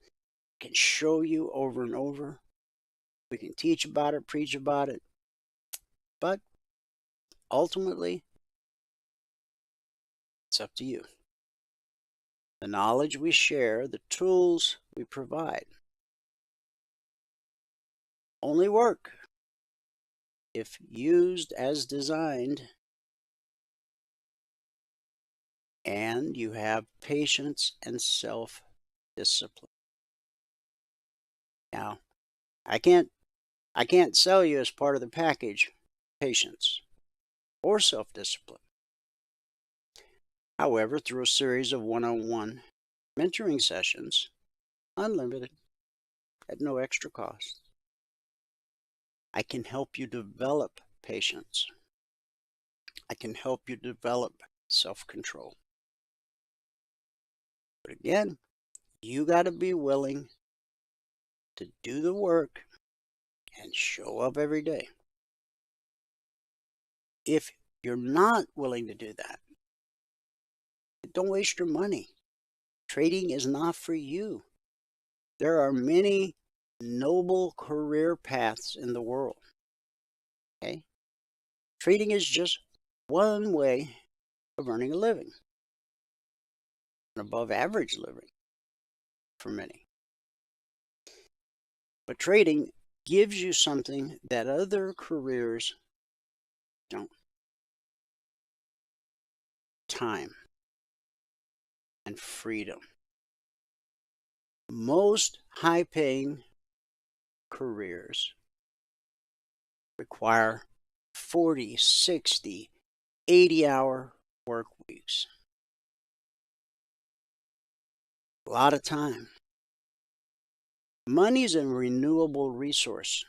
we can show you over and over, we can teach about it, preach about it, but ultimately, it's up to you. The knowledge we share, the tools we provide, only work if used as designed and you have patience and self-discipline. Now, I can't sell you as part of the package patience or self-discipline. However, through a series of one-on-one mentoring sessions, unlimited, at no extra cost, I can help you develop patience. I can help you develop self-control. But again, you got to be willing to do the work and show up every day. If you're not willing to do that, don't waste your money. Trading is not for you. There are many noble career paths in the world. Okay? Trading is just one way of earning a living, an above average living for many. But trading gives you something that other careers don't. Time and freedom. Most high-paying careers require 40, 60, 80-hour work weeks. A lot of time. Money's a renewable resource.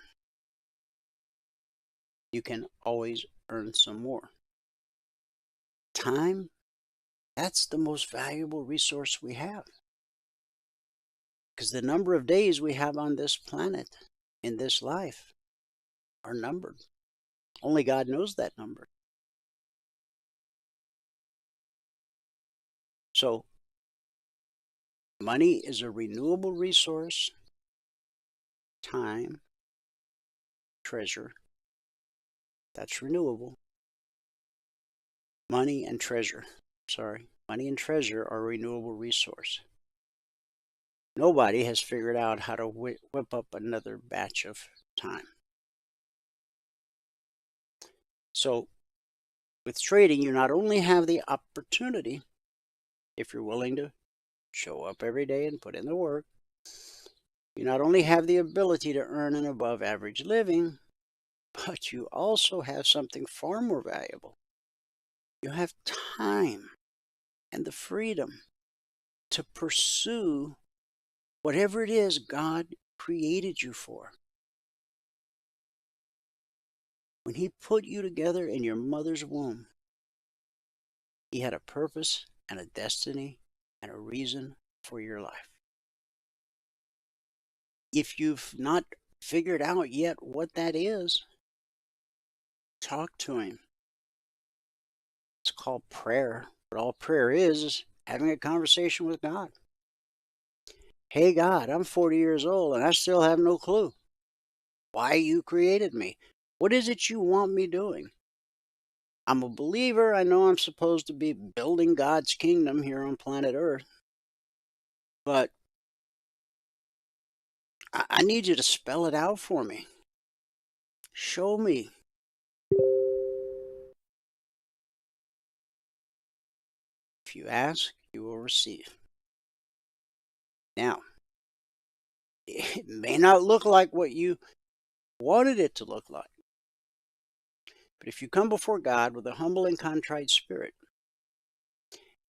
You can always earn some more. Time, that's the most valuable resource we have. Because the number of days we have on this planet, in this life, are numbered. Only God knows that number. So, money is a renewable resource. Time, treasure, that's renewable. Money and treasure are a renewable resource. Nobody has figured out how to whip up another batch of time. So, with trading, you not only have the opportunity, if you're willing to show up every day and put in the work, you not only have the ability to earn an above average living, but you also have something far more valuable. You have time and the freedom to pursue whatever it is God created you for. When He put you together in your mother's womb, He had a purpose and a destiny and a reason for your life. If you've not figured out yet what that is, talk to Him. It's called prayer, but all prayer is having a conversation with God. Hey God, I'm 40 years old and I still have no clue why you created me. What is it you want me doing? I'm a believer. I know I'm supposed to be building God's kingdom here on planet Earth. But I need you to spell it out for me. Show me. If you ask, you will receive. Now, it may not look like what you wanted it to look like. But if you come before God with a humble and contrite spirit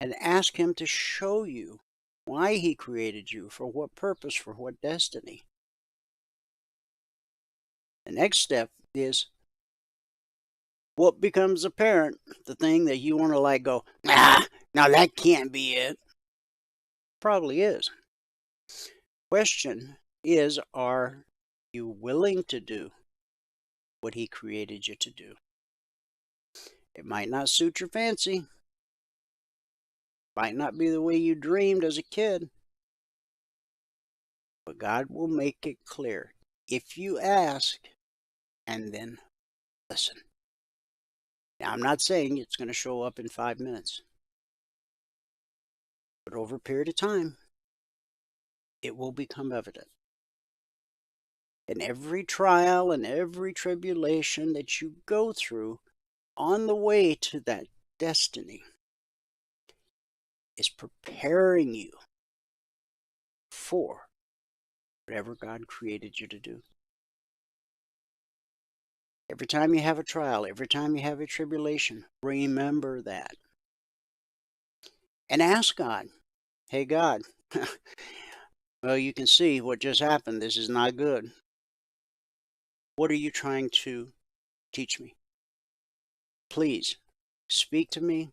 and ask Him to show you why He created you, for what purpose, for what destiny, the next step is what becomes apparent, the thing that you want to like go, now that can't be it. Probably is. Question is, are you willing to do what He created you to do? It might not suit your fancy. Might not be the way you dreamed as a kid. But God will make it clear if you ask and then listen. Now, I'm not saying it's going to show up in 5 minutes. But over a period of time, it will become evident. And every trial and every tribulation that you go through on the way to that destiny is preparing you for whatever God created you to do. Every time you have a trial, every time you have a tribulation, remember that. And ask God, hey God, well, you can see what just happened. This is not good. What are you trying to teach me? Please, speak to me.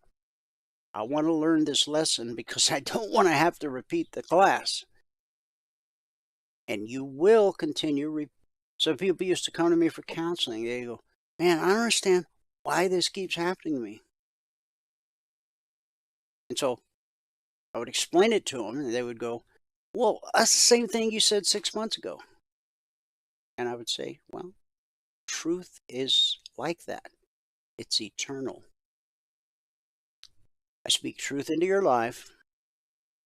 I want to learn this lesson because I don't want to have to repeat the class. And you will continue. Some people used to come to me for counseling. They go, man, I don't understand why this keeps happening to me. And so I would explain it to them, and they would go, well, that's the same thing you said 6 months ago. And I would say, well, truth is like that. It's eternal. I speak truth into your life,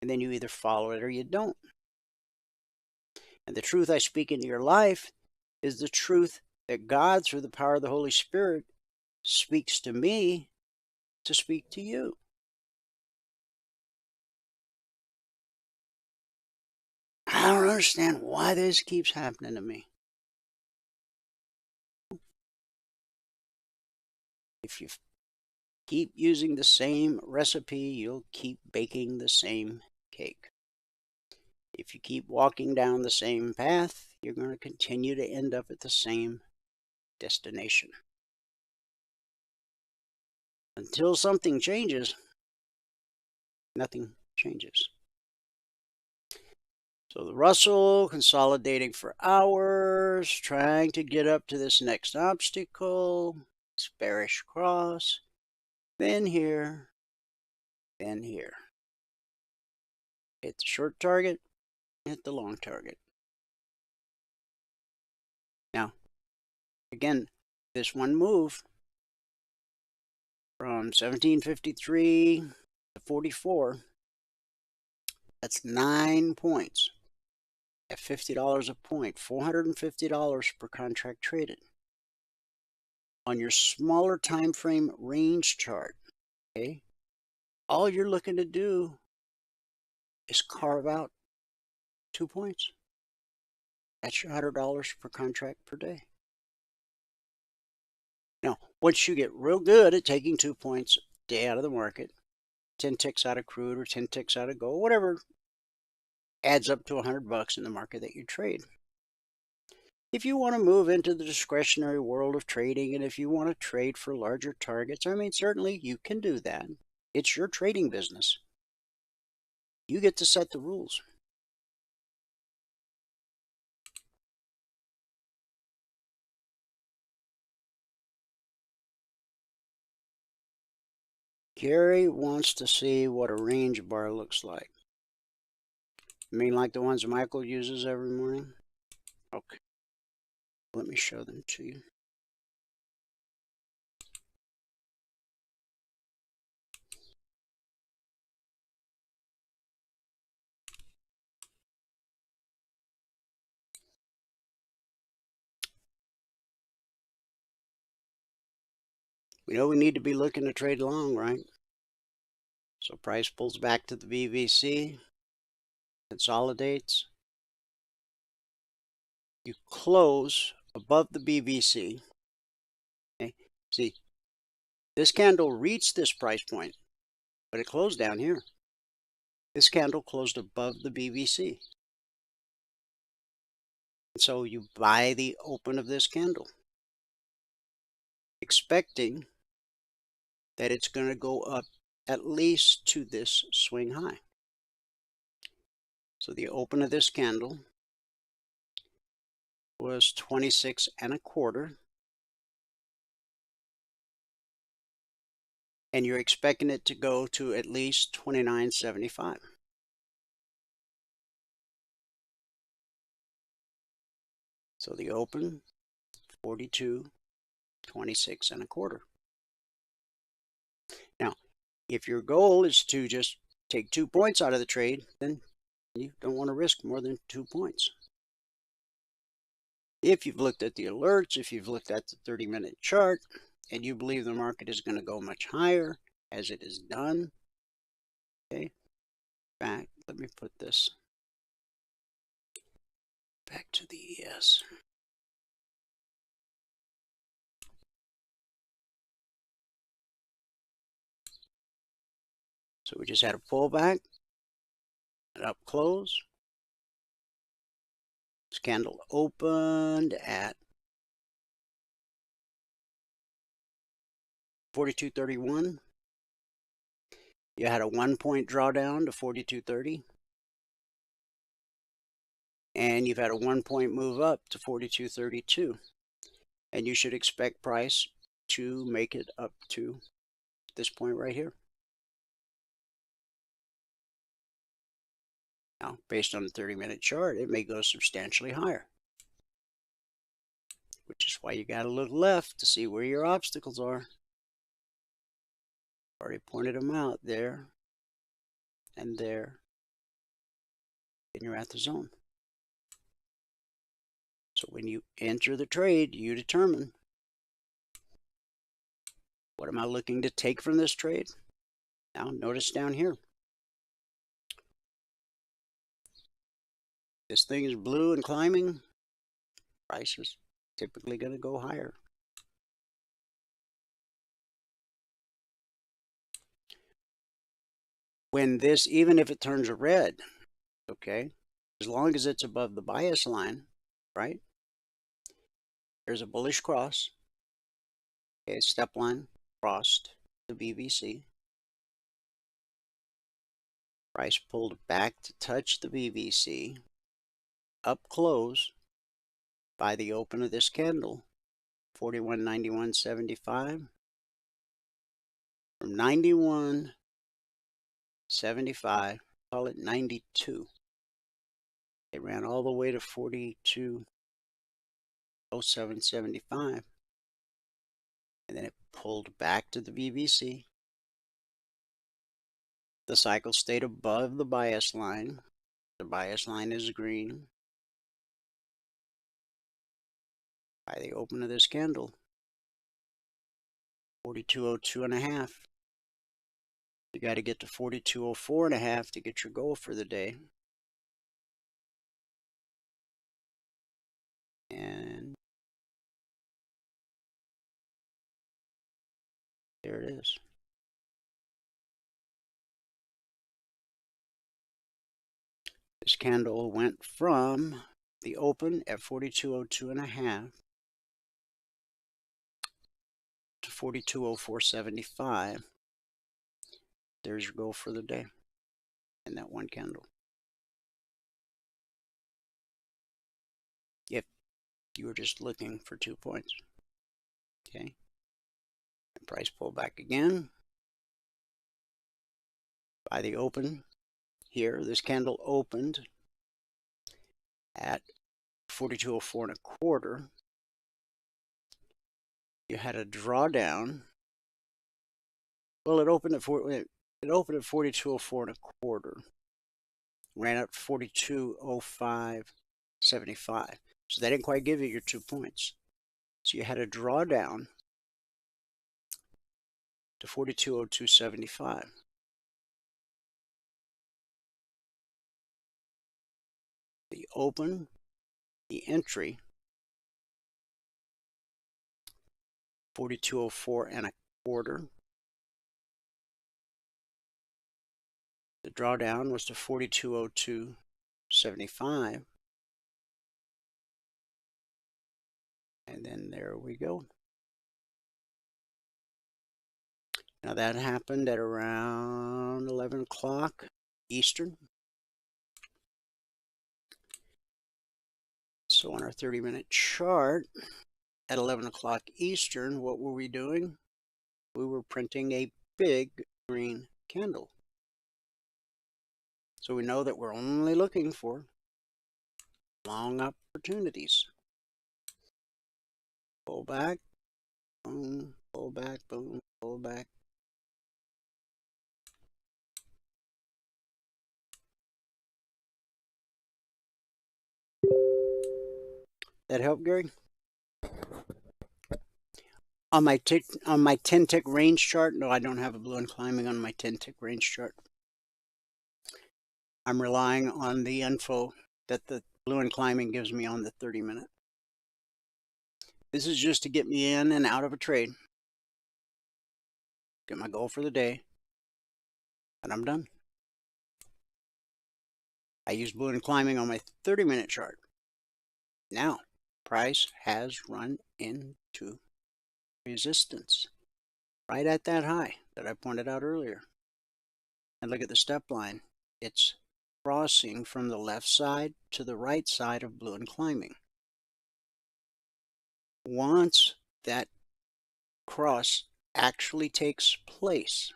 and then you either follow it or you don't. And the truth I speak into your life is the truth that God, through the power of the Holy Spirit, speaks to me to speak to you. I don't understand why this keeps happening to me. If you keep using the same recipe, you'll keep baking the same cake. If you keep walking down the same path, you're going to continue to end up at the same destination. Until something changes, nothing changes. So the Russell consolidating for hours, trying to get up to this next obstacle, this bearish cross, then here, then here. Hit the short target, hit the long target. Now, again, this one move from 1753 to 44, that's 9 points at $50 a point, $450 per contract traded. On your smaller time frame range chart, okay, all you're looking to do is carve out 2 points. That's your $100 per contract per day. Now, once you get real good at taking 2 points a day out of the market, 10 ticks out of crude or 10 ticks out of gold, whatever adds up to $100 in the market that you trade. If you want to move into the discretionary world of trading, and if you want to trade for larger targets, I mean, certainly you can do that. It's your trading business. You get to set the rules. Gary wants to see what a range bar looks like. You mean like the ones Michael uses every morning? Okay. Let me show them to you. We know we need to be looking to trade long, right? So price pulls back to the BVC, consolidates. You close above the BVC. Okay. See, this candle reached this price point, but it closed down here. This candle closed above the BVC. And so you buy the open of this candle, expecting that it's going to go up at least to this swing high. So the open of this candle was 26.25, and you're expecting it to go to at least 29.75. So the open, 42.26.25. Now, if your goal is to just take 2 points out of the trade, then you don't want to risk more than 2 points. If you've looked at the alerts, if you've looked at the 30-minute chart, and you believe the market is going to go much higher, as it is done, okay, back, let me put this back to the ES. So we just had a pullback, an up close. This candle opened at 42.31. You had a 1-point drawdown to 42.30. And you've had a 1-point move up to 42.32. And you should expect price to make it up to this point right here. Now, based on the 30-minute chart, it may go substantially higher, which is why you got to look left to see where your obstacles are. Already pointed them out there and there, and you're at the zone. So when you enter the trade, you determine, what am I looking to take from this trade? Now, notice down here. This thing is blue and climbing. Price is typically going to go higher. When this, even if it turns red, okay, as long as it's above the bias line, right? There's a bullish cross. Okay, step line crossed the BVC. Price pulled back to touch the BVC. Up close by the open of this candle, 41.91.75. From 91.75, call it 92. It ran all the way to 42.07.75. And then it pulled back to the BVC. The cycle stayed above the bias line. The bias line is green. By the open of this candle, 42.02.5. You got to get to 42.04.5 to get your goal for the day. And there it is. This candle went from the open at 42.02.5 to 42.04.75. There's your goal for the day in that one candle. If you were just looking for 2 points, okay? And price pull back again. By the open here, this candle opened at 42.04.25. You had a drawdown. Well, it opened at 42.04.25. Ran up to 42.05.75. So they didn't quite give you your 2 points. So you had a drawdown to 4202.75. The open, the entry, 4204.25. The drawdown was to 4202.75. And then there we go. Now that happened at around 11 o'clock Eastern. So on our 30-minute chart at 11 o'clock Eastern, what were we doing? We were printing a big green candle. So we know that we're only looking for long opportunities. Pull back, boom, pull back, boom, pull back. That help, Gary? On my 10-tick range chart, no, I don't have a balloon climbing on my 10-tick range chart. I'm relying on the info that the balloon climbing gives me on the 30-minute. This is just to get me in and out of a trade. Get my goal for the day, and I'm done. I use balloon climbing on my 30-minute chart. Now, price has run into resistance right at that high that I pointed out earlier. And look at the step line. It's crossing from the left side to the right side of balloon climbing. Once that cross actually takes place,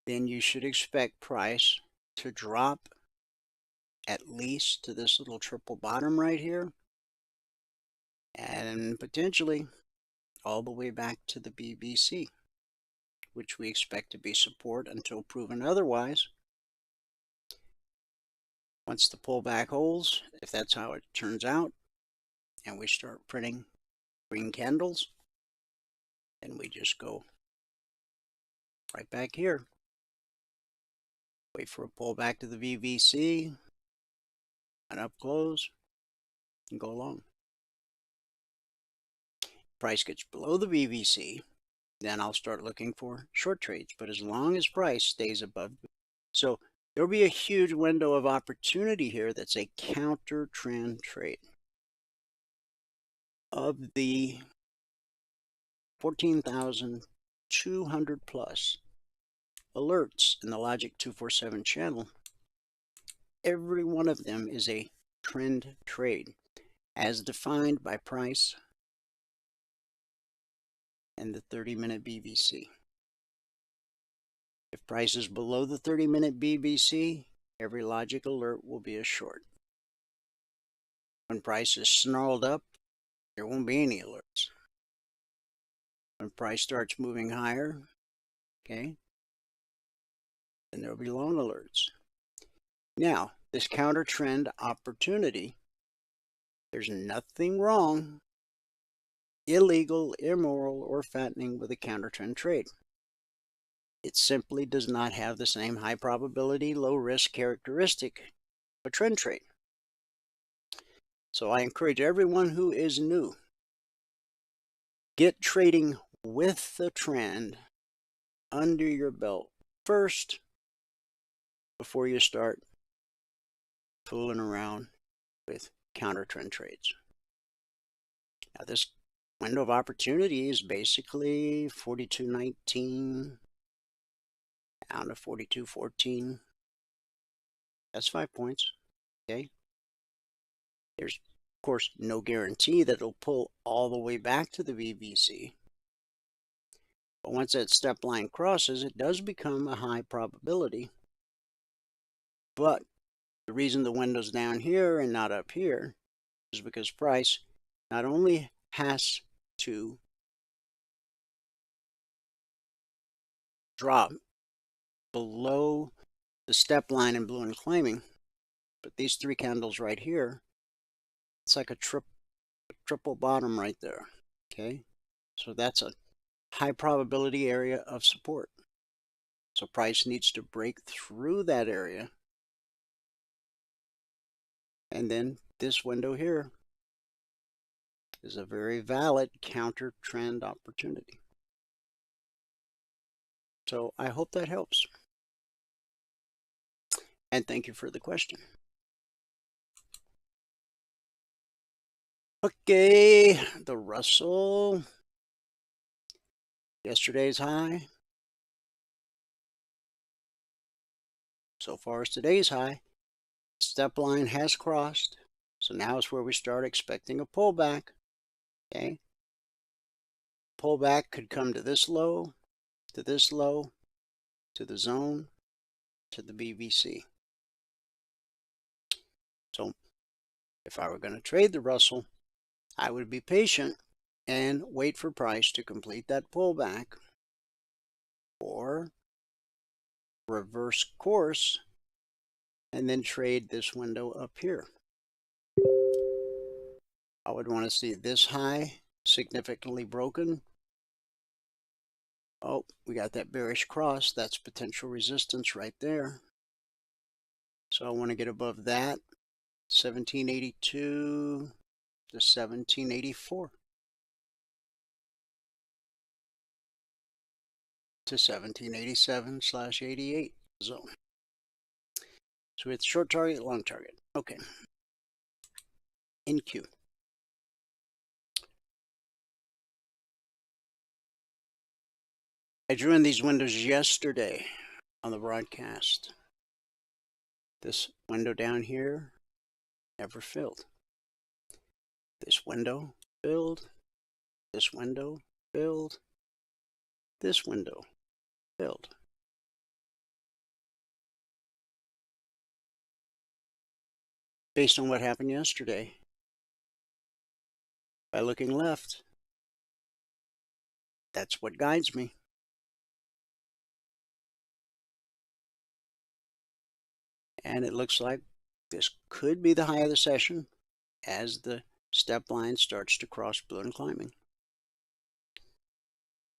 then you should expect price to drop at least to this little triple bottom right here, and potentially all the way back to the BBC, which we expect to be support until proven otherwise. Once the pullback holds, if that's how it turns out, and we start printing green candles, then we just go right back here. Wait for a pullback to the VVC, and up close, and go long. Price gets below the VVC, then I'll start looking for short trades. But as long as price stays above, so there'll be a huge window of opportunity here that's a counter trend trade. Of the 14,200 plus alerts in the Logic 247 channel, every one of them is a trend trade as defined by price and the 30-minute BBC. If price is below the 30-minute BBC, every logic alert will be a short. When price is snarled up, there won't be any alerts. When price starts moving higher, okay, then there'll be long alerts. Now, this counter trend opportunity, there's nothing wrong, illegal, immoral, or fattening with a counter trend trade. It simply does not have the same high probability, low risk characteristic of a trend trade. So I encourage everyone who is new, get trading with the trend under your belt first before you start fooling around with counter trend trades. Now this window of opportunity is basically 42.19 down to 42.14. That's 5 points. Okay. There's, of course, no guarantee that it'll pull all the way back to the VVC. But once that step line crosses, it does become a high probability. But the reason the window's down here and not up here is because price not only has to drop below the step line in balloon climbing, but these three candles right here, it's like a triple bottom right there. Okay, so that's a high probability area of support. So price needs to break through that area. And then this window here is a very valid counter trend opportunity. So I hope that helps. And thank you for the question. Okay, the Russell, yesterday's high. So far as today's high, step line has crossed. So now is where we start expecting a pullback. Okay. Pullback could come to this low, to this low, to the zone, to the BVC. So if I were going to trade the Russell, I would be patient and wait for price to complete that pullback or reverse course and then trade this window up here. I would want to see this high significantly broken. Oh, we got that bearish cross. That's potential resistance right there. So I want to get above that, 1782 to 1784 to 1787/88 zone. So we have short target, long target. Okay. In Q. I drew in these windows yesterday on the broadcast. This window down here never filled. This window filled. This window filled. This window filled. Based on what happened yesterday, by looking left, that's what guides me. And it looks like this could be the high of the session as the step line starts to cross balloon climbing.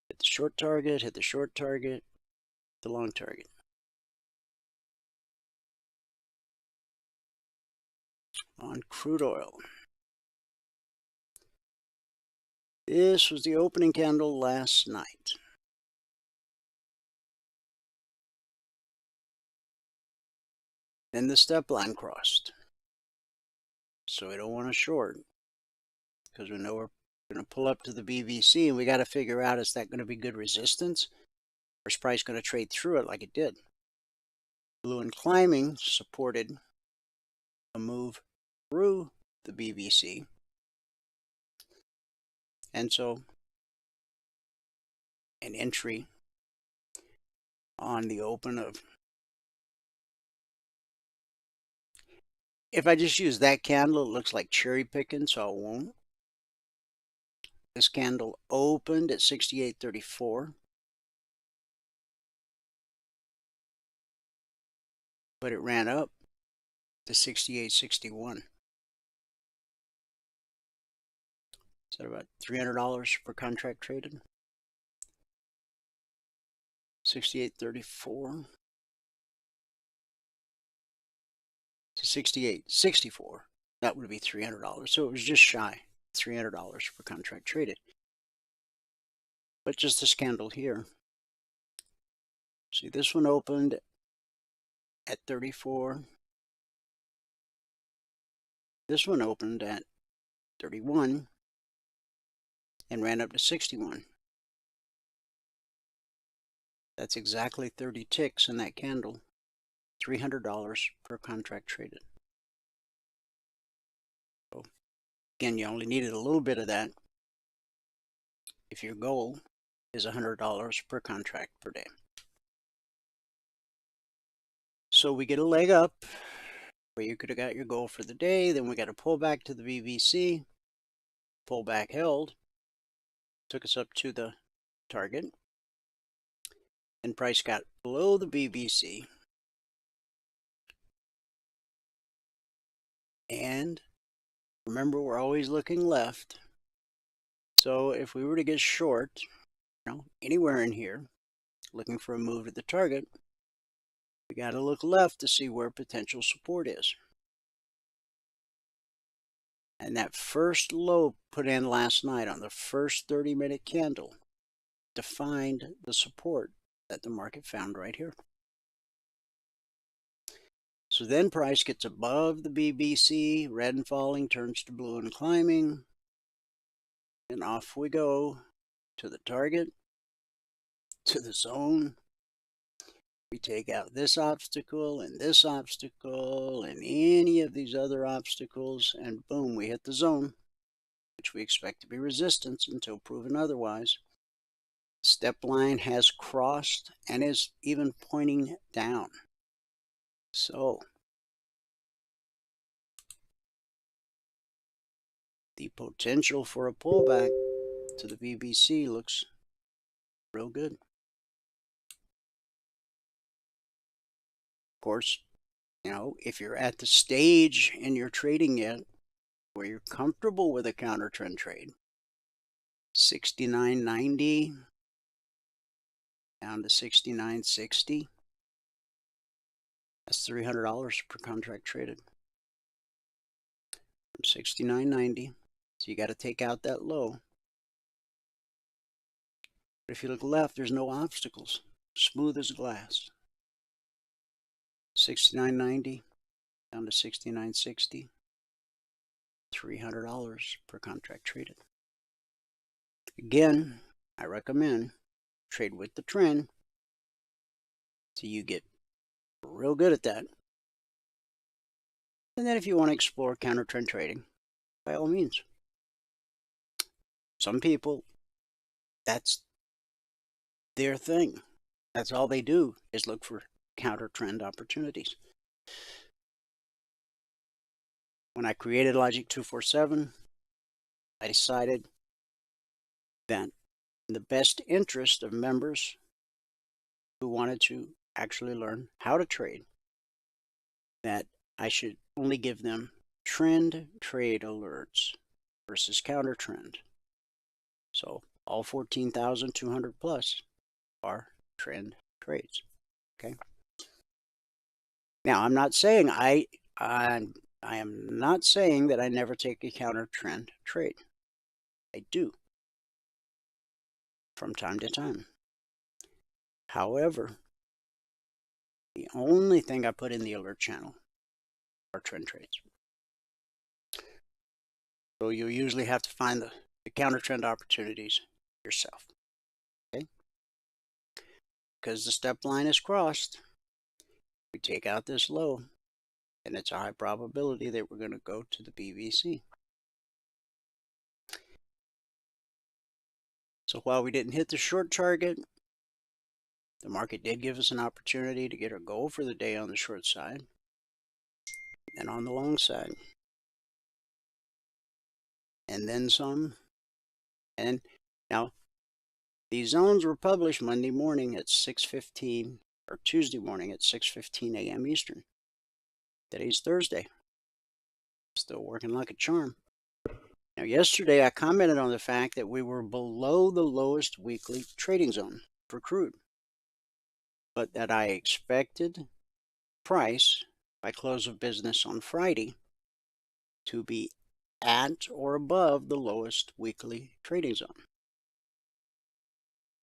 Hit the short target, hit the short target, the long target. On crude oil. This was the opening candle last night. Then the step line crossed. So we don't want to short because we know we're going to pull up to the BVC and we got to figure out, is that going to be good resistance or is price going to trade through it like it did? Balloon climbing supported a move through the BVC. And so an entry on the open of, if I just use that candle, it looks like cherry picking, so I won't. This candle opened at 68.34, but it ran up to 68.61. Is that about $300 per contract traded? 68.34 to 68.64. That would be $300. So it was just shy $300 per contract traded. But just this candle here. See, this one opened at 34. This one opened at 31 and ran up to 61. That's exactly 30 ticks in that candle. $300 per contract traded. So again, you only needed a little bit of that if your goal is $100 per contract per day. So we get a leg up where you could have got your goal for the day. Then we got a pull back to the BVC. Pullback held. Took us up to the target. And price got below the BVC. And remember, we're always looking left. So if we were to get short, anywhere in here, looking for a move to the target, we got to look left to see where potential support is. And that first low put in last night on the first 30-minute candle defined the support that the market found right here. So then price gets above the BBC, red and falling, turns to blue and climbing, and off we go to the target, to the zone. We take out this obstacle and any of these other obstacles, and boom, we hit the zone, which we expect to be resistance until proven otherwise. Step line has crossed and is even pointing down. So the potential for a pullback to the BBC looks real good. Of course, if you're at the stage in your trading yet where you're comfortable with a counter trend trade, 69.90 down to 69.60, that's $300 per contract traded. From 69.90, so you got to take out that low. But if you look left, there's no obstacles, smooth as glass. 69.90 down to 69.60, $300 per contract traded. Again, I recommend trade with the trend so you get real good at that. And then if you want to explore counter trend trading, by all means. Some people, that's their thing. That's all they do is look for counter trend opportunities. When I created Logic 247, I decided that in the best interest of members who wanted to actually learn how to trade, that I should only give them trend trade alerts versus counter trend. So all 14,200 plus are trend trades. Okay. Now I'm not saying I am not saying that I never take a counter trend trade. I do from time to time. However, the only thing I put in the alert channel are trend trades. So you usually have to find the counter trend opportunities yourself. Okay? Because the step line is crossed, we take out this low, and it's a high probability that we're going to go to the BBC. So while we didn't hit the short target, the market did give us an opportunity to get our goal for the day on the short side and on the long side. And then some. And now, these zones were published Monday morning at 6:15, or Tuesday morning at 6:15 a.m. Eastern. Today's Thursday. Still working like a charm. Now, yesterday I commented on the fact that we were below the lowest weekly trading zone for crude, but that I expected price by close of business on Friday to be at or above the lowest weekly trading zone.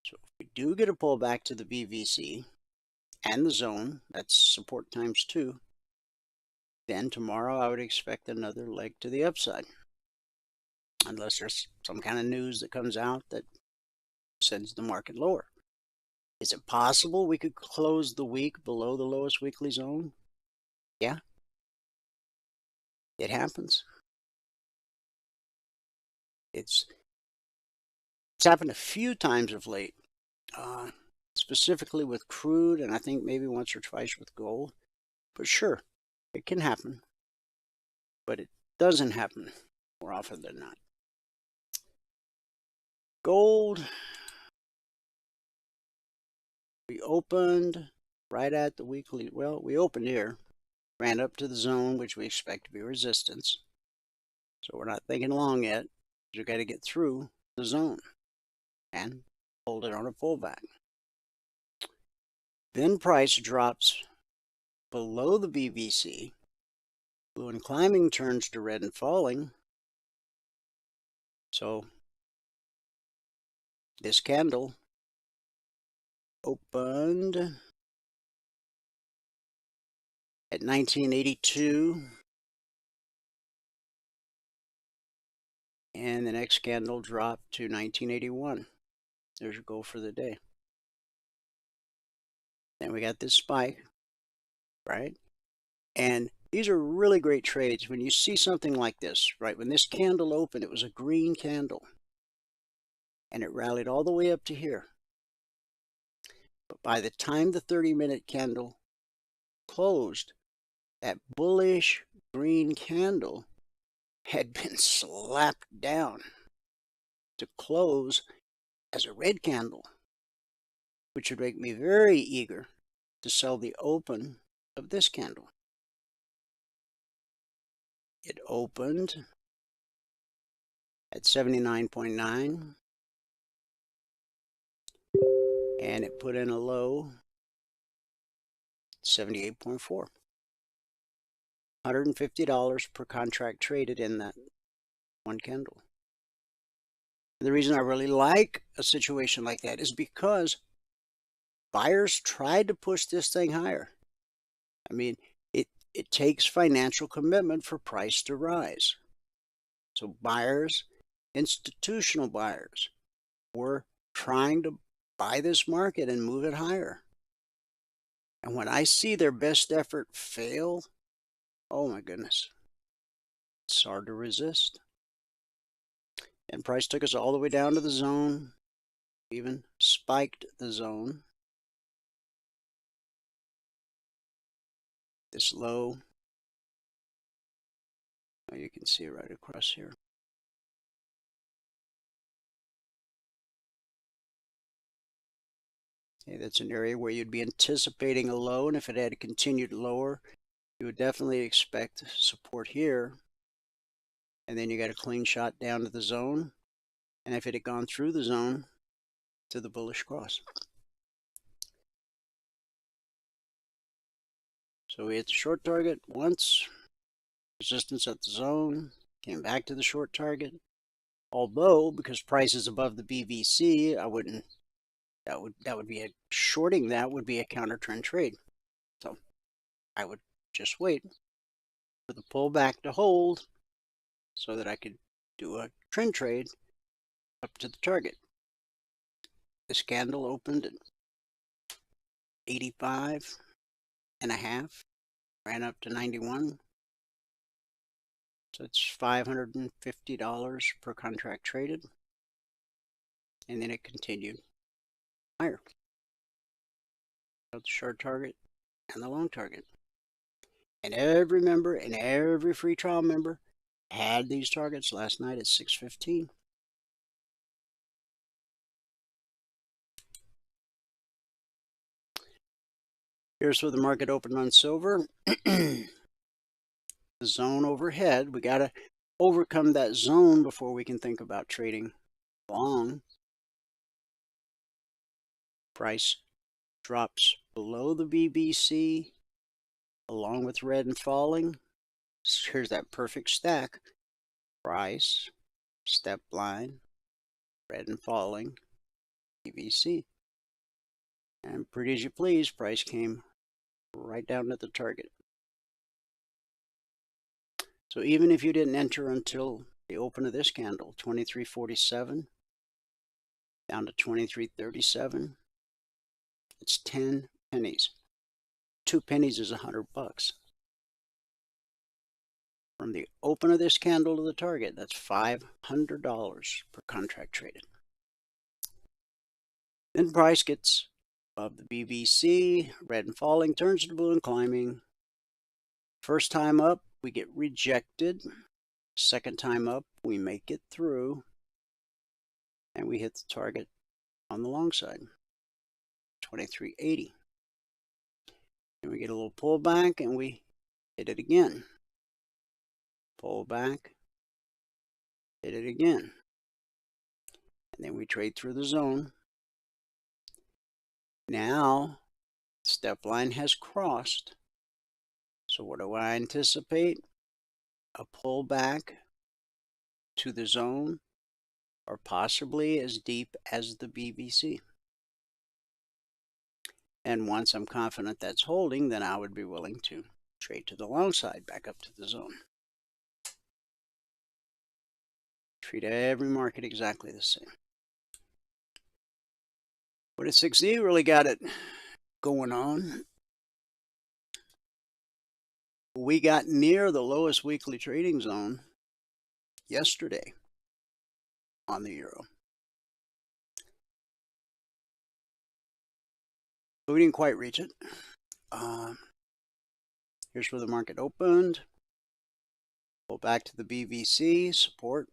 So if we do get a pullback to the BVC and the zone, that's support times 2, then tomorrow I would expect another leg to the upside. Unless there's some kind of news that comes out that sends the market lower. Is it possible we could close the week below the lowest weekly zone? Yeah. It happens. It's happened a few times of late, specifically with crude, and I think maybe once or twice with gold. But sure, it can happen. But it doesn't happen more often than not. Gold, we opened right at the weekly, well, we opened here, ran up to the zone, which we expect to be resistance. So we're not thinking long yet. We've got to get through the zone. And hold it on a pullback. Then price drops below the BBC. Blue and climbing turns to red and falling. So this candle opened at 1982, and the next candle dropped to 1981. There's your goal for the day. Then we got this spike, right? And these are really great trades when you see something like this, right? When this candle opened, it was a green candle, and it rallied all the way up to here. But by the time the 30-minute candle closed, that bullish green candle had been slapped down to close as a red candle, which would make me very eager to sell the open of this candle. It opened at 79.9, and it put in a low 78.4. $150 per contract traded in that one candle. And the reason I really like a situation like that is because buyers tried to push this thing higher. I mean, it takes financial commitment for price to rise. So buyers, institutional buyers, were trying to buy this market and move it higher. And when I see their best effort fail, oh my goodness, it's hard to resist. And price took us all the way down to the zone, even spiked the zone. This low, oh, you can see it right across here. Okay, that's an area where you'd be anticipating a low, and if it had continued lower, you would definitely expect support here. And then you got a clean shot down to the zone, and if it had gone through the zone to the bullish cross. So we hit the short target once, resistance at the zone, came back to the short target. Although, because price is above the BBC, I wouldn't, that would be a shorting, that would be a counter trend trade. So I would just wait for the pullback to hold so that I could do a trend trade up to the target. This candle opened at 85.5, ran up to 91. So it's $550 per contract traded. And then it continued higher. So the short target and the long target. And every member and every free trial member had these targets last night at 6:15. Here's where the market opened on silver. The zone overhead. We got to overcome that zone before we can think about trading long. Price drops below the BBC along with red and falling. Here's that perfect stack. Price, step line, red and falling, BBC. And pretty as you please, price came right down at the target. So even if you didn't enter until the open of this candle, 23.47 down to 23.37, it's 10 pennies. 2 pennies is $100. From the open of this candle to the target, that's $500 per contract traded. Then price gets above the BBC, red and falling, turns to blue and climbing. First time up, we get rejected. Second time up, we make it through. And we hit the target on the long side, 23.80. And we get a little pullback and we hit it again. Pull back, hit it again. And then we trade through the zone Now, step line has crossed. So what do I anticipate? A pullback to the zone, or possibly as deep as the BBC. And once I'm confident that's holding, then I would be willing to trade to the long side back up to the zone. Treat every market exactly the same. But at 6E really got it going on. We got near the lowest weekly trading zone yesterday on the euro. But we didn't quite reach it. Here's where the market opened. Pull back to the BBC, support.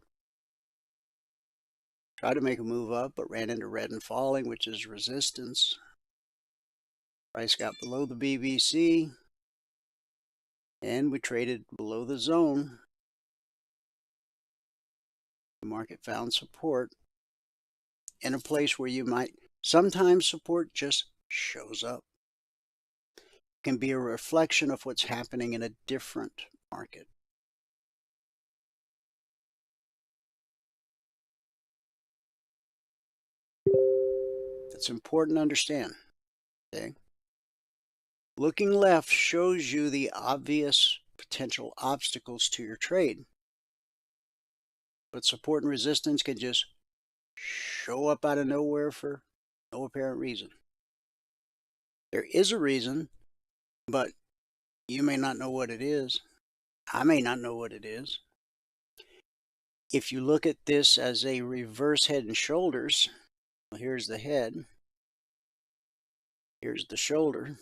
Tried to make a move up, but ran into red and falling, which is resistance. Price got below the BBC, and we traded below the zone. The market found support in a place where you might, sometimes support just shows up. It can be a reflection of what's happening in a different market. It's important to understand. Okay? Looking left shows you the obvious potential obstacles to your trade. But support and resistance can just show up out of nowhere for no apparent reason. There is a reason, but you may not know what it is. I may not know what it is. If you look at this as a reverse head and shoulders, well, here's the head, here's the shoulder,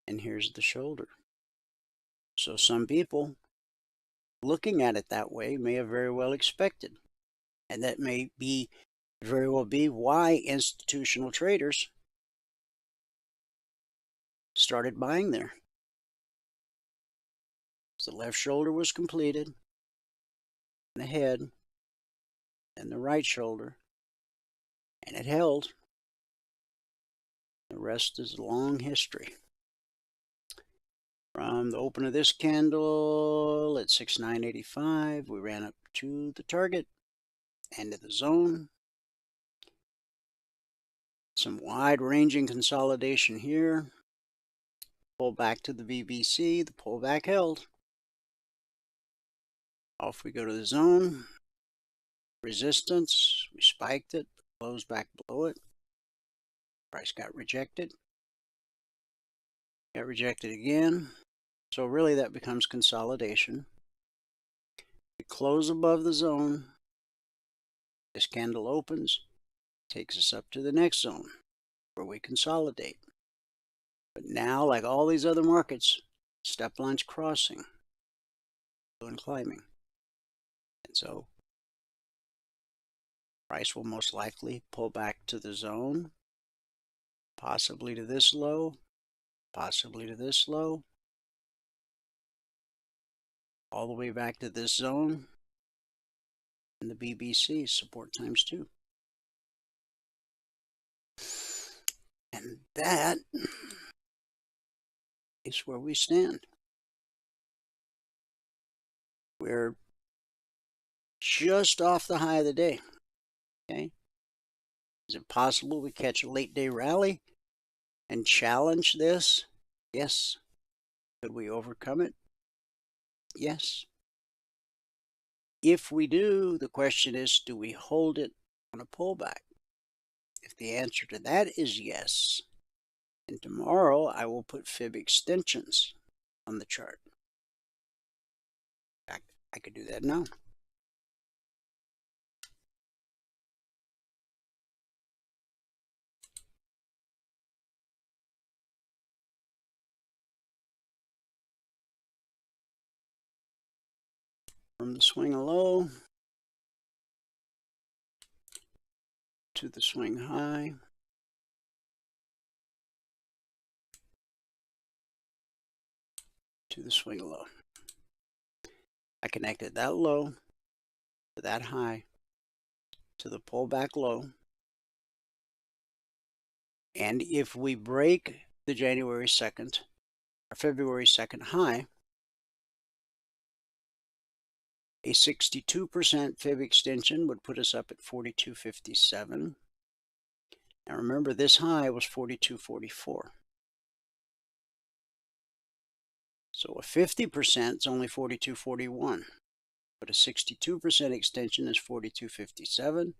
and here's the shoulder. So some people looking at it that way may have very well expected, and that may be very well be why institutional traders started buying there. So the left shoulder was completed, the head, and the right shoulder, and it held. The rest is long history. From the open of this candle at 6,985, we ran up to the target, end of the zone. Some wide-ranging consolidation here. Pull back to the BBC, the pullback held. Off we go to the zone. Resistance, we spiked it, closed back below it. Price got rejected. Got rejected again. So really that becomes consolidation. We close above the zone. This candle opens, takes us up to the next zone where we consolidate. But now, like all these other markets, step lines crossing and climbing. And so price will most likely pull back to the zone, possibly to this low, possibly to this low, all the way back to this zone, and the BBC support times 2. And that is where we stand. We're just off the high of the day. Okay? Is it possible we catch a late day rally and challenge this? Yes. Could we overcome it? Yes. If we do, the question is, do we hold it on a pullback? If the answer to that is yes, and tomorrow I will put fib extensions on the chart. In fact, I could do that now. From the swing low to the swing high. To the swing low. I connected that low to that high to the pullback low. And if we break the January 2nd or February 2nd high, a 62% fib extension would put us up at 42.57. Now remember, this high was 42.44. So a 50% is only 42.41. But a 62% extension is 42.57. And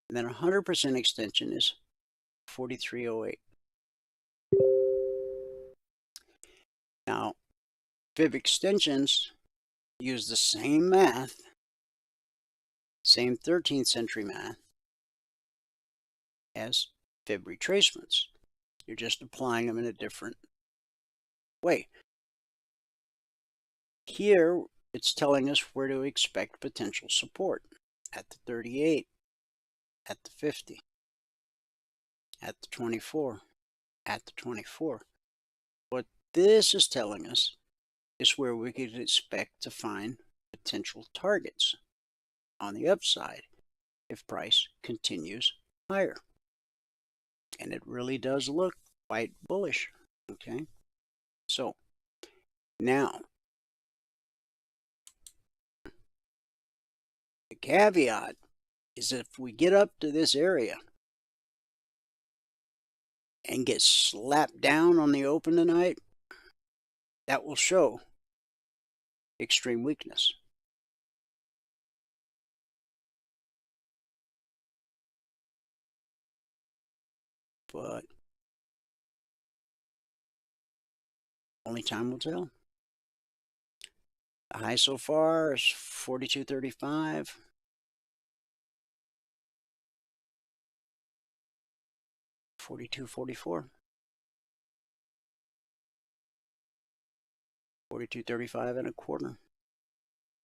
then a 100% extension is 43.08. Now, fib extensions use the same math, same 13th century math as fib retracements. You're just applying them in a different way. Here, it's telling us where to expect potential support at the 38, at the 50, at the 24, at the 24. What this is telling us is where we could expect to find potential targets on the upside if price continues higher. And it really does look quite bullish. Okay, so now the caveat is if we get up to this area and get slapped down on the open tonight, that will show extreme weakness. But only time will tell. The high so far is 42.35. 42.44. 42.35 and a quarter.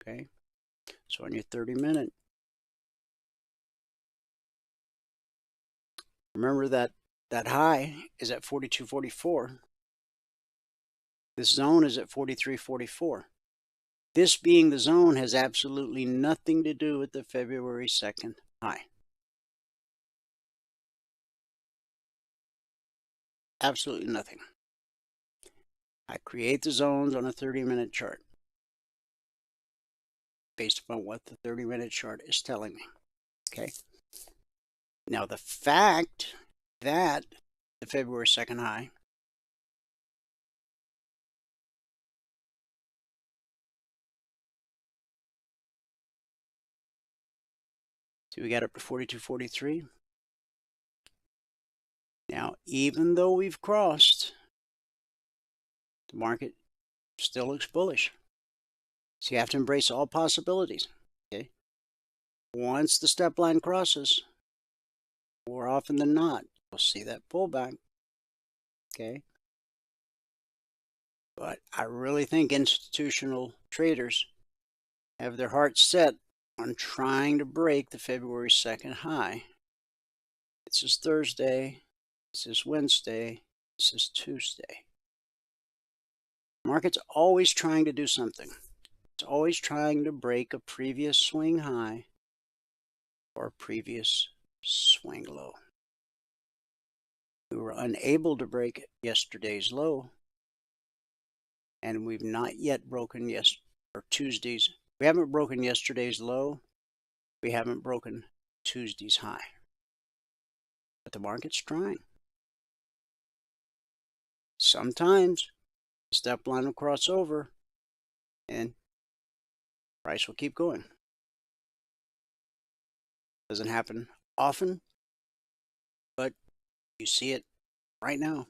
Okay, so on your 30-minute, remember that high is at 42.44. This zone is at 43.44. This being the zone has absolutely nothing to do with the February 2nd high. Absolutely nothing. I create the zones on a 30-minute chart based upon what the 30-minute chart is telling me. Okay. Now the fact that the February 2nd high so we got up to 42.43. Now, even though we've crossed, the market still looks bullish. So you have to embrace all possibilities. Okay. Once the step line crosses, more often than not, you'll see that pullback. Okay. But I really think institutional traders have their hearts set on trying to break the February 2nd high. This is Thursday. This is Wednesday. This is Tuesday. Market's always trying to do something. It's always trying to break a previous swing high or a previous swing low. We were unable to break yesterday's low, and we've not yet broken Tuesday's. We haven't broken yesterday's low. We haven't broken Tuesday's high. But the market's trying. Sometimes the step line will cross over and price will keep going. Doesn't happen often, but you see it right now.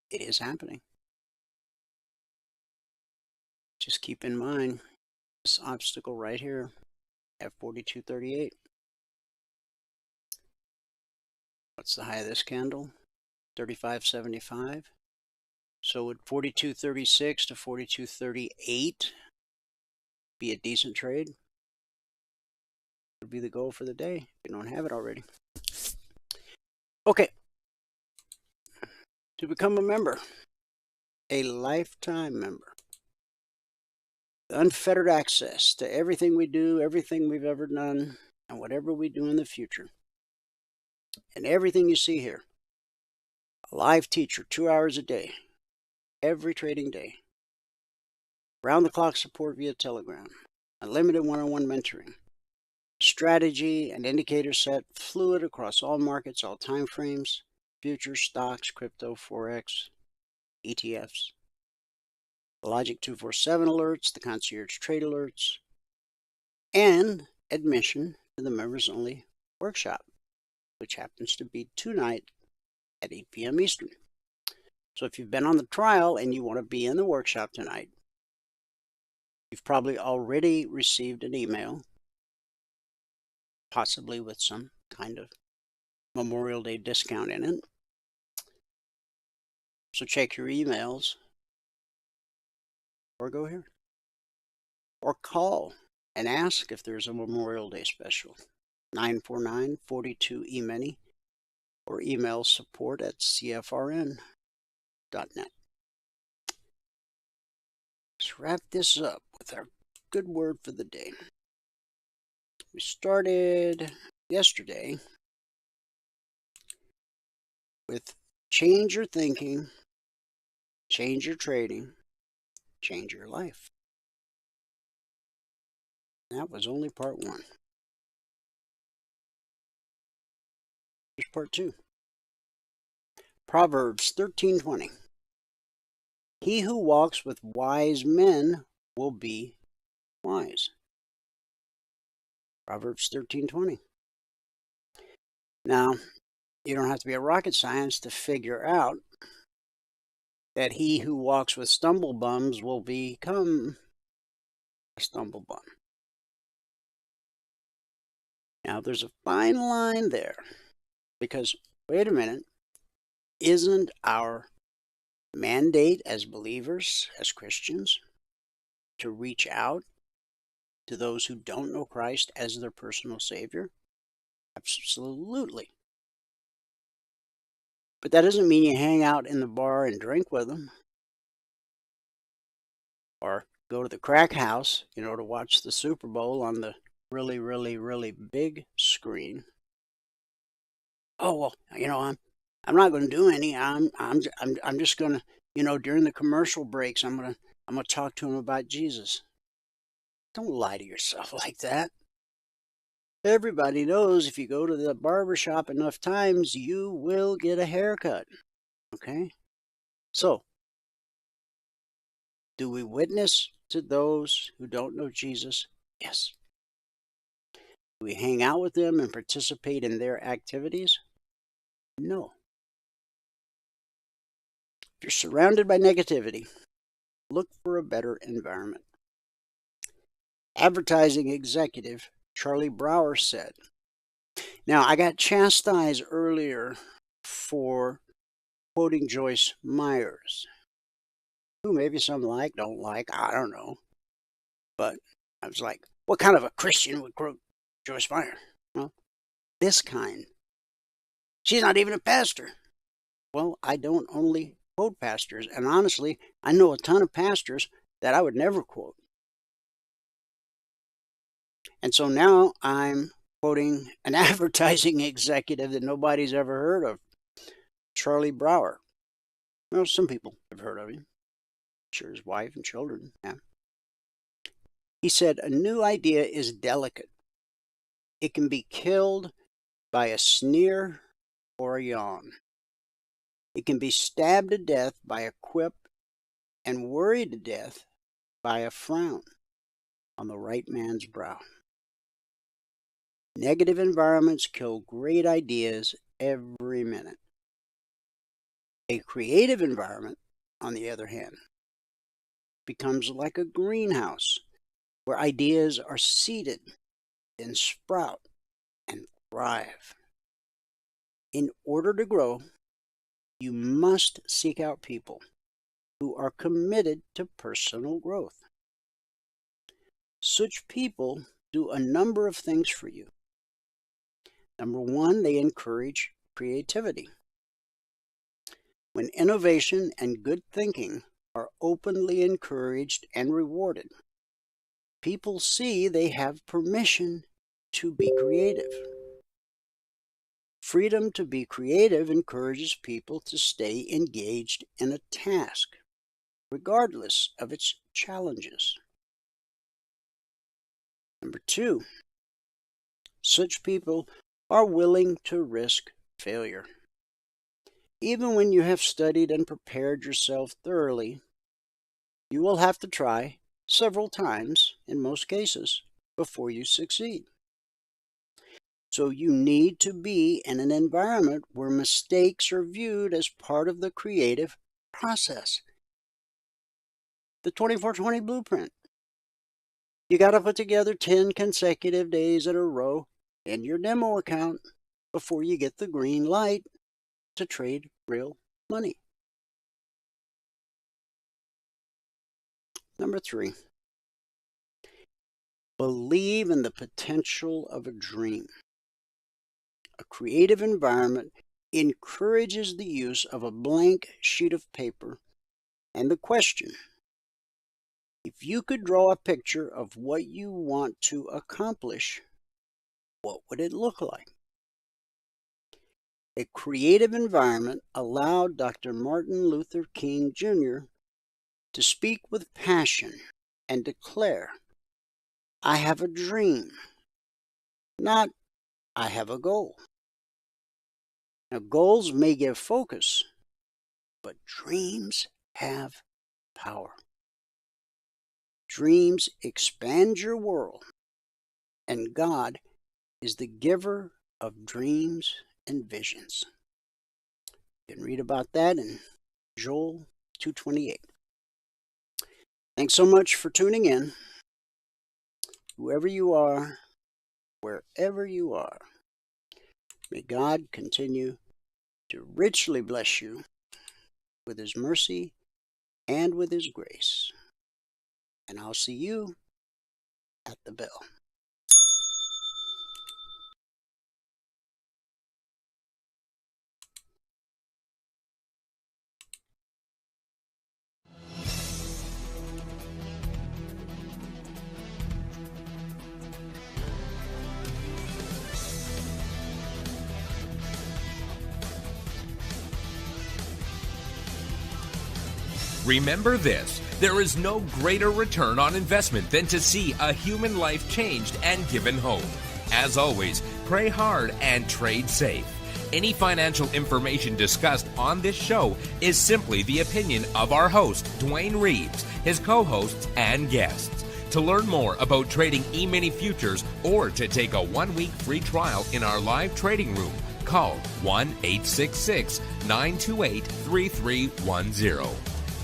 It is happening. Just keep in mind this obstacle right here at 42.38. What's the high of this candle? 35.75. So would 42.36 to 42.38 be a decent trade? Would be the goal for the day if you don't have it already. Okay. To become a member, a lifetime member, unfettered access to everything we do, everything we've ever done, and whatever we do in the future. And everything you see here A live teacher, 2 hours a day, every trading day. Round-the-clock support via Telegram. Unlimited one-on-one mentoring. Strategy and indicator set fluid across all markets, all time frames, futures, stocks, crypto, forex, ETFs. The Logic 247 alerts, the concierge trade alerts, and admission to the members-only workshop, which happens to be tonight at 8 p.m. Eastern. So if you've been on the trial and you want to be in the workshop tonight, you've probably already received an email, possibly with some kind of Memorial Day discount in it. So check your emails or go here. Or call and ask if there's a Memorial Day special. 949-42-EMINI or email support@cfrn.net. Let's wrap this up with our good word for the day. We started yesterday with change your thinking, change your trading, change your life. That was only part one. Here's part two. Proverbs 13:20. He who walks with wise men will be wise. Proverbs 13:20. Now, you don't have to be a rocket science to figure out that he who walks with stumble bums will become a stumble bum. Now, there's a fine line there because, wait a minute, isn't our mandate as believers, as Christians, to reach out to those who don't know Christ as their personal Savior? Absolutely. But that doesn't mean you hang out in the bar and drink with them or go to the crack house, to watch the Super Bowl on the really, really, really big screen. Oh, well, I'm not going to do any. I'm just going to, during the commercial breaks, I'm going to talk to him about Jesus. Don't lie to yourself like that. Everybody knows if you go to the barber shop enough times, you will get a haircut. Okay? So, do we witness to those who don't know Jesus? Yes. Do we hang out with them and participate in their activities? No. If you're surrounded by negativity, look for a better environment. Advertising executive Charlie Brower said. Now, I got chastised earlier for quoting Joyce Myers, who maybe some don't like, I don't know. But I was like, what kind of a Christian would quote Joyce Myers? Well, this kind. She's not even a pastor. Well, I don't only quote pastors, and honestly, I know a ton of pastors that I would never quote. And so now I'm quoting an advertising executive that nobody's ever heard of, Charlie Brower. Well, some people have heard of him. Sure, his wife and children have. He said, a new idea is delicate. It can be killed by a sneer or a yawn. It can be stabbed to death by a quip and worried to death by a frown on the right man's brow. Negative environments kill great ideas every minute. A creative environment, on the other hand, becomes like a greenhouse where ideas are seeded and sprout and thrive. In order to grow, you must seek out people who are committed to personal growth. Such people do a number of things for you. Number one, they encourage creativity. When innovation and good thinking are openly encouraged and rewarded, people see they have permission to be creative. freedom to be creative encourages people to stay engaged in a task, regardless of its challenges. Number 2, such people are willing to risk failure. Even when you have studied and prepared yourself thoroughly, you will have to try several times, in most cases, before you succeed. So you need to be in an environment where mistakes are viewed as part of the creative process. The 24/20 blueprint. You got to put together 10 consecutive days in a row in your demo account before you get the green light to trade real money. Number 3, believe in the potential of a dream. A creative environment encourages the use of a blank sheet of paper and the question, if you could draw a picture of what you want to accomplish, what would it look like? A creative environment allowed Dr. Martin Luther King Jr. to speak with passion and declare, I have a dream, not I have a goal. Now, goals may give focus, but dreams have power. Dreams expand your world, and God is the giver of dreams and visions. You can read about that in Joel 2:28. Thanks so much for tuning in. Whoever you are, wherever you are, may God continue to richly bless you with His mercy and with His grace. And I'll see you at the bell. Remember this, there is no greater return on investment than to see a human life changed and given hope. As always, pray hard and trade safe. Any financial information discussed on this show is simply the opinion of our host, Dwayne Reeves, his co-hosts, and guests. To learn more about trading E-mini futures or to take a 1-week free trial in our live trading room, call 1-866-928-3310.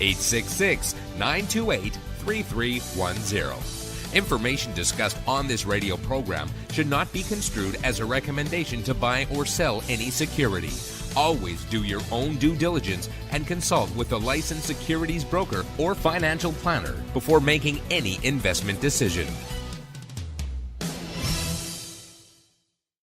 866-928-3310. Information discussed on this radio program should not be construed as a recommendation to buy or sell any security. Always do your own due diligence and consult with a licensed securities broker or financial planner before making any investment decision.